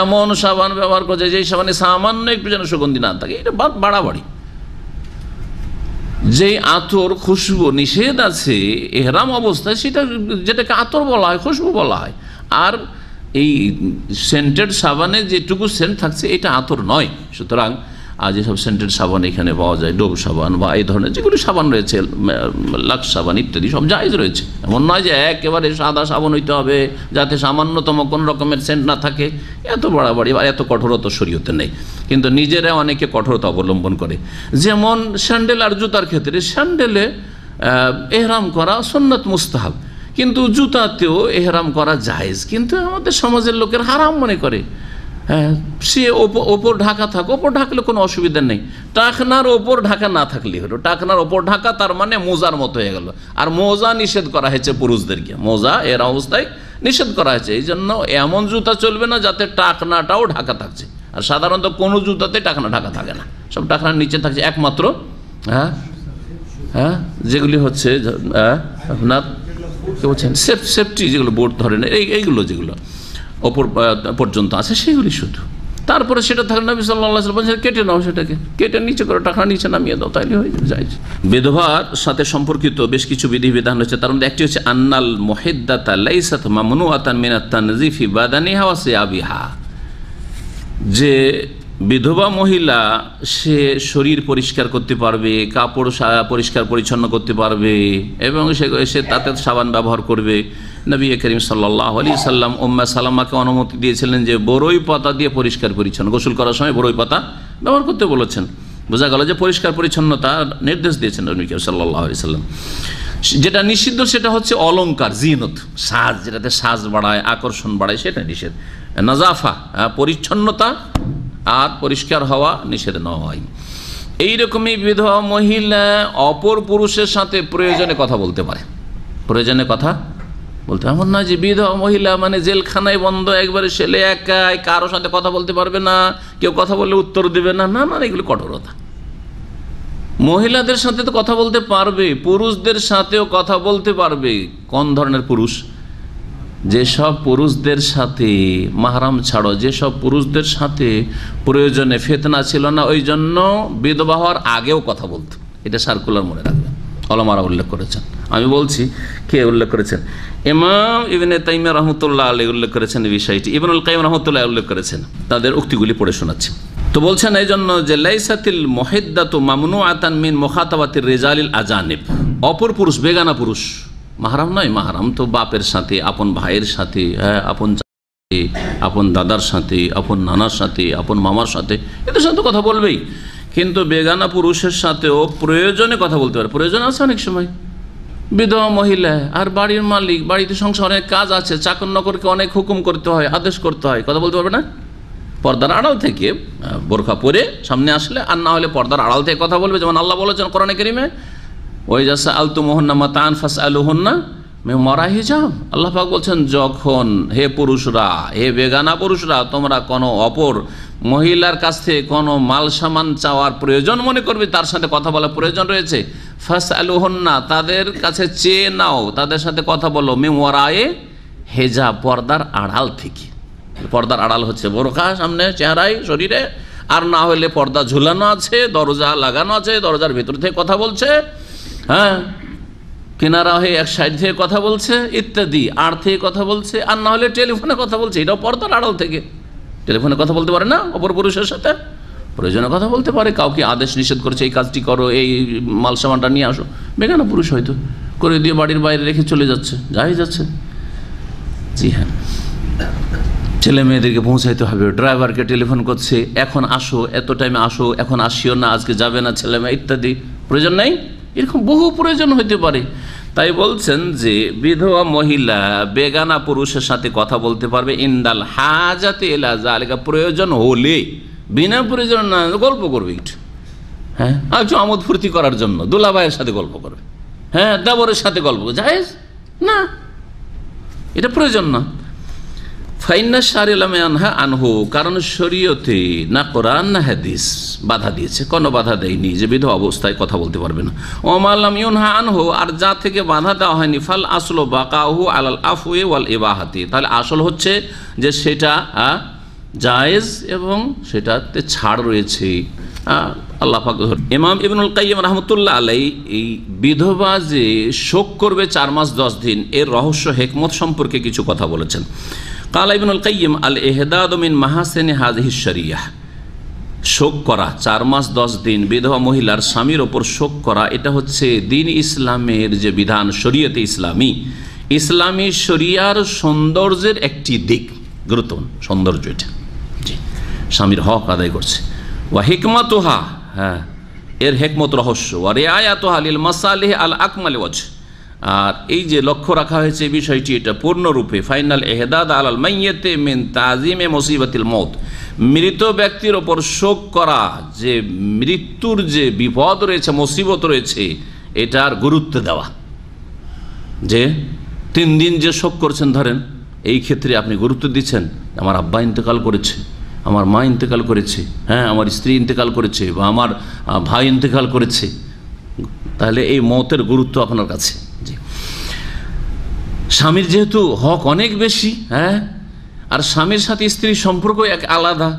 এমন সাবান ব্যবহার করছে যে সাবানে সামান্য একটু যেন সুগন্ধি না থাকে, এটা বাড়াবাড়ি। যে আতর খুশবু নিষেধ আছে এহরাম অবস্থায়, সেটা যেটাকে আতর বলা হয়, খুশবু বলা হয়। আর এই সেন্টেড সাবানে যেটুকু সেন্ট থাকছে এটা আতর নয়। সুতরাং আর যেসব সেন্টেড সাবান এখানে পাওয়া যায়, ডোভ সাবান বা এই ধরনের যেগুলি সাবান রয়েছে, লাক্স সাবান ইত্যাদি, সব জায়েজ রয়েছে। এমন নয় যে একেবারে সাদা সাবান হইতে হবে যাতে সামান্যতম কোনো রকমের সেন্ট না থাকে, এত বাড়াবাড়ি বা এত কঠোরতা শরীয়তে নেই। কিন্তু নিজেরা অনেকে কঠোরতা অবলম্বন করে। যেমন স্যান্ডেল আর জুতার ক্ষেত্রে, স্যান্ডেলে এহরাম করা সুন্নাত মুস্তাহাব, কিন্তু জুতাতেও এহরাম করা জায়েজ, কিন্তু আমাদের সমাজের লোকের হারাম মনে করে। সে ওপর ঢাকা থাক, ওপর ঢাকলে কোনো অসুবিধা নেই, টাকনার ওপর ঢাকা না থাকলেই হলো। টাকনার ওপর ঢাকা তার মানে মোজার মতো হয়ে গেল। আর মোজা নিষেধ করা হয়েছে পুরুষদেরকে, মোজা এর অবস্থায় নিষেধ করা হয়েছে। এই জন্য এমন জুতা চলবে না যাতে টাকনাটাও ঢাকা থাকছে। আর সাধারণত কোনো জুতাতে টাকনা ঢাকা থাকে না, সব টাকনার নিচে থাকছে। একমাত্র যেগুলি হচ্ছে আপনার কি বলছেন সেফটি, যেগুলো বোর্ড ধরেন, এইগুলো যেগুলো ওপর পর্যন্ত আছে সেগুলি শুধু। তারপরে সেটা থাকলে নবী সাল্লাল্লাহু আলাইহি ওয়াসাল্লাম বলেছেন কেটে নাও, সেটাকে কেটে নিচে করে টাকা নিচে নামিয়ে দাও, তাইলে হয়ে যায়। বিধবার সাথে সম্পর্কিত বেশ কিছু বিধিবিধান রয়েছে, তার মধ্যে একটি হচ্ছে আন্নাল মুহিদ্দাতা লাইসাত মামনুআতান মিনাত তানযিফি বাদানিহা ওয়া সিয়াবিহা, যে বিধবা মহিলা সে শরীর পরিষ্কার করতে পারবে, কাপড় পরিষ্কার পরিচ্ছন্ন করতে পারবে এবং সে তাতে সাবান ব্যবহার করবে। নবী করিম সাল্লাল্লাহু আলাইহি সাল্লাম উম্মে সালামাকে অনুমতি দিয়েছিলেন যে বরই পাতা দিয়ে পরিষ্কার পরিচ্ছন্ন, গোসল করার সময় বরই পাতা ব্যবহার করতে বলেছেন। বোঝা গেল যে পরিষ্কার পরিচ্ছন্নতা নির্দেশ দিয়েছেন নবী করিম সাল্লাল্লাহু আলাইহি সাল্লাম। যেটা নিষিদ্ধ সেটা হচ্ছে অলংকার, জিনত, সাজ, যেটাতে সাজ বাড়ায়, আকর্ষণ বাড়ায়, সেটা নিষেধ। নাজাফা, পরিচ্ছন্নতা আর পরিষ্কার হওয়া নিষেধ নয়। এইরকমই বিধবা মহিলা অপর পুরুষের সাথে প্রয়োজনে কথা বলতে পারে, প্রয়োজনে কথা বলতে। এমন না যে বিধবা মহিলা মানে জেলখানায় বন্ধ, একবারে ছেলে একাই, কারোর সাথে কথা বলতে পারবে না, কেউ কথা বললে উত্তর দেবে না, না না, এগুলো কঠোরতা। মহিলাদের সাথে তো কথা বলতে পারবে, পুরুষদের সাথেও কথা বলতে পারবে। কোন ধরনের পুরুষ? যেসব পুরুষদের সাথে মাহরাম ছাড়ো, যেসব পুরুষদের সাথে প্রয়োজনে ফিতনা ছিল না, ওই জন্য বিধবা হওয়ার আগেও কথা বলতো। এটা সার্কুলার মনে রাখবেন, ওলামারা উল্লেখ করেছেন। আমি বলছি কে উল্লেখ করেছেন? ইমাম ইবনে তাইমিয়া রাহমাতুল্লাহ আলাইহি উল্লেখ করেছেন এই বিষয়টি, ইবনুল কাইয়িম রাহমাতুল্লাহ উল্লেখ করেছেন। তাদের উক্তিগুলি পড়ে শোনাচ্ছি। তো বলছেন এই জন্য যে লাইসাতিল মুহিদ্দাতু মামনুআতান মিন মুখাতাবাতির রিজালিল আজানিব, অপর পুরুষ, বেগানা পুরুষ, মাহরাম নয়। মাহরাম তো বাপের সাথে, আপন ভাইয়ের সাথে, আপন আপন দাদার সাথে, আপন নানার সাথে, আপন মামার সাথে, এদের সাথে কথা বলবেই। কিন্তু বেগানা পুরুষের সাথেও প্রয়োজনে কথা বলতে পারে। প্রয়োজন আছে অনেক সময়, বিধবা মহিলা আর বাড়ির মালিক, বাড়িতে সংসার অনেক কাজ আছে, চাকর নকরকে অনেক হুকুম করতে হয়, আদেশ করতে হয়, কথা বলতে পারবে না। পর্দার আড়াল থেকে বোরখা পরে সামনে আসলে, আর না হলে পর্দার আড়াল থেকে কথা বলবে, যেমন আল্লাহ বলেছেন কোরআনে কারীমে, ওই জাসা আলতুমুহুন্না মাতাআন ফাসআলুহুন্না মিন ওয়ারাই হিজাব। আল্লাহ পাক বলছেন, যখন হে পুরুষরা, হে বেগানা পুরুষরা, তোমরা কোনো অপর মহিলার কাছ থেকে কোনো মাল সামান চাওয়ার প্রয়োজন মনে করবে, তার সাথে কথা বলার প্রয়োজন রয়েছে, ফাসআলুহুন্না, তাদের কাছে চেয়ে নাও, তাদের সাথে কথা বলো, মিন ওয়ারাই হিজাব, পর্দার আড়াল থেকে। পর্দার আড়াল হচ্ছে বোরখা সামনে চেহারায়, শরীরে, আর না হলে পর্দা ঝুলানো আছে, দরজা লাগানো আছে, দরজার ভেতর থেকে কথা বলছে, হ্যাঁ, কিনারা হয়ে এক সাইড থেকে কথা বলছে ইত্যাদি, আড় থেকে কথা বলছে, আর না হলে টেলিফোনে কথা বলছে, এটাও পর্দার আড়াল থেকে। টেলিফোনে কথা বলতে পারে না অপর পুরুষের সাথে, প্রয়োজনে কথা বলতে পারে, কাউকে আদেশ নিষেধ করছে, এই কাজটি করো, এই মাল সামানটা নিয়ে আসো, বেগানা পুরুষ হয়তো করে দিয়ে বাড়ির বাইরে রেখে চলে যাচ্ছে, যাই যাচ্ছে। জি হ্যাঁ, ছেলে মেয়েদেরকে পৌঁছাইতে হবে, ড্রাইভারকে টেলিফোন করছে, এখন আসো, এত টাইমে আসো, এখন আসিও না, আজকে যাবে না ছেলে মেয়ে ইত্যাদি, প্রয়োজন নেই, এরকম বহু প্রয়োজন হইতে পারে। তাই বলছেন যে বিধবা মহিলা বেগানা পুরুষের সাথে কথা বলতে পারবে ইনদাল হাজাতে ইলা যালিকা, প্রয়োজন হলে, বিনা প্রয়োজন না, গল্প করবে একটু, হ্যাঁ, একটু আমোদ ফুর্তি করার জন্য দুলাভাইয়ের সাথে গল্প করবে, হ্যাঁ, দেবরের সাথে গল্প করবে, জায়েজ না, এটা প্রয়োজন না। ফাইন্না শারিলামে আনহা আনহু, কারণ শরীয়তে না কোরআন না হাদিস বাধা দিয়েছে, কোনো বাধা দেয়নি যে বিধবা অবস্থায় কথা বলতে পারবে না। ওমাল্লাম ইউনহা আনহু, আর যা থেকে বাধা দেওয়া হয়নি, ফাল আসল বাকাহু আলাল আফওয়ি ওয়াল ইবাহাতি, তাহলে আসল হচ্ছে যে সেটা জায়েজ এবং সেটাতে ছাড় রয়েছে। আল্লাহ পাক, ইমাম ইবনুল কাইয়িম রাহমাতুল্লাহ আলাইহি এই বিধবা যে শোক করবে 4 মাস 10 দিন, এর রহস্য হিকমত সম্পর্কে কিছু কথা বলেছেন। কালা ইবনুল কাইয়িম আল ইহদাদু মিন মাহাসিনি হাযিহিশ শরিয়াহ, শোক করা 4 মাস 10 দিন বিধবা মহিলার স্বামীর ওপর শোক করা, এটা হচ্ছে দিন ইসলামের যে বিধান, শরীয়তে ইসলামী শরিয়ার সৌন্দর্যের একটি দিক, গুরুত্বপূর্ণ সৌন্দর্য এটা, জি, স্বামীর হক আদায় করছে। ওয়া হিকমাতুহা, হ্যাঁ, এর হিকমত রহস্য, ওয়া রিআয়াতুহা লিল মাসালিহ আল আকমাল ওয়াজ, আর এই যে লক্ষ্য রাখা হয়েছে বিষয়টি, এটা পূর্ণরূপে ফাইনাল ইহদাদ আলাল মাইয়্যিতি মিন তাযিমে মুসিবাতিল মউত, মৃত ব্যক্তির ওপর শোক করা, যে মৃত্যুর যে বিপদ রয়েছে, মুসিবত রয়েছে, এটার গুরুত্ব দেওয়া। যে 3 দিন যে শোক করছেন, ধরেন এই ক্ষেত্রে আপনি গুরুত্ব দিচ্ছেন, আমার আব্বা ইন্তেকাল করেছে, আমার মা ইন্তেকাল করেছে, হ্যাঁ, আমার স্ত্রী ইন্তেকাল করেছে, বা আমার ভাই ইন্তেকাল করেছে, তাহলে এই মওতের গুরুত্ব আপনার কাছে। জি, স্বামীর যেহেতু হক অনেক বেশি, হ্যাঁ, আর স্বামীর সাথে স্ত্রীর সম্পর্ক এক আলাদা।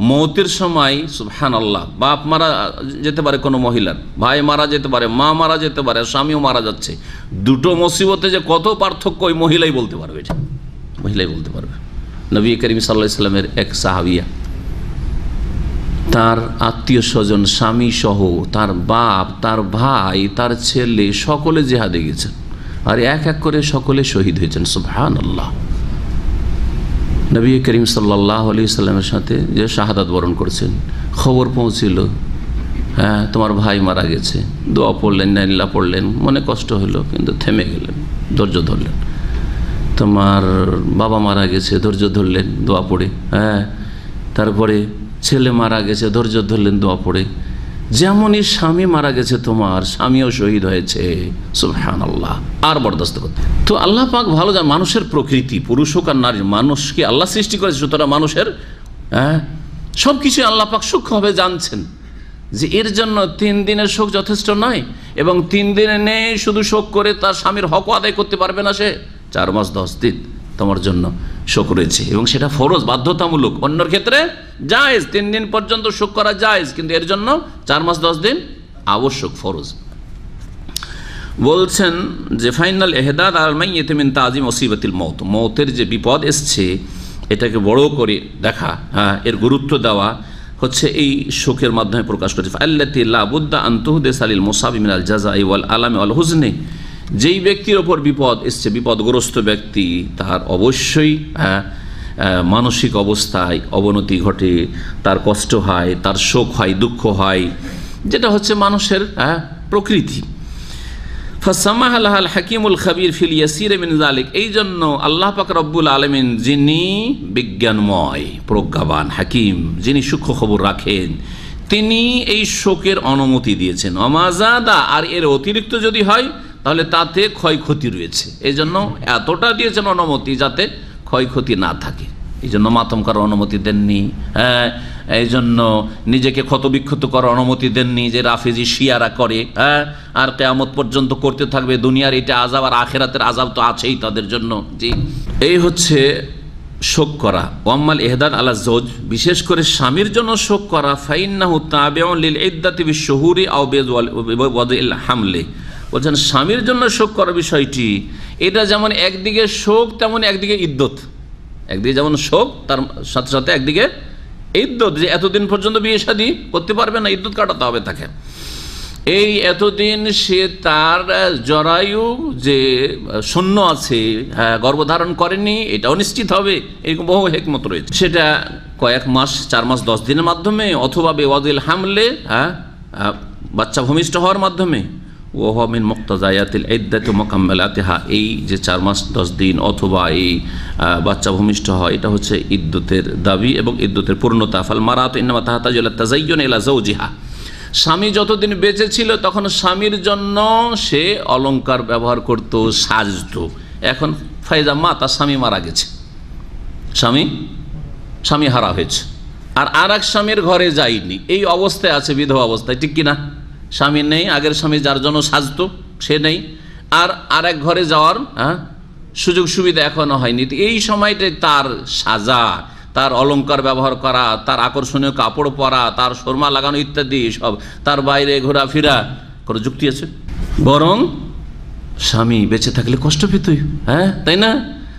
মওতের সময় সুবহানাল্লাহ, বাপ মারা যেতে পারে কোনো মহিলার, ভাই মারা যেতে পারে, মা মারা যেতে পারে, স্বামীও মারা যাচ্ছে, দুটো মুসিবতে যে কত পার্থক্য ওই মহিলাই বলতে পারবে, এটা মহিলাই বলতে পারবে। নবী করিম সাল্লাল্লাহু আলাইহি সাল্লামের এক সাহাবিয়া, তার আত্মীয় স্বজন, স্বামী সহ, তার বাপ, তার ভাই, তার ছেলে, সকলে জিহাদে গেছেন, আর এক এক করে সকলে শহীদ হয়েছেন। সুবহানাল্লাহ। নবী করিম সাল্লাল্লাহু আলাইহি সাল্লামের সাথে যে শাহাদাত বরণ করছেন, খবর পৌঁছিল, হ্যাঁ, তোমার ভাই মারা গেছে, দোয়া পড়লেন, নাইল্লা পড়লেন, মনে কষ্ট হলো, কিন্তু থেমে গেলেন, ধৈর্য ধরলেন। তোমার বাবা মারা গেছে, ধৈর্য ধরলেন দোয়া পড়ে, হ্যাঁ, তারপরে ছেলে মারা গেছে, ধৈর্য ধরলেন দোয়া পড়ে। যেমনই স্বামী মারা গেছে, তোমার স্বামীও শহীদ হয়েছে। সুবহানাল্লাহ। আর বরদাস্ত করতে তো আল্লাহ পাক ভালো জান মানুষের প্রকৃতি, পুরুষ হোক আর নারী, মানুষকে আল্লাহ সৃষ্টি করেছে, সুতরাং মানুষের সব কিছু আল্লাহ পাক সূক্ষ্মভাবে জানছেন যে এর জন্য 3 দিনের শোক যথেষ্ট নয়, এবং 3 দিনে নেই শুধু শোক করে তার স্বামীর হক আদায় করতে পারবে না সে। 4 মাস 10 দিন তোমার জন্য শোক রয়েছে, এবং সেটা ফরজ, বাধ্যতামূলক। অন্যর ক্ষেত্রে জায়েজ, 3 দিন পর্যন্ত শোক করা জায়েজ, কিন্তু এর জন্য 4 মাস 10 দিন আবশ্যক, ফরজ। বলছেন যে ফাইনাল ইহদাদ আল মাইয়্যিতি মিন তাযিম মুসিবাতিল মউত, মওতের যে বিপদ এসছে এটাকে বড় করে দেখা, হ্যাঁ, এর গুরুত্ব দেওয়া হচ্ছে এই শোকের মাধ্যমে প্রকাশ করেছে। আল্লাতী লা বুদ্দা আন তুহদিসা লিল মুসাবি মিনাল জাযাই ওয়াল আলামি ওয়াল হুজনি, যেই ব্যক্তির ওপর বিপদ এসছে, বিপদগ্রস্ত ব্যক্তি, তার অবশ্যই মানসিক অবস্থায় অবনতি ঘটে, তার কষ্ট হয়, তার শোক হয়, দুঃখ হয়, যেটা হচ্ছে মানুষের প্রকৃতি। ফাসামাহাল হাকিমুল খাবির ফিল ইয়াসির মিন যালিক, এই জন্য আল্লাহ পাক রব্বুল আলামিন যিনি বিজ্ঞানময়, প্রজ্ঞাবান, হাকিম, যিনি সূক্ষ্ম খবর রাখেন, তিনি এই শোকের অনুমতি দিয়েছেন। অমাজাদা, আর এর অতিরিক্ত যদি হয় তাহলে তাতে ক্ষয়ক্ষতি রয়েছে, এই জন্য এতটা দিয়েছেন অনুমতি যাতে ক্ষয়ক্ষতি না থাকে। এই জন্য মাতম করার অনুমতি দেননি, এই জন্য নিজেকে ক্ষতবিক্ষত করার অনুমতি দেননি, যে রাফেজি শিয়ারা করে, আর কিয়ামত পর্যন্ত করতে থাকবে। দুনিয়ার এটা আযাব আর আখিরাতের আযাব তো আছেই তাদের জন্য। জি, এই হচ্ছে শোক করা। ওয়াম্মাল ইহদাদ আলা যৌজ, বিশেষ করে স্বামীর জন্য শোক করা, ফাইন্নাহু তাবিউন লিল ইদ্দাতি বিশ-শুহুরি আও বিওয়াদিল হামলি। বলছেন স্বামীর জন্য শোক করার বিষয়টি, এটা যেমন একদিকে শোক তেমন একদিকে ইদ্দত। একদিকে যেমন শোক, তার সাথে সাথে একদিকে ইদ্দত, যে এতদিন পর্যন্ত বিয়ে শাদী করতে পারবে না, ইদ্দত কাটাতে হবে তাকে। এই এতদিন সে তার জরায়ু যে শূন্য আছে, গর্ভধারণ করেনি, এটাও নিশ্চিত হবে, এরকম বহু হিকমত রয়েছে। সেটা কয়েক মাস, 4 মাস 10 দিনের মাধ্যমে, অথবা বেওয়াদিল হামলে, বাচ্চা ভূমিষ্ঠ হওয়ার মাধ্যমে, ওয়া মিন মুক্তাজায়াতিল ইদ্দাতি মুকাম্মালাতিহা, এই যে 4 মাস 10 দিন অথবা এই বাচ্চা ভূমিষ্ঠ হয়, এটা হচ্ছে ইদ্দতের দাবি এবং ইদ্দতের পূর্ণতা। ফাল মারাতু ইন্নামা তাহতাজু ইলা তাযায়্যুন ইলা যাওজিহা, স্বামী যতদিন বেঁচে ছিল তখন স্বামীর জন্য সে অলংকার ব্যবহার করত, সাজত। এখন ফাইজা মা, তার স্বামী মারা গেছে, স্বামী হারা হয়েছে, আর এক স্বামীর ঘরে যায়নি, এই অবস্থায় আছে, বিধবা অবস্থায়, ঠিক কিনা? স্বামী নেই, আগের স্বামী যার জন্য সাজতো সে নেই, আর এক ঘরে যাওয়ার সুযোগ সুবিধা এখনো হয়নি। এই সময়টাই তার সাজা, তার অলংকার ব্যবহার করা, তার আকর্ষণীয় কাপড় পরা, তার সুরমা লাগানো ইত্যাদি সব, তার বাইরে ঘোরাফেরা, কোনো যুক্তি আছে? বরং স্বামী বেঁচে থাকলে কষ্ট পেতই, তাই না?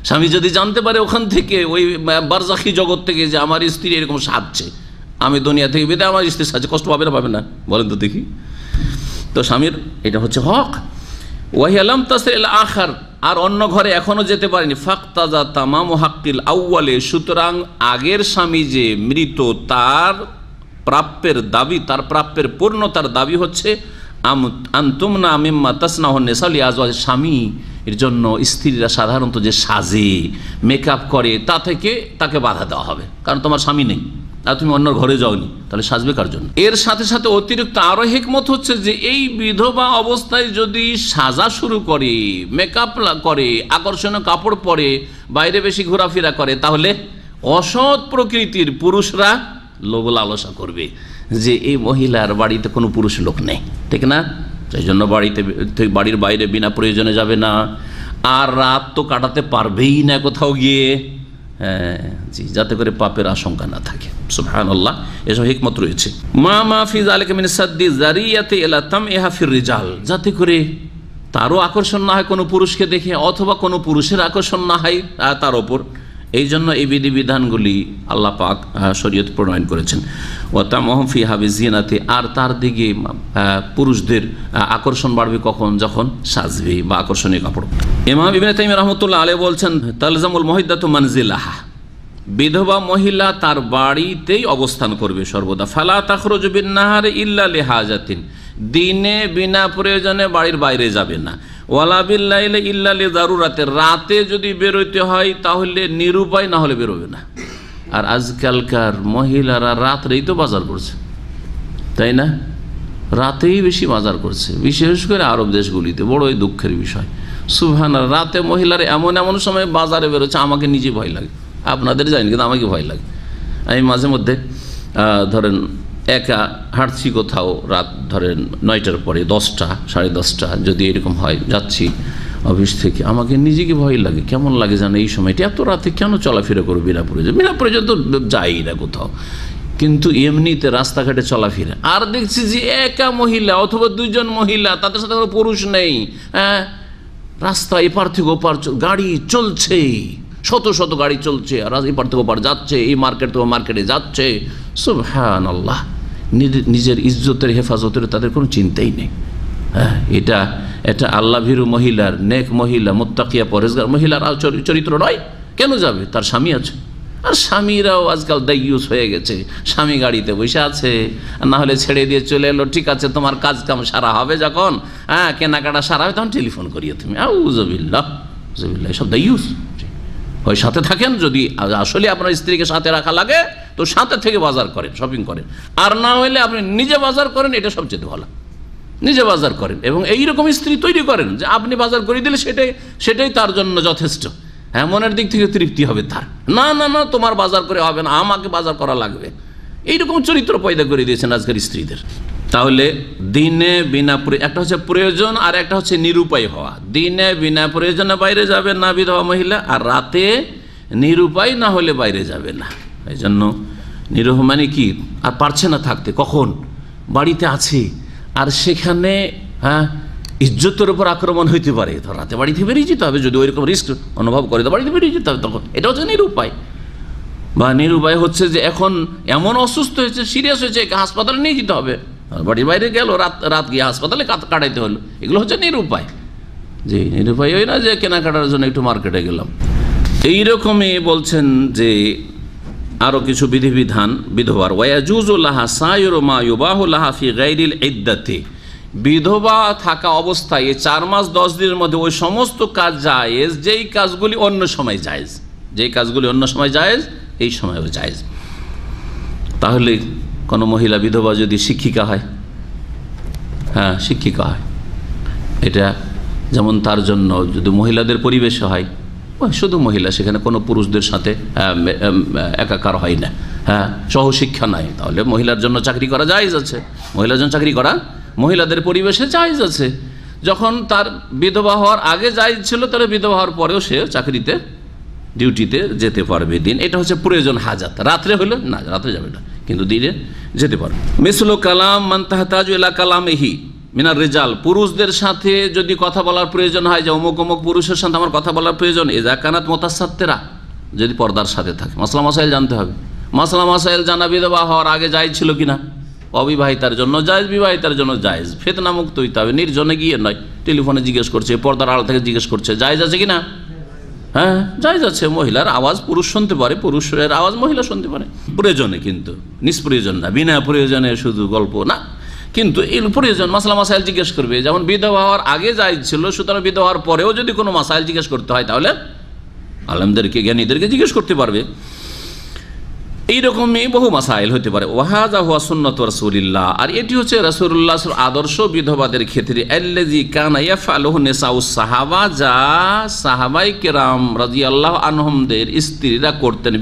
স্বামী যদি জানতে পারে ওখান থেকে, ওই বারজাখি জগৎ থেকে, যে আমার স্ত্রী এরকম সাজছে, আমি দুনিয়া থেকে বেঁধে আমার স্ত্রী সাজছে, কষ্ট পাবে না, পাবে না? বলেন তো দেখি। তো স্বামীর এটা হচ্ছে হক। ওয়াহিয়া লাম তাসির ইলা আখার, আর অন্য ঘরে এখনো যেতে পারেনি। ফাক্তাজা তামামু হাক্কিল আউয়ালে, সুতরাং আগের স্বামী যে মৃত, তার প্রাপ্যের দাবি, তার প্রাপ্যের পূর্ণতার দাবি হচ্ছে আনতুমনা মিম্মা তাসনাহুন নিসা লিআজওয়াজ, স্বামী এর জন্য স্ত্রীরা সাধারণত যে সাজে, মেকআপ করে, তা থেকে তাকে বাধা দেওয়া হবে, কারণ তোমার স্বামী নেই আর তুমি অন্য ঘরে যাওনি, তাহলে সাজবে কার জন্য? এর সাথে সাথে অতিরিক্ত আরো হিকমত হচ্ছে যে এই বিধবা অবস্থায় যদি সাজা শুরু করে, মেকআপ করে, আকর্ষণীয় কাপড় পরে, বাইরে বেশি ঘোরাফেরা করে, তাহলে অসৎ প্রকৃতির পুরুষরা লোভ লালসা করবে যে এই মহিলার বাড়িতে কোনো পুরুষ লোক নেই, ঠিক না? সেই জন্য বাড়ির বাইরে বিনা প্রয়োজনে যাবে না, আর রাত তো কাটাতে পারবেই না কোথাও গিয়ে, জি, যাতে করে পাপের আশঙ্কা না থাকে। সুবহানাল্লাহ, এসব হিকমত রয়েছে। মা ফি যালিকা মিন সাদ্দি যারিয়াতি ইলা তামইহা ফির রিজাল, যাতে করে তারও আকর্ষণ না হয় কোনো পুরুষকে দেখে, অথবা কোনো পুরুষের আকর্ষণ না হয় তার ওপর। এই জন্য এই বিধিবিধানগুলি আল্লাহ পাক শরীয়ত প্রণয়ন করেছেন। ওয়া তামহু ফিহা বিজিনাতি, আর তার দিকে পুরুষদের আকর্ষণ বাড়বে কখন? যখন সাজবে বা আকর্ষণীয় কাপড়। ইমাম ইবনে তাইমিয়া রাহমাতুল্লাহ আলাইহি বলছেন, তালজামুল মুহিদ্দাতু মানজিলাহা, বিধবা মহিলা তার বাড়িতেই অবস্থান করবে সর্বদা। ফালা তাখরুজু বিন নাহারি ইল্লা লিহাজাতিন, দিনে বিনা প্রয়োজনে বাড়ির বাইরে যাবে না। ওয়ালা বিল্লাইলি ইল্লা লিজারুরাতে, রাতে যদি বেরোতে হয় তাহলে নিরুপায় না হলে বেরোবে না। আর আজকালকার মহিলারা রাত্রেই তো বাজার করছে, তাই না? রাতেই বেশি বাজার করছে, বিশেষ করে আরব দেশগুলিতে, বড়ই দুঃখের বিষয়। সুবহানাল্লাহ, রাতে মহিলারা এমন এমন সময় বাজারে বেরোচ্ছে, আমাকে নিজে ভয় লাগে, আপনাদের জানি কিন্তু আমাকে ভয় লাগে। আমি মাঝে মধ্যে ধরেন একা হাঁটছি কোথাও, রাত ধরেন 9টার পরে, 10টা, 10:30 যদি এরকম হয়, যাচ্ছি অফিস থেকে, আমাকে নিজেকে ভয় লাগে, কেমন লাগে জানো এই সময়টা, এত রাতে কেন চলাফেরা করবো বিনা প্রয়োজন তো যাই না কোথাও, কিন্তু এমনিতে রাস্তাঘাটে চলাফেরা, আর দেখছি যে একা মহিলা অথবা 2জন মহিলা, তাদের সাথে কোনো পুরুষ নেই, রাস্তা এপার থেকে ওপার গাড়ি চলছে, শত শত গাড়ি চলছে, আর এপার থেকে ওপার যাচ্ছে, এই মার্কেট থেকে মার্কেটে যাচ্ছে। সুবহানাল্লাহ, নিজের ইজ্জতের হেফাজতের তাদের কোনো চিন্তাই নেই। এটা আল্লাহ ভীরু মহিলার, নেক মহিলা, মুত্তাকিয়া, পরেজগার মহিলার চরিত্র নয়। কেন যাবে? তার স্বামী আছে, আর স্বামীরাও আজকাল দাইয়ুস হয়ে গেছে, স্বামী গাড়িতে বসে আছে, না হলে ছেড়ে দিয়ে চলে এলো, ঠিক আছে তোমার কাজ কাম সারা হবে, যখন কেনাকাটা সারা হবে তখন টেলিফোন করিয়ে তুমি, আউযুবিল্লাহ সব দাইয়ুস। হয় সাথে থাকেন, যদি আসলে আপনার স্ত্রীকে সাথে রাখা লাগে তো সাথে থেকে বাজার করেন, শপিং করেন, আর না হলে আপনি নিজে বাজার করেন, এটা সবচেয়ে ভালো। নিজে বাজার করেন এবং এইরকম স্ত্রী তৈরি করেন যে আপনি বাজার করে দিলে সেটাই তার জন্য যথেষ্ট। হ্যাঁ, মনের দিক থেকে তৃপ্তি হবে তার, না না না তোমার বাজার করে হবে না, আমাকে বাজার করা লাগবে। এইরকম চরিত্র পয়দা করে দিয়েছেন আজকের স্ত্রীদের। তাহলে দিনে বিনা, একটা হচ্ছে প্রয়োজন আর একটা হচ্ছে নিরুপায় হওয়া। দিনে বিনা প্রয়োজনে বাইরে যাবে না বিধবা মহিলা, আর রাতে নিরুপায় না হলে বাইরে যাবে না। এই জন্য নিরহ মানে কি, আর পারছে না থাকতে, কখন বাড়িতে আছে আর সেখানে ইজ্জতের উপর আক্রমণ হইতে পারে, তো রাতে বাড়ি থেকে বেরিয়ে যেতে হবে। যদি ওইরকম রিস্ক অনুভব করে তো বাড়িতে বেরিয়ে যেতে হবে, তখন এটা হচ্ছে নিরুপায়। বা নিরুপায় হচ্ছে যে এখন এমন অসুস্থ হয়েছে, সিরিয়াস হয়েছে, হাসপাতালে নিয়ে যেতে হবে, বাড়ির বাইরে গেল, রাত গিয়ে হাসপাতালে কাটাইতে হলো, এগুলো হচ্ছে নিরুপায়। যে নিরুপায় হয় না যে কেনাকাটার জন্য একটু মার্কেটে গেলাম। এইরকমই বলছেন যে আরও কিছু বিধিবিধান বিধবার। ওয়াজুজু লাহা সায়রু মা ইউবাহু লাহা ফি গায়রিল ইদ্দাতি, বিধবা থাকা অবস্থায় এই 4 মাস 10 দিনের মধ্যে ওই সমস্ত কাজ জায়েজ যেই কাজগুলি অন্য সময় জায়েজ, যেই কাজগুলি অন্য সময় জায়েজ এই সময়ও জায়েজ। তাহলে কোনো মহিলা বিধবা যদি শিক্ষিকা হয়, শিক্ষিকা হয়, এটা যেমন তার জন্য যদি মহিলাদের পরিবেশে হয়, শুধু মহিলা, সেখানে কোনো পুরুষদের সাথে একাকার হয় না, সহশিক্ষা নাই, তাহলে মহিলার জন্য চাকরি করা জায়েজ আছে। মহিলার জন্য চাকরি করা মহিলাদের পরিবেশে জায়েজ আছে। যখন তার বিধবা হওয়ার আগে জায়েজ ছিল, তাহলে বিধবা হওয়ার পরেও সে চাকরিতে ডিউটিতে যেতে পারবে দিন। এটা হচ্ছে প্রয়োজন হাজাত। রাত্রে হলে না, রাত্রে যাবে না, কিন্তু দিনে যেতে পারবে। মিসলু কালাম মান তাহতাজু ইলা কালামিহি মিনার রিজাল, পুরুষদের সাথে যদি কথা বলার প্রয়োজন হয়, যে অমুক অমুক পুরুষের সাথে আমার কথা বলার প্রয়োজন, ইযা কানাত মুতাসাত্তিরা, যদি পর্দার সাথে থাকে। মাসলা মাসাইল জানতে হবে। মাসলা মাসাইল জানা বিধবা হওয়ার আগে জায়েজ ছিল কিনা, অবিবাহিতার জন্য জায়েজ, বিবাহিতার জন্য জায়েজ। ফিতনা মুক্ত হইতে হবে, নির্জনে গিয়ে নয়, টেলিফোনে জিজ্ঞেস করছে, পর্দার আড়াল থেকে জিজ্ঞেস করছে, জায়েজ আছে কিনা। হ্যাঁ, জায়েজ আছে। মহিলার আওয়াজ পুরুষ শুনতে পারে, পুরুষের আওয়াজ মহিলা শুনতে পারে, প্রয়োজনে, কিন্তু নিষ্প্রয়োজন না, বিনা প্রয়োজনে শুধু গল্প না, কিন্তু এই প্রয়োজন মাসলা মাসাইল জিজ্ঞেস করবে। যেমন বিধবা হওয়ার আগে জায়েজ ছিল, সুতরাং বিধবা হওয়ার পরেও যদি কোনো মাসাইল জিজ্ঞেস করতে হয়, তাহলে আলেমদেরকে, জ্ঞানীদেরকে জিজ্ঞেস করতে পারবে। এইরকমই বহু মাসাইল হতে পারে। ওয়াহাযা হুয়া সুন্নাতু রাসূলিল্লাহ, আর এটি হচ্ছে রাসূলুল্লাহর আদর্শ বিধবাদের ক্ষেত্রে। আল্লাযী কানা ইয়াফআলুহু নিসাউস সাহাবা, যা সাহাবায়ে কেরাম রাদিয়াল্লাহু আনহুমদের স্ত্রীরা করতেন।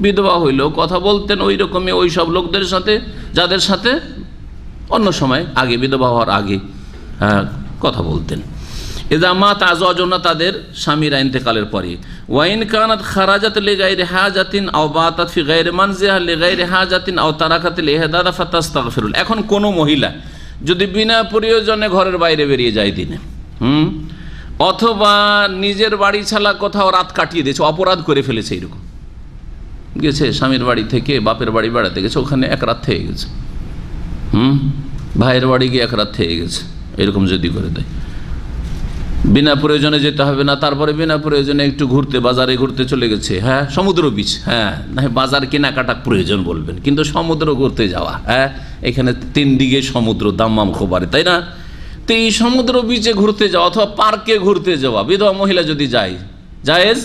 বিধবা হইলেও কথা বলতেন ওই রকমই ওই সব লোকদের সাথে যাদের সাথে অন্য সময় আগে বিধবা হওয়ার আগে কথা বলতেন। ইযা মাতা আযওয়াজুনা, তাদের স্বামীরা ইন্তেকালের পরে। ওয়াইন কানাত খারাজাত লিগাইরি হাজাতিন আও বাতাত ফি গায়রি মানজিহা লিগাইরি হাজাতিন আও তারাকাত লিহদাদা ফাতাস্তাগফিরুল। এখন কোনো মহিলা যদি বিনা প্রয়োজনে ঘরের বাইরে বেরিয়ে যায় দিনে, অথবা নিজের বাড়ি ছাড়া কোথাও রাত কাটিয়ে দিয়েছে, অপরাধ করে ফেলেছে, এরকম গেছে স্বামীর বাড়ি থেকে বাপের বাড়ি বেড়াতে গেছে, ওখানে এক রাত থেকে গেছে, ভাইয়ের বাড়ি গিয়ে এক রাত থেকে গেছে, এরকম যদি করে দেয়, বিনা প্রয়োজনে যেতে হবে না। তারপরে বিনা প্রয়োজনে একটু ঘুরতে, বাজারে ঘুরতে চলে গেছে, সমুদ্র বিচ, না বাজার কেনাকাটা প্রয়োজন বলবেন, কিন্তু সমুদ্র ঘুরতে যাওয়া, এখানে 3 দিকে সমুদ্র, দাম্মাম খোবারে, তাই না? তো এই সমুদ্র বিচে ঘুরতে যাওয়া অথবা পার্কে ঘুরতে যাওয়া বিধবা মহিলা যদি যায়, জায়েজ?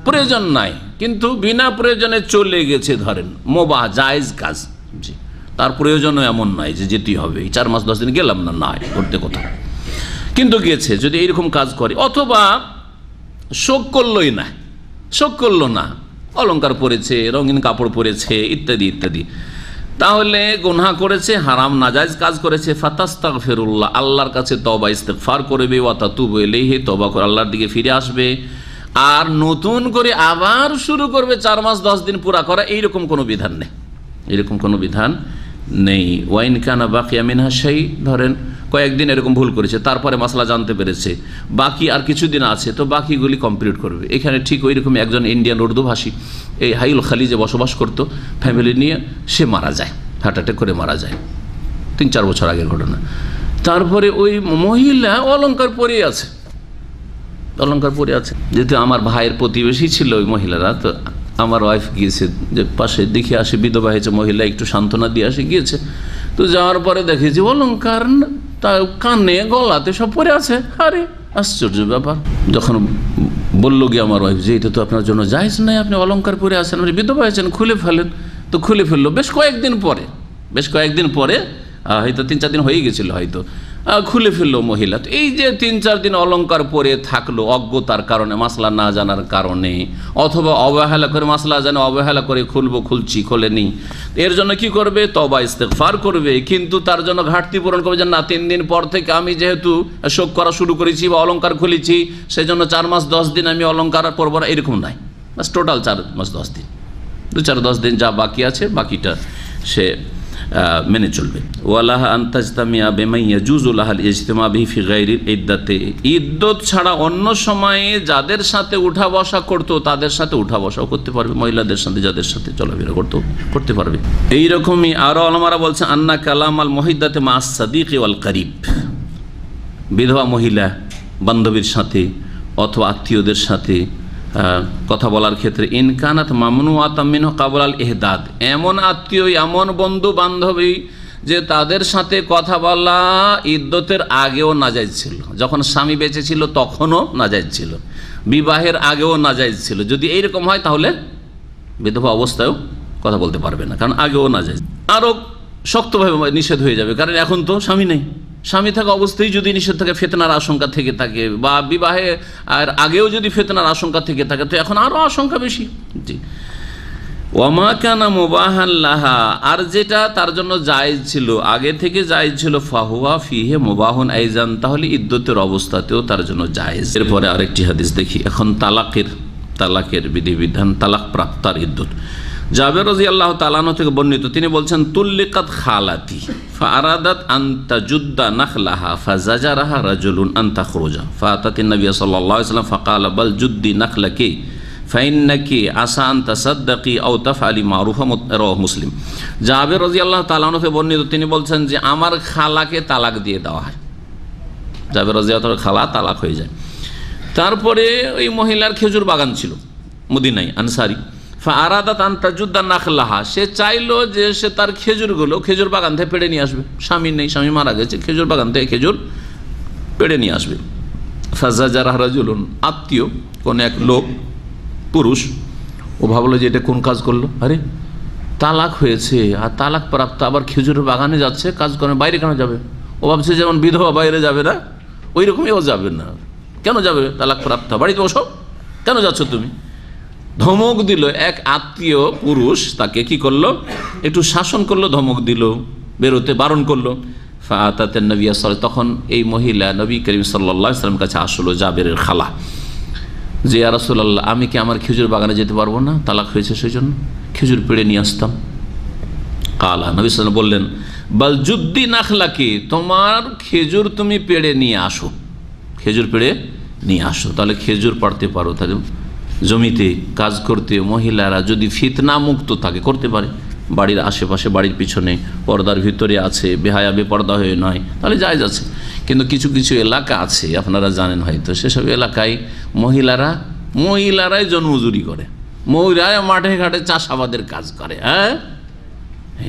প্রয়োজন নাই, কিন্তু বিনা প্রয়োজনে চলে গেছে, ধরেন মুবাহ জায়েজ কাজ, জি, তার প্রয়োজনও এমন নয় যে যেতেই হবে, 4 মাস 10 দিন গেলাম না, ঘুরতে কোথাও, কিন্তু গেছে, যদি এইরকম কাজ করে, অথবা শোক করলো না, অলংকার পরেছে, রঙিন কাপড় পরেছে, ইত্যাদি ইত্যাদি, তাহলে গুনাহ করেছে, হারাম নাজায়েজ কাজ করেছে। ফাতাস্তাগফিরুল্লাহ, আল্লাহর কাছে তওবা ইস্তেগফার করবে, ওয়া তাতুবু ইলাইহি, তওবা করে আল্লাহর দিকে ফিরে আসবে, আর নতুন করে আবার শুরু করবে 4 মাস 10 দিন পুরা করা। এইরকম কোনো বিধান নেই, ওয়াইন কানা বাকিয়া মিনহা শাই, ধরেন কয়েকদিন এরকম ভুল করেছে, তারপরে মাসলা জানতে পেরেছে, বাকি আর কিছুদিন আছে, তো বাকিগুলি কমপ্লিট করবে। এখানে ঠিক ওই রকম একজন ইন্ডিয়ান উর্দু ভাষী এই হাইল খালিজে বসবাস করত, ফ্যামিলি নিয়ে, সে মারা যায়, হার্ট অ্যাটাক করে মারা যায়, 3-4 বছর আগের ঘটনা। তারপরে ওই মহিলা অলংকার পরে আছে, অলঙ্কার পরে আছে। যেহেতু আমার ভাইয়ের প্রতিবেশী ছিল ওই মহিলারা, তো আমার ওয়াইফ গিয়েছে যে পাশে দেখে আসে, বিধবা হয়েছে মহিলা, একটু সান্ত্বনা দিয়ে আসে গিয়েছে। তো যাওয়ার পরে দেখেছি অলঙ্কার তা কানে গলাতে সব পরে আছে। আরে আশ্চর্য ব্যাপার। যখন বললো গিয়ে আমার ওয়াইফ যে এটা তো আপনার জন্য জায়েজ নাই, আপনি অলঙ্কার পরে আছেন, আপনি বিধবা হয়েছেন, খুলে ফেলেন। তো খুলে ফেললো বেশ কয়েকদিন পরে, হয়তো 3-4 দিন হয়ে গেছিল, হয়তো খুলে ফেললো মহিলা। তো এই যে 3-4 দিন অলঙ্কার পরে থাকলো অজ্ঞতার কারণে, মাসলা না জানার কারণে, অথবা অবহেলা করে, মাসলা জানে অবহেলা করে খুলছি খোলেনি, এর জন্য কি করবে? তওবা ইস্তেগফার করবে। কিন্তু তার জন্য ঘাটতি পূরণ করবে যে না, 3 দিন পর থেকে আমি যেহেতু শোক করা শুরু করেছি বা অলঙ্কার খুলেছি, সেই জন্য 4 মাস 10 দিন আমি অলঙ্কার পরব না, এরকম নাই। বাস টোটাল 4 মাস 10 দিন, 2-4-10 দিন যা বাকি আছে বাকিটা সে মেনে চলবে। ওয়ালাহা আনতাজতামিয়া বিমান ইয়াজুজু লাহাল ইজতিমা বিহি ফি গায়রিল ইদ্দাতি, ইদ্দত ছাড়া অন্য সময়ে যাদের সাথে উঠা বসা করতো তাদের সাথে উঠা বসাও করতে পারবে, মহিলাদের সাথে যাদের সাথে চলাফেরা করতে পারবে। এইরকমই আরো আলমারা বলছে আন্না কালাম আল মুহিদ্দাতে মা সাদিক ওয়াল করিব, বিধবা মহিলা বান্ধবীর সাথে অথবা আত্মীয়দের সাথে কথা বলার ক্ষেত্রে ইনকানাত মামনুআতাম মিনহু ক্বাবলা আল ইহদাদ, এমন আত্মীয় এমন বন্ধু বান্ধবী যে তাদের সাথে কথা বলা ইদ্দতের আগেও নাজায়েজ ছিল, যখন স্বামী বেঁচে ছিল তখনও নাজায়েজ ছিল, বিবাহের আগেও নাজায়েজ ছিল। যদি এইরকম হয় তাহলে বিধবা অবস্থায়ও কথা বলতে পারবে না, কারণ আগেও নাজায়েজ। আরও শক্তভাবে নিষেধ হয়ে যাবে, কারণ এখন তো স্বামী নেই। স্বামী থাকা অবস্থায় যদি নিষেধ থাকে, ফিতনার আশঙ্কা থেকে থাকে, বা বিবাহে আর আগেও যদি ফিতনার আশঙ্কা থেকে থাকে, তো এখন আরও আশঙ্কা বেশি। জি, ওয়ামা কানা মুবাহান লাহা, আর যেটা তার জন্য জায়েজ ছিল, আগে থেকে জায়েজ ছিল, ফাহুয়া ফিহে মুবাহুন আইজান, তাহলে ইদ্দতের অবস্থাতেও তার জন্য জায়েজ। এরপরে আরেকটি হাদিস দেখি এখন, তালাকের বিধিবিধান, তালাক প্রাপ্তার ইদ্দত। জাবের রাদিয়াল্লাহু তাআলা আনহু থেকে বর্ণিত, তিনি বলছেন তুল্লিকাত খালাতি ফাআরাদাত আন তাজুদ্দা নাখলাহা ফাজাজারাহা রাজুলুন আন তাখরুজা ফাআতাতিন নবী সাল্লাল্লাহু আলাইহি ওয়াসাল্লাম ফাকালা বাল জুদ্দি নাখলাকি ফাইন্নাকি আসা আন তাসাদ্দাকি আও তাফআলি মারুফা, রাওয়াহু মুসলিম। জাবের রাদিয়াল্লাহু তাআলা আনহু থেকে বর্ণিত, তিনি বলছেন যে আমার খালাকে তালাক দিয়ে দেওয়া হয়। জাবের রাদিয়াল্লাহু তাআলা খালা তালাক হয়ে যায়। তারপরে ওই মহিলার খেজুর বাগান ছিল মদিনায়, আনসারি। ফাআরাদাত আন তাজুদ্দা নাখলাহা, সে চাইলো যে সে তার খেজুর বাগান থেকে পেড়ে নিয়ে আসবে। স্বামী নেই, স্বামী মারা গেছে, খেজুর বাগান থেকে খেজুর পেড়ে নিয়ে আসবে। ফাজাজারাহা রাজুলুন, আত্মীয় কোন এক লোক, পুরুষ, ও ভাবলো যে এটা কোন কাজ করলো, আরে তালাক হয়েছে আর তালাক প্রাপ্ত আবার খেজুরের বাগানে যাচ্ছে কাজ করে, বাইরে কেন যাবে? ও ভাবছে যেমন বিধবা বাইরে যাবে না, ওই রকমই ও যাবে না। কেন যাবে? তালাক প্রাপ্ত, বাড়িতে বসো, কেন যাচ্ছ তুমি? ধমক দিল এক আত্মীয় পুরুষ, তাকে কি করলো, একটু শাসন করলো, ধমক দিল, বেরোতে বারণ করলো। ফাআতাতিন নবী সাল্লাল্লাহু আলাইহি ওয়াসাল্লাম, তখন এই মহিলা নবী করিম সাল্লাল্লাহু আলাইহি ওয়াসাল্লাম কাছে আসলো, জাবেরের খালা, যে ইয়া রাসূলুল্লাহ, আমি কি আমার খেজুর বাগানে যেতে পারবো না? তালাক হয়েছে সেই জন্য খেজুর পেড়ে নিয়ে আসতাম। কালা, নবী সাল্লাল্লাহু আলাইহি ওয়াসাল্লাম বললেন, বাল জুদ্দি নাখলাকি, তোমার খেজুর তুমি পেড়ে নিয়ে আসো, খেজুর পেড়ে নিয়ে আসো। তাহলে খেজুর পাড়তে পারো, তাহলে জমিতে কাজ করতে মহিলারা যদি ফিতনা মুক্ত থাকে করতে পারে, বাড়ির আশেপাশে, বাড়ির পিছনে, পর্দার ভিতরে আছে, বেহায়া বেপর্দা হয়ে নয়, তাহলে জায়েজ আছে। কিন্তু কিছু কিছু এলাকা আছে, আপনারা জানেন হয়তো, সেসব এলাকায় মহিলারাই জন্মজুরি করে, মহিলারা মাঠে ঘাটে চাষাবাদের কাজ করে। হ্যাঁ,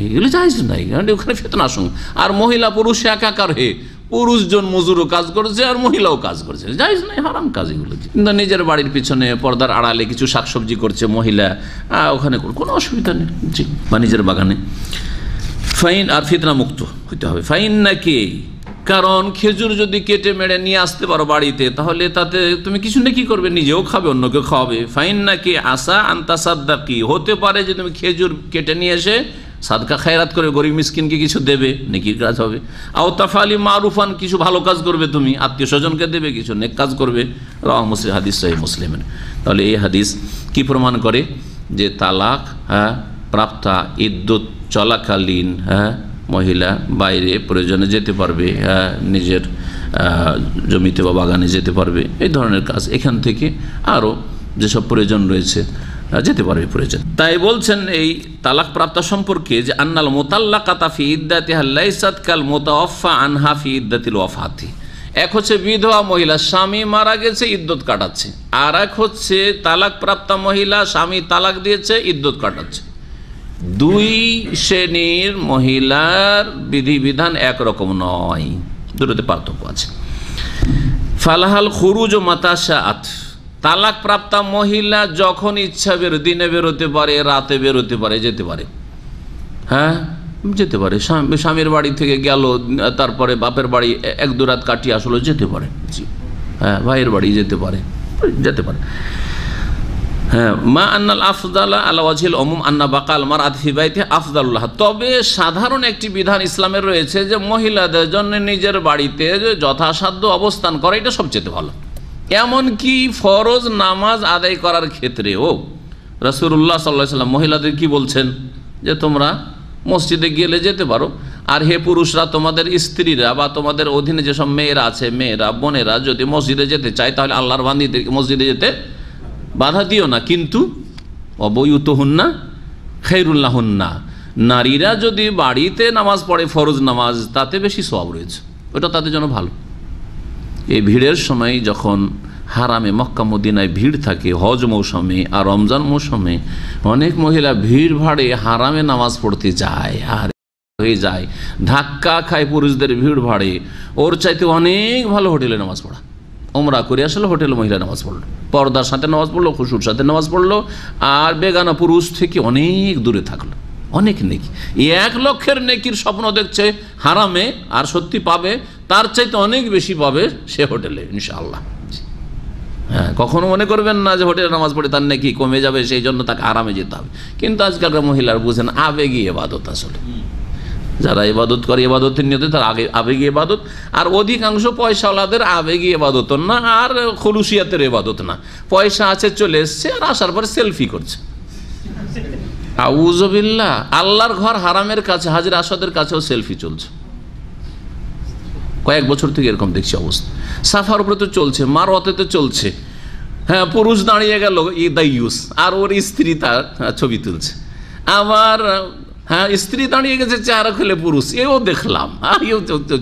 এগুলো জায়েজ নাই, কারণ ওখানে ফিতনা আসঙ্কা। আর মহিলা পুরুষ একাকার হয়ে, পুরুষজন মজুরও কাজ করছে আর মহিলাও কাজ করছে, জায়েজ নাই, হারাম কাজ এগুলো। কিন্তু নিজের বাড়ির পিছনে পর্দার আড়ালে কিছু শাকসবজি করছে মহিলা, ওখানে কোনো অসুবিধা নেই, জি, বা নিজের বাগানে। ফাইন, আর ফিতনা মুক্ত হইতে হবে। ফাইন নাকি, কারণ খেজুর যদি কেটে মেড়ে নিয়ে আসতে পারো বাড়িতে, তাহলে তাতে তুমি কিছু নাকি করবে, নিজেও খাবে, অন্যকেও খাওয়াবে। ফাইন নাকি আসা আনতাসাদ্দাকি, হতে পারে যে তুমি খেজুর কেটে নিয়ে এসে সাদকা খায়রাত করে গরিব মিসকিনকে কিছু দেবে, নেকির কাজ হবে। আও তাফআলি মারুফান, কিছু ভালো কাজ করবে তুমি, আত্মীয় স্বজনকে দেবে, কিছু নেক কাজ করবে। রাওয়াহু মুসলিম, হাদিস সহিহ মুসলিমের। তাহলে এই হাদিস কি প্রমাণ করে? যে তালাক প্রাপ্তা ইদ্দত চলাকালীন মহিলা বাইরে প্রয়োজনে যেতে পারবে, নিজের জমিতে বা বাগানে যেতে পারবে, এই ধরনের কাজ। এখান থেকে আরও যেসব প্রয়োজন রয়েছে যেতে পারবে প্রয়োজন। তাই বলছেন এই তালাক প্রাপ্ত সম্পর্কে যে আন্নাল মুতাল্লাকাতা ফি ইদ্দাতিহা লাইসাত কাল মুতাওয়াফফা আনহা ফি ইদ্দাতিল ওয়াফাতি, এক হচ্ছে বিধবা মহিলা, স্বামী মারা গেছে, ইদ্যত কাটাচ্ছে। আর এক হচ্ছে তালাক প্রাপ্ত মহিলা, স্বামী তালাক দিয়েছে, ইদ্যত কাটাচ্ছে। দুই শ্রেণীর মহিলার বিধিবিধান একরকম নয়, দুটোতে পার্থক্য আছে। ফালাহাল খুরুজ মাতাশাআত, তালাক প্রাপ্তা মহিলা যখন ইচ্ছা দিনে বেরোতে পারে, রাতে বেরোতে পারে, যেতে পারে। হ্যাঁ, যেতে পারে। স্বামীর বাড়ি থেকে গেল, তারপরে বাপের বাড়ি এক দু রাত কাটিয়ে আসলো, যেতে পারে। জি হ্যাঁ, ভাইয়ের বাড়ি যেতে পারে, যেতে পারে। হ্যাঁ, মা আন্নাল আফদালা আলা ওয়াজহিল উমুম আন্না বাকাল মারআত ফি বাইতি আফদালুল্লাহ। তবে সাধারণ একটি বিধান ইসলামের রয়েছে যে মহিলাদের জন্য নিজের বাড়িতে যথাসাধ্য অবস্থান করা এটা সবচেয়ে ভালো। এমনকি ফরজ নামাজ আদায় করার ক্ষেত্রেও রাসূলুল্লাহ সাল্লাল্লাহু আলাইহি ওয়াসাল্লাম মহিলাদের কি বলছেন, যে তোমরা মসজিদে গেলে যেতে পারো, আর হে পুরুষরা, তোমাদের স্ত্রীরা বা তোমাদের অধীনে যেসব মেয়েরা আছে, মেয়েরা বোনেরা যদি মসজিদে যেতে চায়, তাহলে আল্লাহর বান্দীদেরকে মসজিদে যেতে বাধা দিও না। কিন্তু অবয়ুতহুন্না খায়রুল্লাহুন্না, নারীরা যদি বাড়িতে নামাজ পড়ে ফরজ নামাজ, তাতে বেশি সওয়াব রয়েছে, ওটা তাদের জন্য ভালো। এই ভিড়ের সময় যখন হারামে মক্কা মদিনায় ভিড় থাকে, হজ মৌসুমে আর রমজান মৌসুমে অনেক মহিলা ভিড় ভাড়ে হারামে নামাজ পড়তে যায়, আর হয়ে যায় ধাক্কা খায় পুরুষদের ভিড় ভাড়ে। ওর চাইতে অনেক ভালো হোটেলে নামাজ পড়া। ওমরা করে আসলে হোটেলে মহিলা নামাজ পড়লো, পর্দার সাথে নামাজ পড়লো, খুশুর সাথে নামাজ পড়লো, আর বেগানা পুরুষ থেকে অনেক দূরে থাকলো। অনেক নেকি, 1 লক্ষের নেকির স্বপ্ন দেখছে হারামে, আর সত্যি পাবে তার চাইতে অনেক বেশি পাবে সে হোটেলে ইনশাআল্লাহ। হ্যাঁ, কখনো মনে করবেন না যে হোটেলে নামাজ পড়ে তার নেকি কমে যাবে, সেই জন্য তাকে আরামে যেতে হবে। কিন্তু আজকালকার মহিলার বুঝেন আবেগী ইবাদত, আসলে যারা ইবাদত করে ইবাদতের নিয়তে তার আবেগী ইবাদত, আর অধিকাংশ পয়সাওয়ালাদের আবেগী ইবাদত না, আর খুলুসিয়াতের ইবাদত না। পয়সা আছে, চলে এসছে, আর আসার পরে সেলফি করছে। আউযুবিল্লাহ, আল্লাহর ঘর হারামের কাছে, হাজরে আসওয়াদের কাছেও সেলফি চলছে। কয়েক বছর থেকে এরকম দেখছি অবস্থা। সাফার উপরে তো চলছে, মারওয়াতে তো চলছে। হ্যাঁ, পুরুষ দাঁড়িয়ে গেল ইদাইয়ুস, আর ওর স্ত্রী তার ছবি তুলছে। আবার হ্যাঁ, স্ত্রী দাঁড়িয়ে গেছে চেহারা খুলে, পুরুষ এও দেখলাম, আর এও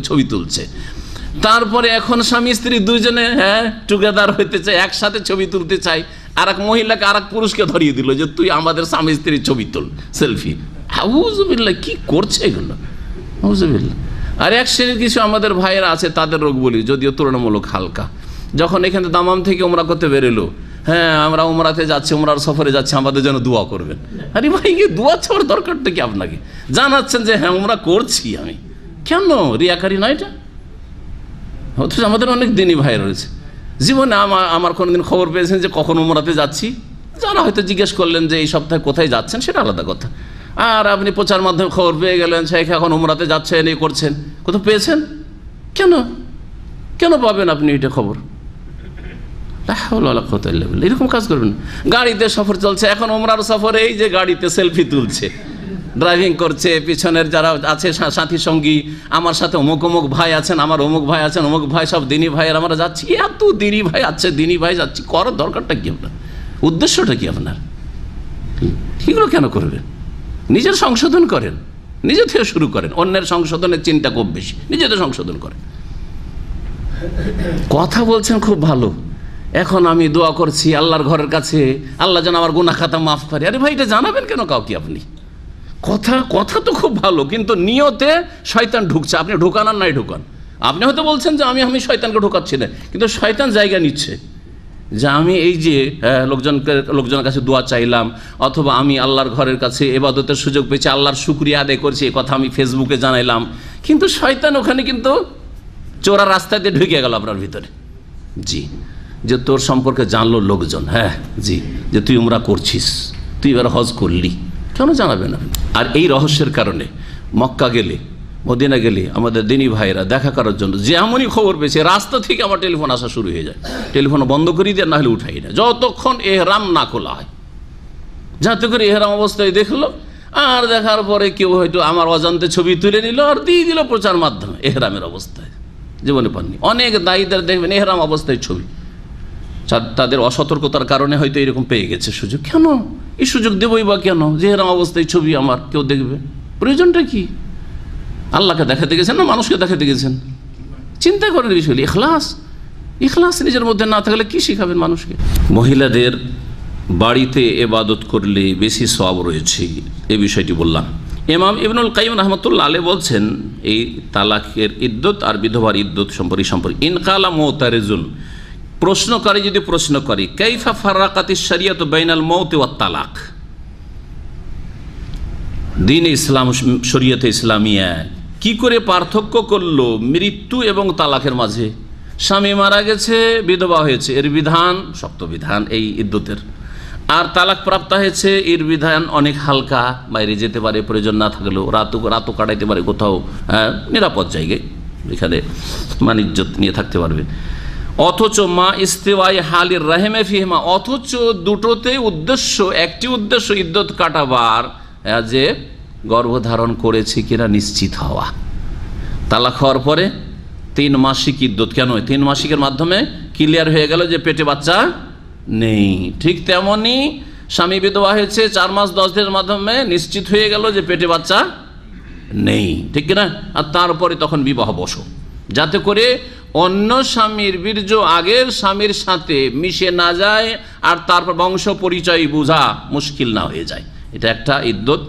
ছবি তুলছে। তারপরে এখন স্বামী স্ত্রী দুইজনে হ্যাঁ টুগেদার হইতে চায়, একসাথে ছবি তুলতে চাই, আর এক মহিলাকে আর এক পুরুষকে ধরিয়ে দিল যে তুই আমাদের স্বামী স্ত্রীর ছবি তুল, সেলফি। আউযুবিল্লাহ, কি করছে এগুলো? আউযুবিল্লাহ। আর এক শ্রেণীর কিছু আমাদের ভাইয়েরা আছে, তাদের রোগ বলি, যদিও তুলনামূলক হালকা। যখন এখানে দামাম থেকে উমরা করতে বেরোলো, হ্যাঁ আমরা উমরাতে যাচ্ছি, উমরার সফরে যাচ্ছি, আমাদের জন্য দোয়া করবেন। আরে ভাই, দোয়া চাওয়ার দরকারটা কি? আপনাকে জানাচ্ছেন যে হ্যাঁ উমরা করছি আমি, কেন রিয়াকারি না এটা? অথচ আমাদের অনেক দিনই ভাই রয়েছে। জীবনে আমার কোনোদিন খবর পেয়েছেন যে কখন উমরাতে যাচ্ছি? যারা হয়তো জিজ্ঞেস করলেন যে এই সপ্তাহে কোথায় যাচ্ছেন, সেটা আলাদা কথা। আর আপনি প্রচার মাধ্যমে খবর পেয়ে গেলেন শেখ এখন উমরাতে যাচ্ছেন, এই করছেন, কোথাও পেয়েছেন? কেন কেন পাবেন আপনি এটা খবর? এরকম কাজ করবেন। গাড়িতে সফর চলছে, এখন উমরার সফরে এই যে গাড়িতে সেলফি তুলছে, ড্রাইভিং করছে, পিছনের যারা আছে সাথী সঙ্গী, আমার সাথে অমুক অমুক ভাই আছেন, আমার অমুক ভাই আছেন, অমুক ভাই, সব দিনী ভাইয়ের আমরা যাচ্ছি। এত দিনী ভাই আছে, দিনী ভাই যাচ্ছি, করার দরকারটা কি আপনার? উদ্দেশ্যটা কি আপনার? এগুলো কেন করবেন? নিজের সংশোধন করেন, নিজে থেকে শুরু করেন। অন্যের সংশোধনের চিন্তা খুব বেশি, নিজেদের সংশোধন করেন। কথা বলছেন খুব ভালো, এখন আমি দোয়া করছি আল্লাহর ঘরের কাছে, আল্লাহ যেন আমার গুনাহ খাতা মাফ করে। আরে ভাই, এটা জানাবেন কেন কাউকে আপনি? কথা তো খুব ভালো, কিন্তু নিয়তে শয়তান ঢুকছে। আপনি ঢোকান আর নাই ঢোকান, আপনি হয়তো বলছেন যে আমি শয়তানকে ঢোকাচ্ছি না, কিন্তু শয়তান জায়গা নিচ্ছে যে আমি এই যে লোকজনের কাছে দোয়া চাইলাম, অথবা আমি আল্লাহর ঘরের কাছে ইবাদতের সুযোগ পেয়েছি, আল্লাহর শুকরিয়া আদায় করছি, এই কথা আমি ফেসবুকে জানাইলাম, কিন্তু শয়তান ওখানে কিন্তু চোরা রাস্তাতে ঢুকে গেল আপনার ভিতরে। জি, যে তোর সম্পর্কে জানলো লোকজন, হ্যাঁ জি, যে তুই উমরা করছিস, তুই এবার হজ করলি, কেন জানাবেন আপনি? আর এই রহস্যের কারণে মক্কা গেলে, মদিনা গেলে আমাদের দিনী ভাইরা দেখা করার জন্য যে এমনই খবর পেয়েছে, রাস্তা থেকে আমার টেলিফোন আসা শুরু হয়ে যায়। টেলিফোন বন্ধ করি দিয়ে, না হলে উঠাই না, যতক্ষণ এহরাম না খোলা হয়। যাতে করে এহরাম অবস্থায় দেখলো, আর দেখার পরে কেউ হয়তো আমার অজান্তে ছবি তুলে নিল আর দিয়ে দিল প্রচার মাধ্যমে এহরামের অবস্থায়। জীবনে পাননি অনেক দায়ীদের দেখবেন এহরাম অবস্থায় ছবি, তাদের অসতর্কতার কারণে হয়তো এরকম পেয়ে গেছে সুযোগ। কেন এই সুযোগ দেবই বা কেন? যে এরকম অবস্থায় ছবি আমার কেউ দেখবে, প্রয়োজনটা কি? আল্লাহকে দেখাতে গেছেন না মানুষকে দেখাতে গেছেন? চিন্তা করেন বিষয়গুলি। ইখলাস নিজের মধ্যে না থাকলে কি শিখাবেন মানুষকে? মহিলাদের বাড়িতে ইবাদত করলে বেশি সওয়াব রয়েছে, এই বিষয়টি বললাম। ইমাম ইবনুল কাইয়িম রাহমাতুল্লাহ আলাইহি বলছেন এই তালাকের ইদ্যত আর বিধবার ইদ্যত সম্পর্কে ইনকালা মুতারিজুন, প্রশ্নকারী যদি প্রশ্ন করে কাইফা ফারাকাতিশ শরিয়াতু বাইনাল মাউত ওয়াত তালাক, দ্বীন ইসলাম শরীয়তে ইসলামিয়া কি করে পার্থক্য করলো মৃত্যু এবং তালাকের মাঝে? স্বামী মারা গেছে, বিধবা হয়েছে, এর বিধান শক্ত বিধান এই ইদ্যতের, আর তালাক প্রাপ্ত হয়েছে এর বিধান অনেক হালকা, বাইরে যেতে পারে প্রয়োজন না থাকলেও, রাতও কাটাইতে পারে কোথাও, নিরাপদ জায়গায়, এখানে ইজ্জত নিয়ে থাকতে পারবে। অথচ মা ইস্তিওয়াই হালির রাহেমে ফিহিমা, অথচ দুটোতে উদ্দেশ্য, একটি উদ্দেশ্য ইদ্যত কাটাবার যে গর্ভধারণ করেছে কিনা নিশ্চিত হওয়া। তালাক হওয়ার পরে 3 মাসিক ইদ্যত, কেন 3 মাসিকের মাধ্যমে ক্লিয়ার হয়ে গেল যে পেটে বাচ্চা নেই। ঠিক তেমনি স্বামী বিধবা হয়েছে, 4 মাস 10 দিনের মাধ্যমে নিশ্চিত হয়ে গেল যে পেটে বাচ্চা নেই, ঠিক কিনা? আর তারপরে তখন বিবাহ বসো, যাতে করে অন্য স্বামীর বীর্য আগের স্বামীর সাথে মিশে না যায় আর তারপর বংশ পরিচয় বোঝা মুশকিল না হয়ে যায়। এটা একটা ইদ্যত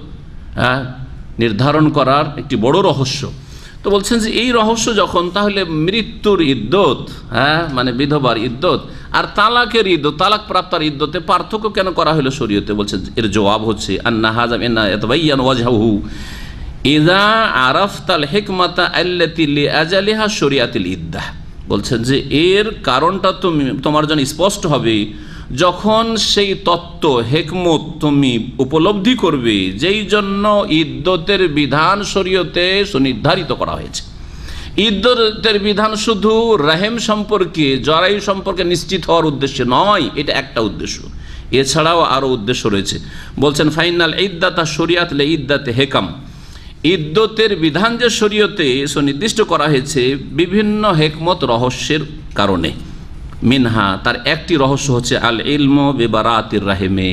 নির্ধারণ করার একটি বড় রহস্য। তো বলছেন যে এই রহস্য যখন, তাহলে মৃত্যুর ইদ্যত, বিধবার ইদ্যত আর তালাকের ইদ্যত, তালাক প্রাপ্তার ইদ্যতে পার্থক্য কেন করা হলো শরীয়তে? বলছেন এর জবাব হচ্ছে আন্না হাযা ইন্না ইয়াতাবায়্যানু ওয়াজহুহু ইযা আরাফতাল হিকমাতা আল্লাতী লিআজালিহা শরিয়াতুল ইদ্দাহ। বলছেন যে এর কারণটা তোমার জন্য স্পষ্ট হবে যখন সেই তত্ত্ব হেকমত তুমি উপলব্ধি করবে যেই জন্য ইদ্যতের বিধান শরীয়তে সুনির্ধারিত করা হয়েছে। ইদ্যতের বিধান শুধু রাহেম সম্পর্কে, জরায়ু সম্পর্কে নিশ্চিত হওয়ার উদ্দেশ্যে নয়, এটা একটা উদ্দেশ্য, এছাড়াও আরও উদ্দেশ্য রয়েছে। বলছেন ফাইনাল ইদ্দাতা শরিয়াত লে ইদ্দাতে হেকাম, ইদ্যতের বিধান যে শরীয়তে সুনির্দিষ্ট করা হয়েছে বিভিন্ন হেকমত রহস্যের কারণে। মিনহা, তার একটি রহস্য হচ্ছে আল ইলম বিবারাতির রাহেমে,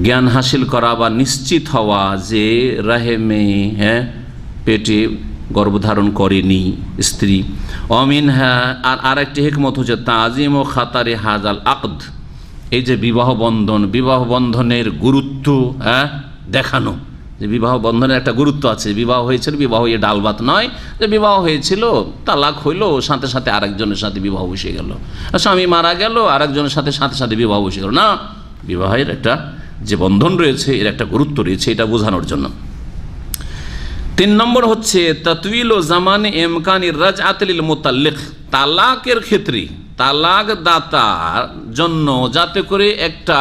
জ্ঞান হাসিল করা বা নিশ্চিত হওয়া যে রাহেমে পেটে গর্ভধারণ করেনি স্ত্রী। অমিনহা, আর আরেকটি হেকমত হচ্ছে তাজিম ও খাতারে হাজাল আকদ, এই যে বিবাহ বন্ধনের গুরুত্ব দেখানো, যে বিবাহ বন্ধনের একটা গুরুত্ব আছে। বিবাহ হয়েছিল, বিবাহ এ ডাল ভাত নয় যে বিবাহ হয়েছিল তালাক হইল সাথে সাথে আরেকজনের সাথে বিবাহ বসে গেল, স্বামী মারা গেল আরেকজনের সাথে সাথে বিবাহ বসে গেল, না, বিবাহের একটা যে বন্ধন রয়েছে এর একটা গুরুত্ব রয়েছে, এটা বোঝানোর জন্য। 3 নম্বর হচ্ছে তাতউইল ও জামানে ইমকানির রাজআতিল মুতাল্লিক, তালাকের ক্ষেত্রে তালাক দাতার জন্য যাতে করে একটা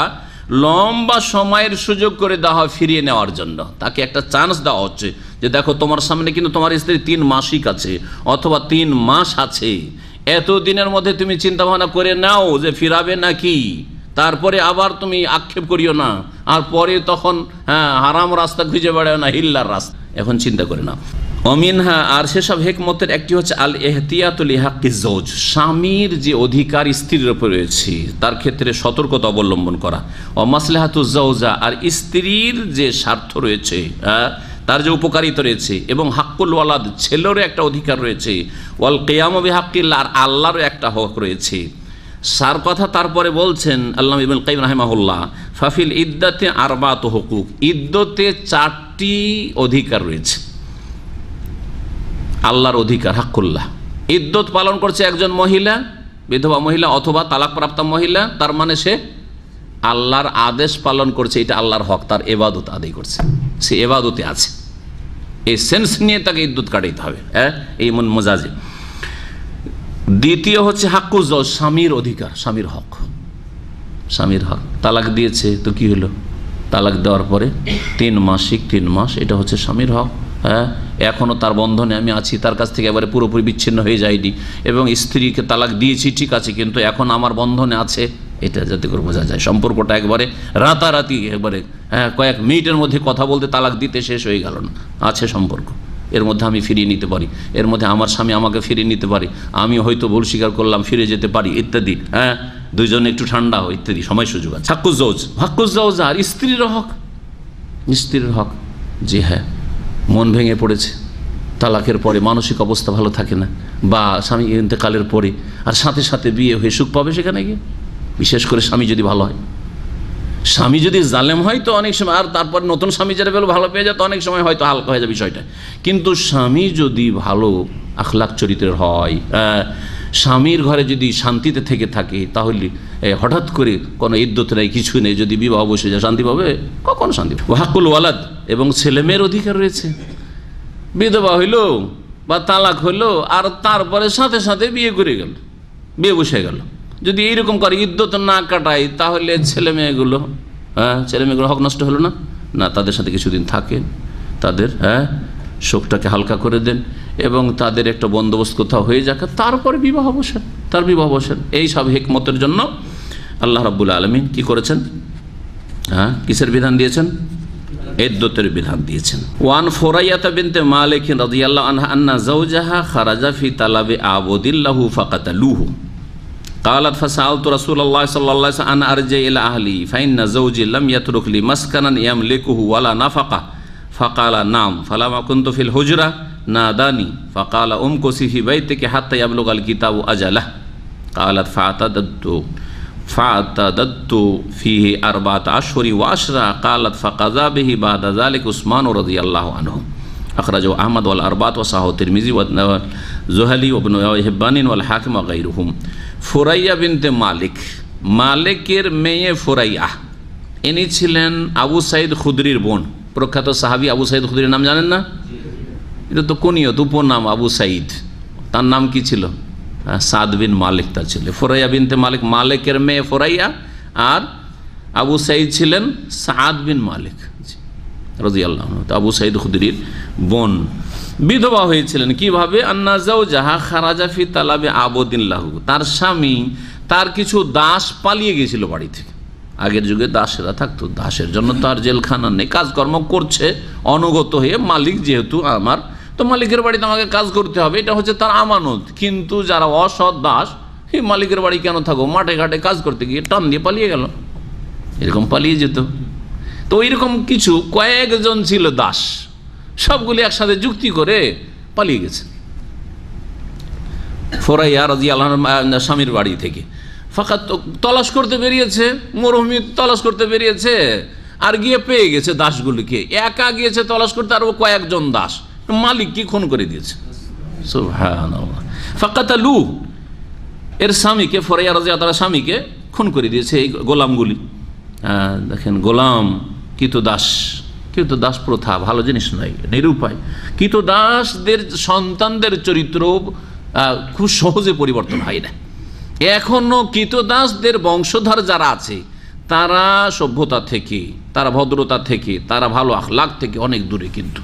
লম্বা সময়ের সুযোগ করে দেওয়া হয় ফিরিয়ে নেওয়ার জন্য, তাকে একটা চান্স দেওয়া হচ্ছে যে দেখো তোমার সামনে কিন্তু তোমার স্ত্রী 3 মাসিক আছে অথবা 3 মাস আছে, এত দিনের মধ্যে তুমি চিন্তা ভাবনা করে নাও যে ফিরাবে নাকি, তারপরে আবার তুমি আক্ষেপ করিও না, আর পরে তখন হারাম রাস্তা খুঁজে বেড়াও না, হিল্লার রাস্তা, এখন চিন্তা করে নাও। অমিনহা, আর সেসব হেকমতের একটি হচ্ছে আল এহতিয়াতু লিহাক্কি জৌজ, স্বামীর যে অধিকার স্ত্রীর উপর রয়েছে তার ক্ষেত্রে সতর্কতা অবলম্বন করা। ও মাসলাহাতু জৌজা, আর স্ত্রীর যে স্বার্থ রয়েছে, তার যে উপকারিতা রয়েছে, এবং হাক্কুল ওয়ালাদ, ছেলেরও একটা অধিকার রয়েছে, ওয়াল কিয়ামু বিহাক্কিল্লাহ, আর আল্লাহরও একটা হক রয়েছে। সার কথা তারপরে বলছেন আল্লামা ইবনুল কাইয়িম রাহিমাহুল্লাহ, ফাফিল ইদ্দাতে আরবাতু হুকুক, ইদ্যতে 4টি অধিকার রয়েছে, আল্লাহর অধিকার, হাক্কুল্লাহ। ইদ্যত পালন করছে একজন মহিলা, বিধবা মহিলা অথবা তালাকপ্রাপ্ত মহিলা, তার মানে সে আল্লাহর আদেশ পালন করছে, এটা আল্লাহর হক, তার ইবাদত আদায় করছে, সে ইবাদতে আছে, এই সেন্স নিয়ে তাকে ইদ্যত কাটাইতে হবে, এই মোজাজে। দ্বিতীয় হচ্ছে হাক্কুজ জৌজ, স্বামীর অধিকার, স্বামীর হক, স্বামীর হক। তালাক দিয়েছে তো কি হলো, তালাক দেওয়ার পরে 3 মাসিক 3 মাস, এটা হচ্ছে স্বামীর হক। এখনও তার বন্ধনে আমি আছি, তার কাছ থেকে এবারে পুরোপুরি বিচ্ছিন্ন হয়ে যায়নি, এবং স্ত্রীকে তালাক দিয়েছি ঠিক আছে, কিন্তু এখন আমার বন্ধনে আছে, এটা যাতে করে বোঝা যায়। সম্পর্কটা একবারে রাতারাতি একবারে কয়েক মিনিটের মধ্যে কথা বলতে তালাক দিতে শেষ হয়ে গেল না, আছে সম্পর্ক, এর মধ্যে আমি ফিরিয়ে নিতে পারি, এর মধ্যে আমার স্বামী আমাকে ফিরিয়ে নিতে পারি, আমি হয়তো ভুল স্বীকার করলাম ফিরে যেতে পারি ইত্যাদি, দুইজনে একটু ঠান্ডা হয় ইত্যাদি, সময় সুযোগ আছে। হাক্কুজ জৌজ, হাক্কুজ জৌজ, আর স্ত্রীর হক, স্ত্রীর হক, জি হ্যাঁ, মন ভেঙে পড়েছে, তালাকের পরে মানসিক অবস্থা ভালো থাকে না, বা স্বামী ইন্তেকালের পরে আর সাথে সাথে বিয়ে হয়ে সুখ পাবে সেখানে গিয়ে, বিশেষ করে স্বামী যদি ভালো হয়। স্বামী যদি জালেম হয় তো অনেক সময়, আর তারপর নতুন স্বামী যারা পেলে ভালো পেয়ে যায় তো অনেক সময় হয়তো হালকা হয়ে যায় বিষয়টা। কিন্তু স্বামী যদি ভালো আখলাক চরিত্রের হয়, স্বামীর ঘরে যদি শান্তিতে থেকে থাকে, তাহলে হঠাৎ করে কোনো ইদ্যত নেই, কিছু নেই, যদি বিবাহ বসে যায় শান্তি পাবে? কখন শান্তি? ওয়াহাকুল ওয়ালাদ, এবং ছেলেমেয়ের অধিকার রয়েছে। বিধবা হইল বা তালাক হইলো আর তারপরে সাথে সাথে বিয়ে করে গেল, বিয়ে বসে গেল, যদি এইরকম করে ইদ্যত না কাটায়, তাহলে ছেলে মেয়েগুলো হক নষ্ট হলো না? না, তাদের সাথে কিছুদিন থাকেন, তাদের শোকটাকে হালকা করে দেন, এবং তাদের একটা বন্দোবস্ত কোথাও হয়ে যাক, তারপরে বিবাহ বসেন, তার বিবাহ বসেন। এই সব হিকমতের জন্য আল্লাহ রাব্বুল আলামিন কি করেছেন? কিসের বিধান দিয়েছেন? ইদ্দতের বিধান দিয়েছেন। ওয়ান ফুরাইয়াতা বিনতে মালিক রাদিয়াল্লাহু আনহা আন্না যাওজাহা খারাজা ফি তালাবি আবুদিল্লাহু ফাকাতালুহু قالت فسألت رسول الله صلى الله عليه وسلم أن أرجع إلى أهلي فإن زوجي لم يترك لي مسكنا يملكه ولا نفقة فقال نعم فلما كنت في الحجرة ناداني فقال امكثي في بيتك حتى يبلغ الكتاب أجله قالت فاعتددت فيه 4 أشهر وعشرة قالت فقضى به بعد ذلك عثمان رضي الله عنه أخرجه أحمد والأربعة وصححه الترمذي والزهلي وابن حبان والحاكم وغيرهم। ফুরাইয়া বিনতে মালিক, মালিকের মেয়ে ফুরাইয়া, ইনি ছিলেন আবু সাইদ খুদরির বোন। প্রখ্যাত সাহাবী আবু সাইদ খুদরির নাম জানেন না? এটা তো কুনিয়ত, উপনাম আবু সাইদ। তার নাম কি ছিল? সাদ বিন মালিক তার ছিল। ফুরাইয়া বিনতে মালিক, মালিকের মেয়ে ফুরাইয়া, আর আবু সাইদ ছিলেন সাদ বিন মালিক রাদিয়াল্লাহু আনহু, আবু সাইদ খুদরির বোন। বিধবা হয়েছিলেন কিভাবে? আন্না যাওজাহা খারাজা ফি তালাবি আবুদিল্লাহু, তার স্বামী তার কিছু দাস পালিয়ে গিয়েছিল বাড়ি থেকে। আগের যুগে দাসেরা থাকতো, দাসের জন্য তো আর জেলখানা নেই, কাজকর্ম করছে অনুগত হয়ে, মালিক যেহেতু আমার, তো মালিকের বাড়িতে আমাকে কাজ করতে হবে, এটা হচ্ছে তার আমানত। কিন্তু যারা অসৎ দাস, এই মালিকের বাড়ি কেন থাকো, মাঠে ঘাটে কাজ করতে গিয়ে টান দিয়ে পালিয়ে গেল, এরকম পালিয়ে যেত। তো এইরকম কিছু কয়েকজন ছিল দাস, সবগুলি একসাথে যুক্তি করে পালিয়ে গেছে ফুরাইয়া রাদিয়াল্লাহু আনহা স্বামীর বাড়ি থেকে। ফাঁকা তলাশ করতে বেরিয়েছে, মরুভূমি তলাশ করতে বেরিয়েছে, আর গিয়ে পেয়ে গেছে দাসগুলিকে। একা গিয়েছে তলাশ করতে, আর কয়েকজন দাস মালিককে খুন করে দিয়েছে। সুবহানাল্লাহ। ফাকাতালু, এর স্বামীকে, ফুরাইয়া রাদিয়াল্লাহু আনহার স্বামীকে খুন করে দিয়েছে এই গোলামগুলি। দেখেন, গোলাম কৃতদাস, কৃতদাস প্রথা ভালো জিনিস নয়, নিরুপায়। কৃতদাসদের সন্তানদের চরিত্র খুব সহজে পরিবর্তন হয় না। এখনো কৃতদাসদের বংশধর যারা আছে, তারা সভ্যতা থেকে, তারা ভদ্রতা থেকে, তারা ভালো আখলাক থেকে অনেক দূরে। কিন্তু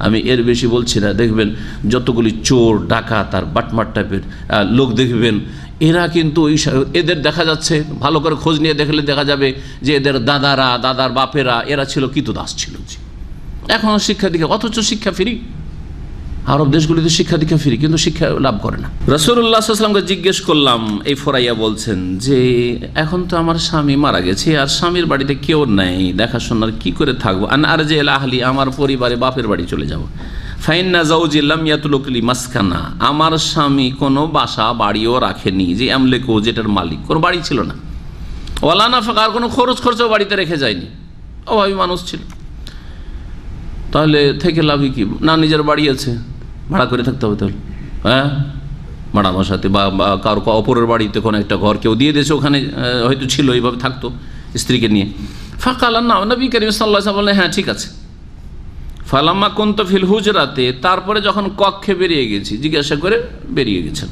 আমি এর বেশি বলছি না। দেখবেন যতগুলি চোর, ডাকাত আর বাটমার টাইপের লোক দেখবেন, এরা কিন্তু এদের দেখা যাচ্ছে, ভালো করে খোঁজ নিয়ে দেখলে দেখা যাবে যে এদের দাদারা, দাদার বাপেরা, এরা ছিল কৃতদাস ছিল। এখন শিক্ষা দীক্ষা, অথচ শিক্ষা ফ্রি। আরব দেশগুলিতে শিক্ষা দীক্ষা ফ্রি, কিন্তু শিক্ষা লাভ করে না। রাসূলুল্লাহ সাল্লাল্লাহু আলাইহি ওয়াসাল্লামকে জিজ্ঞেস করলাম, এই ফুরাইয়া বলছেন যে এখন তো আমার স্বামী মারা গেছে, আর স্বামীর বাড়িতে কেউ নেই, দেখাশোনার কি করে থাকবো? আর যে আহলি, আমার পরিবারে বাপের বাড়ি চলে যাব। ফাইন্না যাওজি লাম ইয়াতলুক লি মাসকানা, আমার স্বামী কোনো বাসা বাড়িও রাখেনি, যে আমলেকো, যেটার মালিক, কোনো বাড়ি ছিল না। ওয়ালা নাফাকা, আর কোনো খরচ খরচও বাড়িতে রেখে যায়নি, অভাবী মানুষ ছিল। তাহলে থেকে লাভই কি? না নিজের বাড়ি আছে, ভাড়া করে থাকতে হবে। তাহলে ভাড়া বসাতে, বা কারো অপরের বাড়িতে কোনো একটা ঘর কেউ দিয়ে দিয়েছে, ওখানে হয়তো ছিল, এইভাবে থাকতো স্ত্রীকে নিয়ে। ফাকাল না, নবী করিম সাল্লাল্লাহু আলাইহি ওয়াসাল্লাম বললেন, হ্যাঁ ঠিক আছে। ফালাম্মা কুনতু ফিল হুজরাতে, তারপরে যখন কক্ষে বেরিয়ে গেছি, জিজ্ঞাসা করে বেরিয়ে গেছেন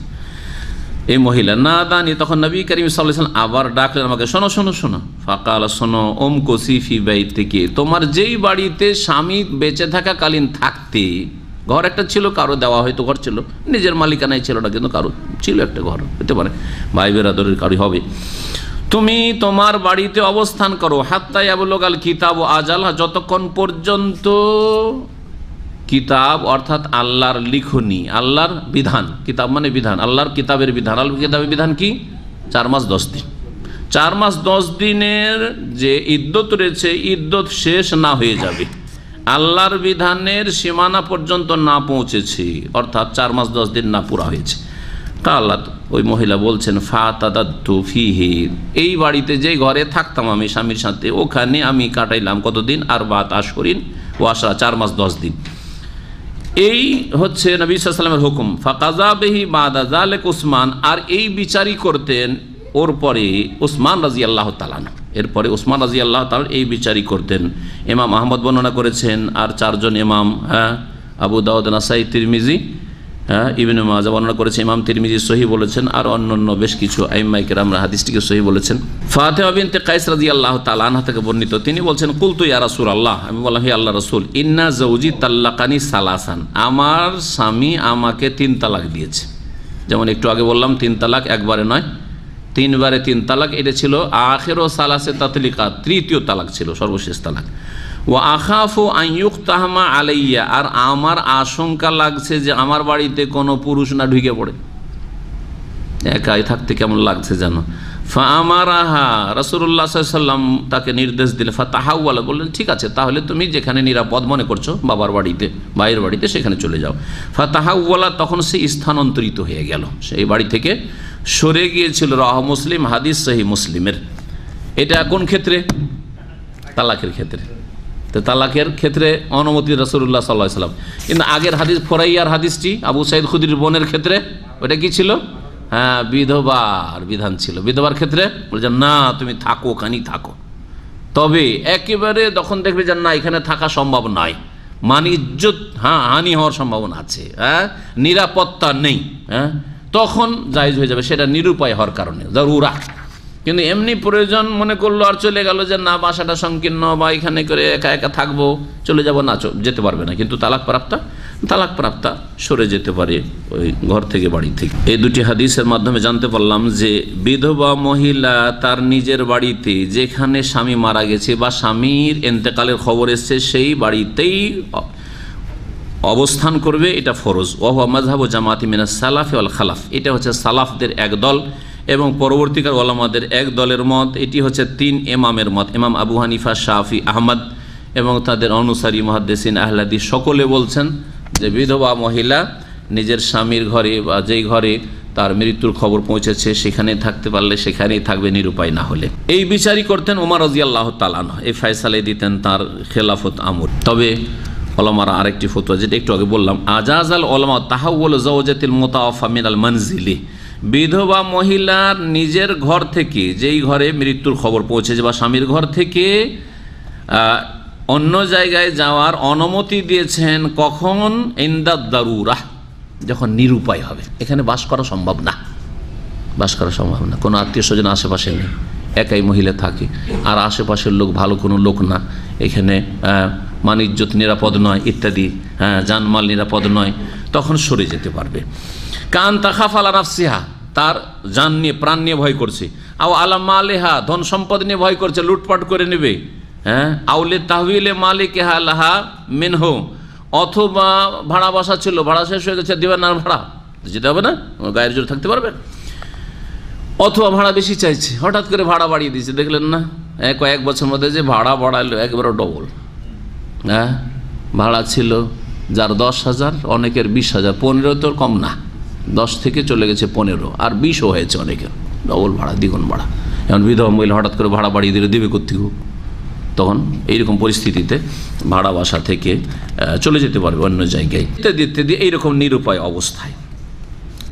এই মহিলা। না দানি, তখন নবী করিম সাল্লাল্লাহু আলাইহি ওয়াসাল্লাম আবার ডাকলেন আমাকে, শোনো শোনো শোনো। ফাকাল, শোনো, উমকুসি ফি বাইতিকি, তোমার যেই বাড়িতে স্বামী বেঁচে থাকাকালীন থাকতে, ঘর একটা ছিল, কারো দেওয়া হয়তো ঘর ছিল, নিজের মালিকানায় ছিল না, কিন্তু কারো ছিল একটা ঘর, হতে পারে ভাই বেরাদরের কারো হবে। তুমি তোমার বাড়িতে অবস্থান করো, হাত্তা ইয়াবলুগাল কিতাব আজাল, যতক্ষণ পর্যন্ত কিতাব অর্থাৎ আল্লাহর লিখনি, আল্লাহর বিধান, কিতাব মানে বিধান, আল্লাহর কিতাবের বিধান। আল্লাহর কিতাবের বিধান কি? 4 মাস 10 দিন। 4 মাস 10 দিনের যে ইদ্যত রয়েছে, ইদ্যত শেষ না হয়ে যাবে, আল্লাহর বিধানের সীমানা পর্যন্ত না পৌঁছেছি, অর্থাৎ 4 মাস 10 দিন না পুরা হয়েছে। কালাত, ওই মহিলা বলছেন, ফাতাদাতু ফিহি, এই বাড়িতে যে ঘরে থাকতাম আমি স্বামীর সাথে, ওখানে আমি কাটাইলাম কতদিন, 4 আশহুরিন ওয়া আশরা, 4 মাস 10 দিন। এই হচ্ছে নবী সাল্লাল্লাহু আলাইহি ওয়াসাল্লামের হুকুম। ফাকাযা বিহি বাদা যালিক উসমান, আর এই বিচারই করতেন ওর পরে উসমান রাদিয়াল্লাহু তাআলা, এরপরে উসমান রাদিয়াল্লাহু তাআলা এই বিচারই করতেন। ইমাম আহমদ বর্ণনা করেছেন, আর 4 জন ইমাম, আবু দাউদ, নাসাই, তিরমিজি, ইবনে মাজাহ বর্ণনা করেছে, ইমাম তিরমিজি সহিহ বলেছেন, আর অন্যান্য বেশ কিছু আইম্মায়ে কেরামরা হাদিসটিকে সহিহ বলেছেন। ফাতিমা বিনতে কাইস রাদিয়াল্লাহু তাআলা আনহা থেকে বর্ণিত, তিনি বলছেন, কুলতু ইয়া রাসূলুল্লাহ, আমি বললাম হে আল্লাহর রাসূল, ইন্না যাওজি তাল্লাকানি সালাসান, আমার স্বামী আমাকে 3 তালাক দিয়েছে। যেমন একটু আগে বললাম 3 তালাক একবারে নয়, 3 বারে 3 তালাক, এটা ছিল আখিরু সালাসে তাতলিকাত, 3য় তালাক ছিল, সর্বশেষ তালাক। ওয়া আখাফু আন ইউক্তাহামা আলাইয়া, আর আমার আশঙ্কা লাগছে যে আমার বাড়িতে কোনো পুরুষ না ঢুকে পড়ে, একাই থাকতে কেমন লাগছে জানো। ফাআমারাহা, রাসূলুল্লাহ সাল্লাল্লাহু আলাইহি ওয়াসাল্লাম তাকে নির্দেশ দিলেন, ফাতাহাওয়ালা, বললেন ঠিক আছে, তাহলে তুমি যেখানে নিরাপদ মনে করছো বাবার বাড়িতে, ভাইয়ের বাড়িতে, সেখানে চলে যাও। ফাতাহাওয়ালা, তখন সে স্থানান্তরিত হয়ে গেল, সেই বাড়ি থেকে সরে গিয়েছিল। রাওয়াহু মুসলিম, হাদিস সহিহ মুসলিমের। এটা কোন ক্ষেত্রে? তালাকের ক্ষেত্রে। তো তালাকের ক্ষেত্রে অনুমতি রাসূলুল্লাহ সাল্লাল্লাহু আলাইহি ওয়াসাল্লাম। কিন্তু আগের হাদিস, ফোরাইয়ার হাদিসটি, আবু সাঈদ খুদরির বোনের ক্ষেত্রে, ওটা কি ছিল? বিধবার বিধান ছিল। বিধবার ক্ষেত্রে বলছেন না, তুমি থাকো, ওখানেই থাকো। তবে একেবারে যখন দেখবে যে না, এখানে থাকা সম্ভব নয়, মান ইজ্জত হানি হওয়ার সম্ভাবনা আছে, নিরাপত্তা নেই, তখন জায়েজ হয়ে যাবে, সেটা নিরুপায় হওয়ার কারণে, জরুরা। কিন্তু এমনি প্রয়োজন মনে করলো আর চলে গেল যে না, বাসাটা সংকীর্ণ, বা এখানে করে একা একা থাকবো, চলে যাব, না যেতে পারবে না। কিন্তু তালাক প্রাপ্তা সরে যেতে পারে ওই ঘর থেকে, বাড়ি থেকে। এই 2টি হাদিসের মাধ্যমে জানতে পারলাম যে বিধবা মহিলা তার নিজের বাড়িতে, যেখানে স্বামী মারা গেছে বা স্বামীর ইন্তেকালের খবর এসছে, সেই বাড়িতেই অবস্থান করবে, এটা ফরজ। ওয়া হুয়া মাযহাবু জামাতি মিনাস সালাফি ওয়াল খালাফ, এটা হচ্ছে সালাফদের এক দল এবং পরবর্তীকার ওলামাদের এক দলের মত। এটি হচ্ছে 3 ইমামের মত, ইমাম আবু হানিফা, শাফি, আহমদ এবং তাদের অনুসারী মুহাদ্দিসিন আহলে হাদিস সকলে বলছেন যে বিধবা মহিলা নিজের স্বামীর ঘরে বা যেই ঘরে তার মৃত্যুর খবর পৌঁছেছে সেখানে থাকতে পারলে সেখানেই থাকবে, নিরুপায় না হলে। এই বিচারই করতেন ওমর রাদিয়াল্লাহু তাআলা আনহু, এই ফয়সালাই দিতেন তার খেলাফত আমর। তবে ওলামারা আরেকটি ফতোয়া, যেটা একটু আগে বললাম, আজাজাল ওলামা তাহাউল যাওজাতিল মুতাওয়াফা মিনাল মানজিলি, বিধবা মহিলার নিজের ঘর থেকে, যেই ঘরে মৃত্যুর খবর পৌঁছেছে বা স্বামীর ঘর থেকে অন্য জায়গায় যাওয়ার অনুমতি দিয়েছেন। কখন? ইনদাদ দারুরাহ, যখন নিরুপায় হবে, এখানে বাস করা সম্ভব না, কোনো আত্মীয় স্বজন আশেপাশে নেই, একাই মহিলা থাকে, আর আশেপাশের লোক ভালো কোনো লোক না, এখানে মান ইজ্জত নিরাপদ নয় ইত্যাদি, জানমাল নিরাপদ নয়, তখন সরে যেতে পারবে। কান তাখাফ আলা নাফসিহা, তার জান নিয়ে, প্রাণ নিয়ে ভয় করছে, আও আলা মালিহা, ধন সম্পদ নিয়ে ভয় করছে, লুটপাট করে নেবে, আউলে তাহবিলে মালিকহা লাহা মিনহু, অথবা ভাড়া বাসা ছিল, ভাড়া শেষ হয়ে গেছে, দেবেন না ভাড়া, যেতে হবে না, গায়ের জোরে থাকতে পারবেন। অথবা ভাড়া বেশি চাইছে, হঠাৎ করে ভাড়া বাড়িয়ে দিয়েছে, দেখলেন না কয়েক বছর মধ্যে যে ভাড়া বাড়ালো একবারে ডবল। ভাড়া ছিল যার 10,000, অনেকের 20,000, 15 তো কম না, 10 থেকে চলে গেছে 15, আর 20ও হয়েছে অনেকের, ডবল ভাড়া, দ্বিগুণ ভাড়া। এখন বিধবা মহিলা হঠাৎ করে ভাড়া বাড়িয়ে দিলে দেবে কোত্থেকে? তখন এইরকম পরিস্থিতিতে ভাড়া বাসা থেকে চলে যেতে পারবে অন্য জায়গায়, ইত্যাদি ইত্যাদি, এইরকম নিরুপায় অবস্থায়।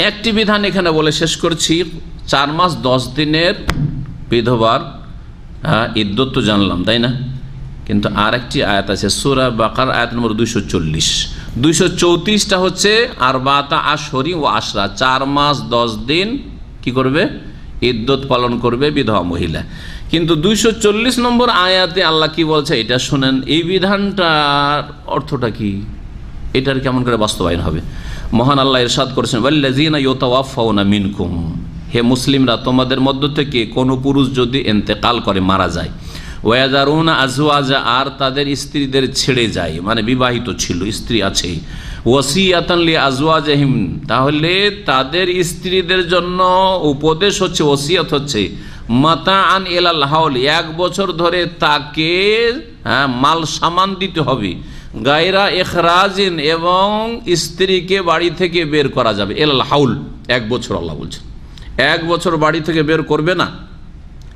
একটি বিধান এখানে বলে শেষ করছি, 4 মাস 10 দিনের বিধবার ইদ্যত তো জানলাম, তাই না? কিন্তু আর একটি আয়াত আছে সূরা বাকারা আয়াত নম্বর 240, 234টা হচ্ছে আরবাতা আশহরি ও আশরা, 4 মাস 10 দিন কি করবে? ইদ্যত পালন করবে বিধবা মহিলা। কিন্তু 240 নম্বর আয়াতে আল্লাহ কি বলছে এটা শুনেন। এই বিধানটার অর্থটা কি, এটার কেমন করে বাস্তবায়ন হবে? মহান আল্লাহ ইরশাদ করেছেন, ওয়াল্লাযীনা ইউতাওয়াফাউনা মিনকুম, হে মুসলিমরা তোমাদের মধ্য থেকে কোনো পুরুষ যদি ইন্তেকাল করে, মারা যায়, ওয়াযারুনা আজওয়াজা, আর তাদের স্ত্রীদের ছেড়ে যায়, মানে বিবাহিত ছিল, স্ত্রী আছে, ওয়াসিয়াতান লি আজওয়াজিহিম, তাহলে তাদের স্ত্রীদের জন্য উপদেশ হচ্ছে, ওসিয়ত হচ্ছে, মাতাআন ইলাল হাওল, 1 বছর ধরে তাকে মাল সামান দিতে হবে, গায়রা ইখরাজিন, এবং স্ত্রীকে বাড়ি থেকে বের করা যাবে, এল হাউল, 1 বছর। আল্লাহ বলছেন 1 বছর বাড়ি থেকে বের করবে না,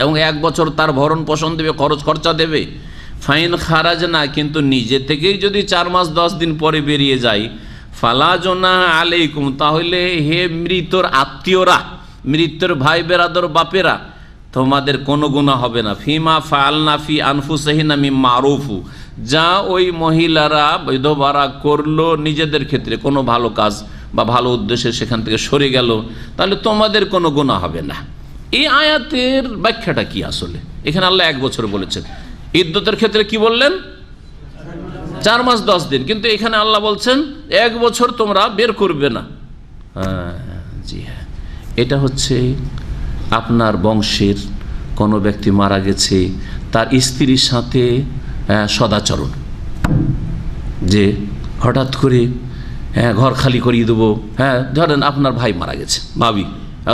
এবং 1 বছর তার ভরণ পোষণ দেবে, খরচ খরচা দেবে। ফাইন খারাজ না, কিন্তু নিজে থেকেই যদি 4 মাস 10 দিন পরে বেরিয়ে যায়, ফালা জুনাহ আলাইকুম, তাহলে হে মৃতর আত্মীয়রা, মৃত্যুর ভাই বেরাদর বাপেরা, তোমাদের কোনো গুনাহ হবে না। ফিমা ফাআলনা ফি আনফুসিহিন্না মিন মারুফু, যা ওই মহিলারা বিধবারা করলো নিজেদের ক্ষেত্রে কোনো ভালো কাজ বা ভালো উদ্দেশ্যে সেখান থেকে সরে গেল, তাহলে তোমাদের কোনো গুনাহ হবে না। এই আয়াতের ব্যাখ্যাটা কি আসলে? এখানে আল্লাহ 1 বছর বলেছেন, ইদ্যতের ক্ষেত্রে কি বললেন? 4 মাস 10 দিন, কিন্তু এখানে আল্লাহ বলছেন 1 বছর তোমরা বের করবে না। জি হ্যাঁ, এটা হচ্ছে আপনার বংশের কোনো ব্যক্তি মারা গেছে, তার স্ত্রীর সাথে সদাচরণ, যে হঠাৎ করে ঘর খালি করিয়ে দেবো। ধরেন আপনার ভাই মারা গেছে, ভাবি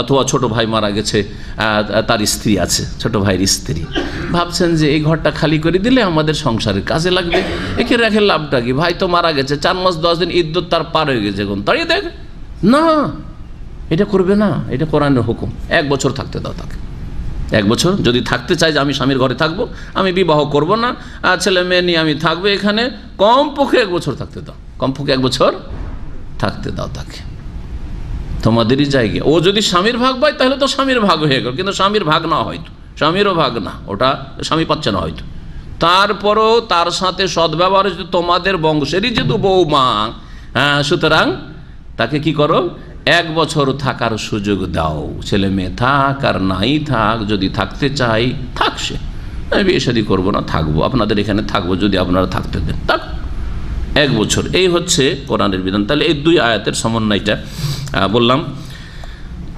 অথবা ছোট ভাই মারা গেছে, তার স্ত্রী আছে, ছোট ভাইয়ের স্ত্রী, ভাবছেন যে এই ঘরটা খালি করে দিলে আমাদের সংসারের কাজে লাগবে, একে রেখে লাভটা কি? ভাই তো মারা গেছে, 4 মাস 10 দিন ইদ্যত তার পার হয়ে গেছে, এখন তাড়িয়ে দেখ না, এটা করবে না, এটা কোরআনের হুকুম। 1 বছর থাকতে দাও তাকে। 1 বছর যদি থাকতে চাই যে আমি স্বামীর ঘরে থাকবো, আমি বিবাহ করব না, ছেলে মেয়ে নিয়ে আমি থাকবো এখানে, কমপক্ষে 1 বছর থাকতে দাও, কমপক্ষে 1 বছর থাকতে দাও তাকে, তোমাদেরই জায়গা। ও যদি স্বামীর ভাগ পায় তাহলে তো স্বামীর ভাগ হয়ে গেল, কিন্তু স্বামীর ভাগ না, হয়তো স্বামীরও ভাগ না, ওটা স্বামী পাচ্ছে না হয়তো, তারপরও তার সাথে সদ্ব্যবহার যদি তোমাদের বংশেরই যেহেতু বৌমা, সুতরাং তাকে কি করো? 1 বছর থাকার সুযোগ দাও। ছেলে মেয়ে থাক আর নাই থাক, যদি থাকতে চাই থাক, সে আমি বিয়ে শাদী করবো না, থাকবো আপনাদের এখানে থাকবো, যদি আপনারা থাকতে দেন থাক। 1 বছর, এই হচ্ছে কোরআনের বিধান। তাহলে এই 2 আয়াতের সমন্বয়টা বললাম,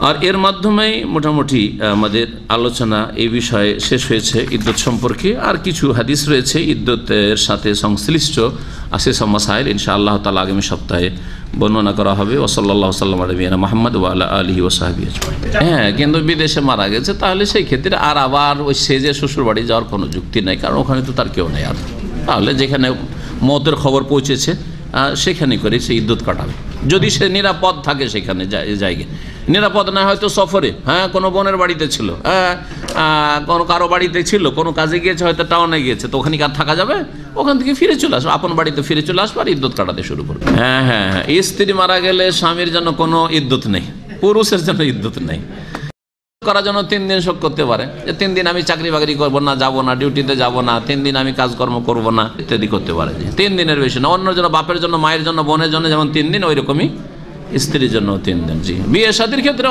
আর এর মাধ্যমেই মোটামুটি আমাদের আলোচনা এই বিষয়ে শেষ হয়েছে ইদ্যত সম্পর্কে। আর কিছু হাদিস রয়েছে ইদ্যতের সাথে সংশ্লিষ্ট আছে সব মাসাইল, ইনশাআল্লাহ তাআলা আগামী সপ্তাহে বর্ণনা করা হবে। ওয়াসাল্লাল্লাহু সাল্লাম আলা নবিয়িনা মুহাম্মদ ওয়া আলা আলিহি ওয়া সাহবিহি আজমাইন। হ্যাঁ, কিন্তু বিদেশে মারা গেছে, তাহলে সেই ক্ষেত্রে আর আবার ওই সেজে শ্বশুর বাড়ি যাওয়ার কোনো যুক্তি নাই, কারণ ওখানে তো তার কেউ নেই। আর তাহলে যেখানে মতের খবর পৌঁছেছে সেখানে করে সে ইদ্যত কাটাবে, যদি সে নিরাপদ থাকে সেখানে জায়গায়। নিরাপদ না হয়তো সফরে, কোনো বোনের বাড়িতে ছিল, কোনো কারো বাড়িতে ছিল, কোনো কাজে গিয়েছে, হয়তো টাউনে গিয়েছে, তো ওখানে কার থাকা যাবে? ওখান থেকে ফিরে চলে আসবে, আপন বাড়িতে ফিরে চলে আসবে আর ইদ্যত কাটাতে শুরু করবে। স্ত্রী মারা গেলে স্বামীর জন্য কোনো ইদ্যত নেই, পুরুষের জন্য ইদ্যত নেই। করার জন্য 3 দিন শোক করতে পারে, যে 3 দিন আমি চাকরি বাকরি করবো না, যাবো না, ডিউটিতে যাব না, 3 দিন আমি কাজকর্ম করব না, ইত্যাদি করতে পারে। 3 দিনের বেশি না। অন্যের জন্য, বাপের জন্য, মায়ের জন্য, বোনের জন্য যেমন 3 দিন, ওই রকমই স্ত্রীর জন্য 3 দিন। জি, বিয়ে শাদীর ক্ষেত্রে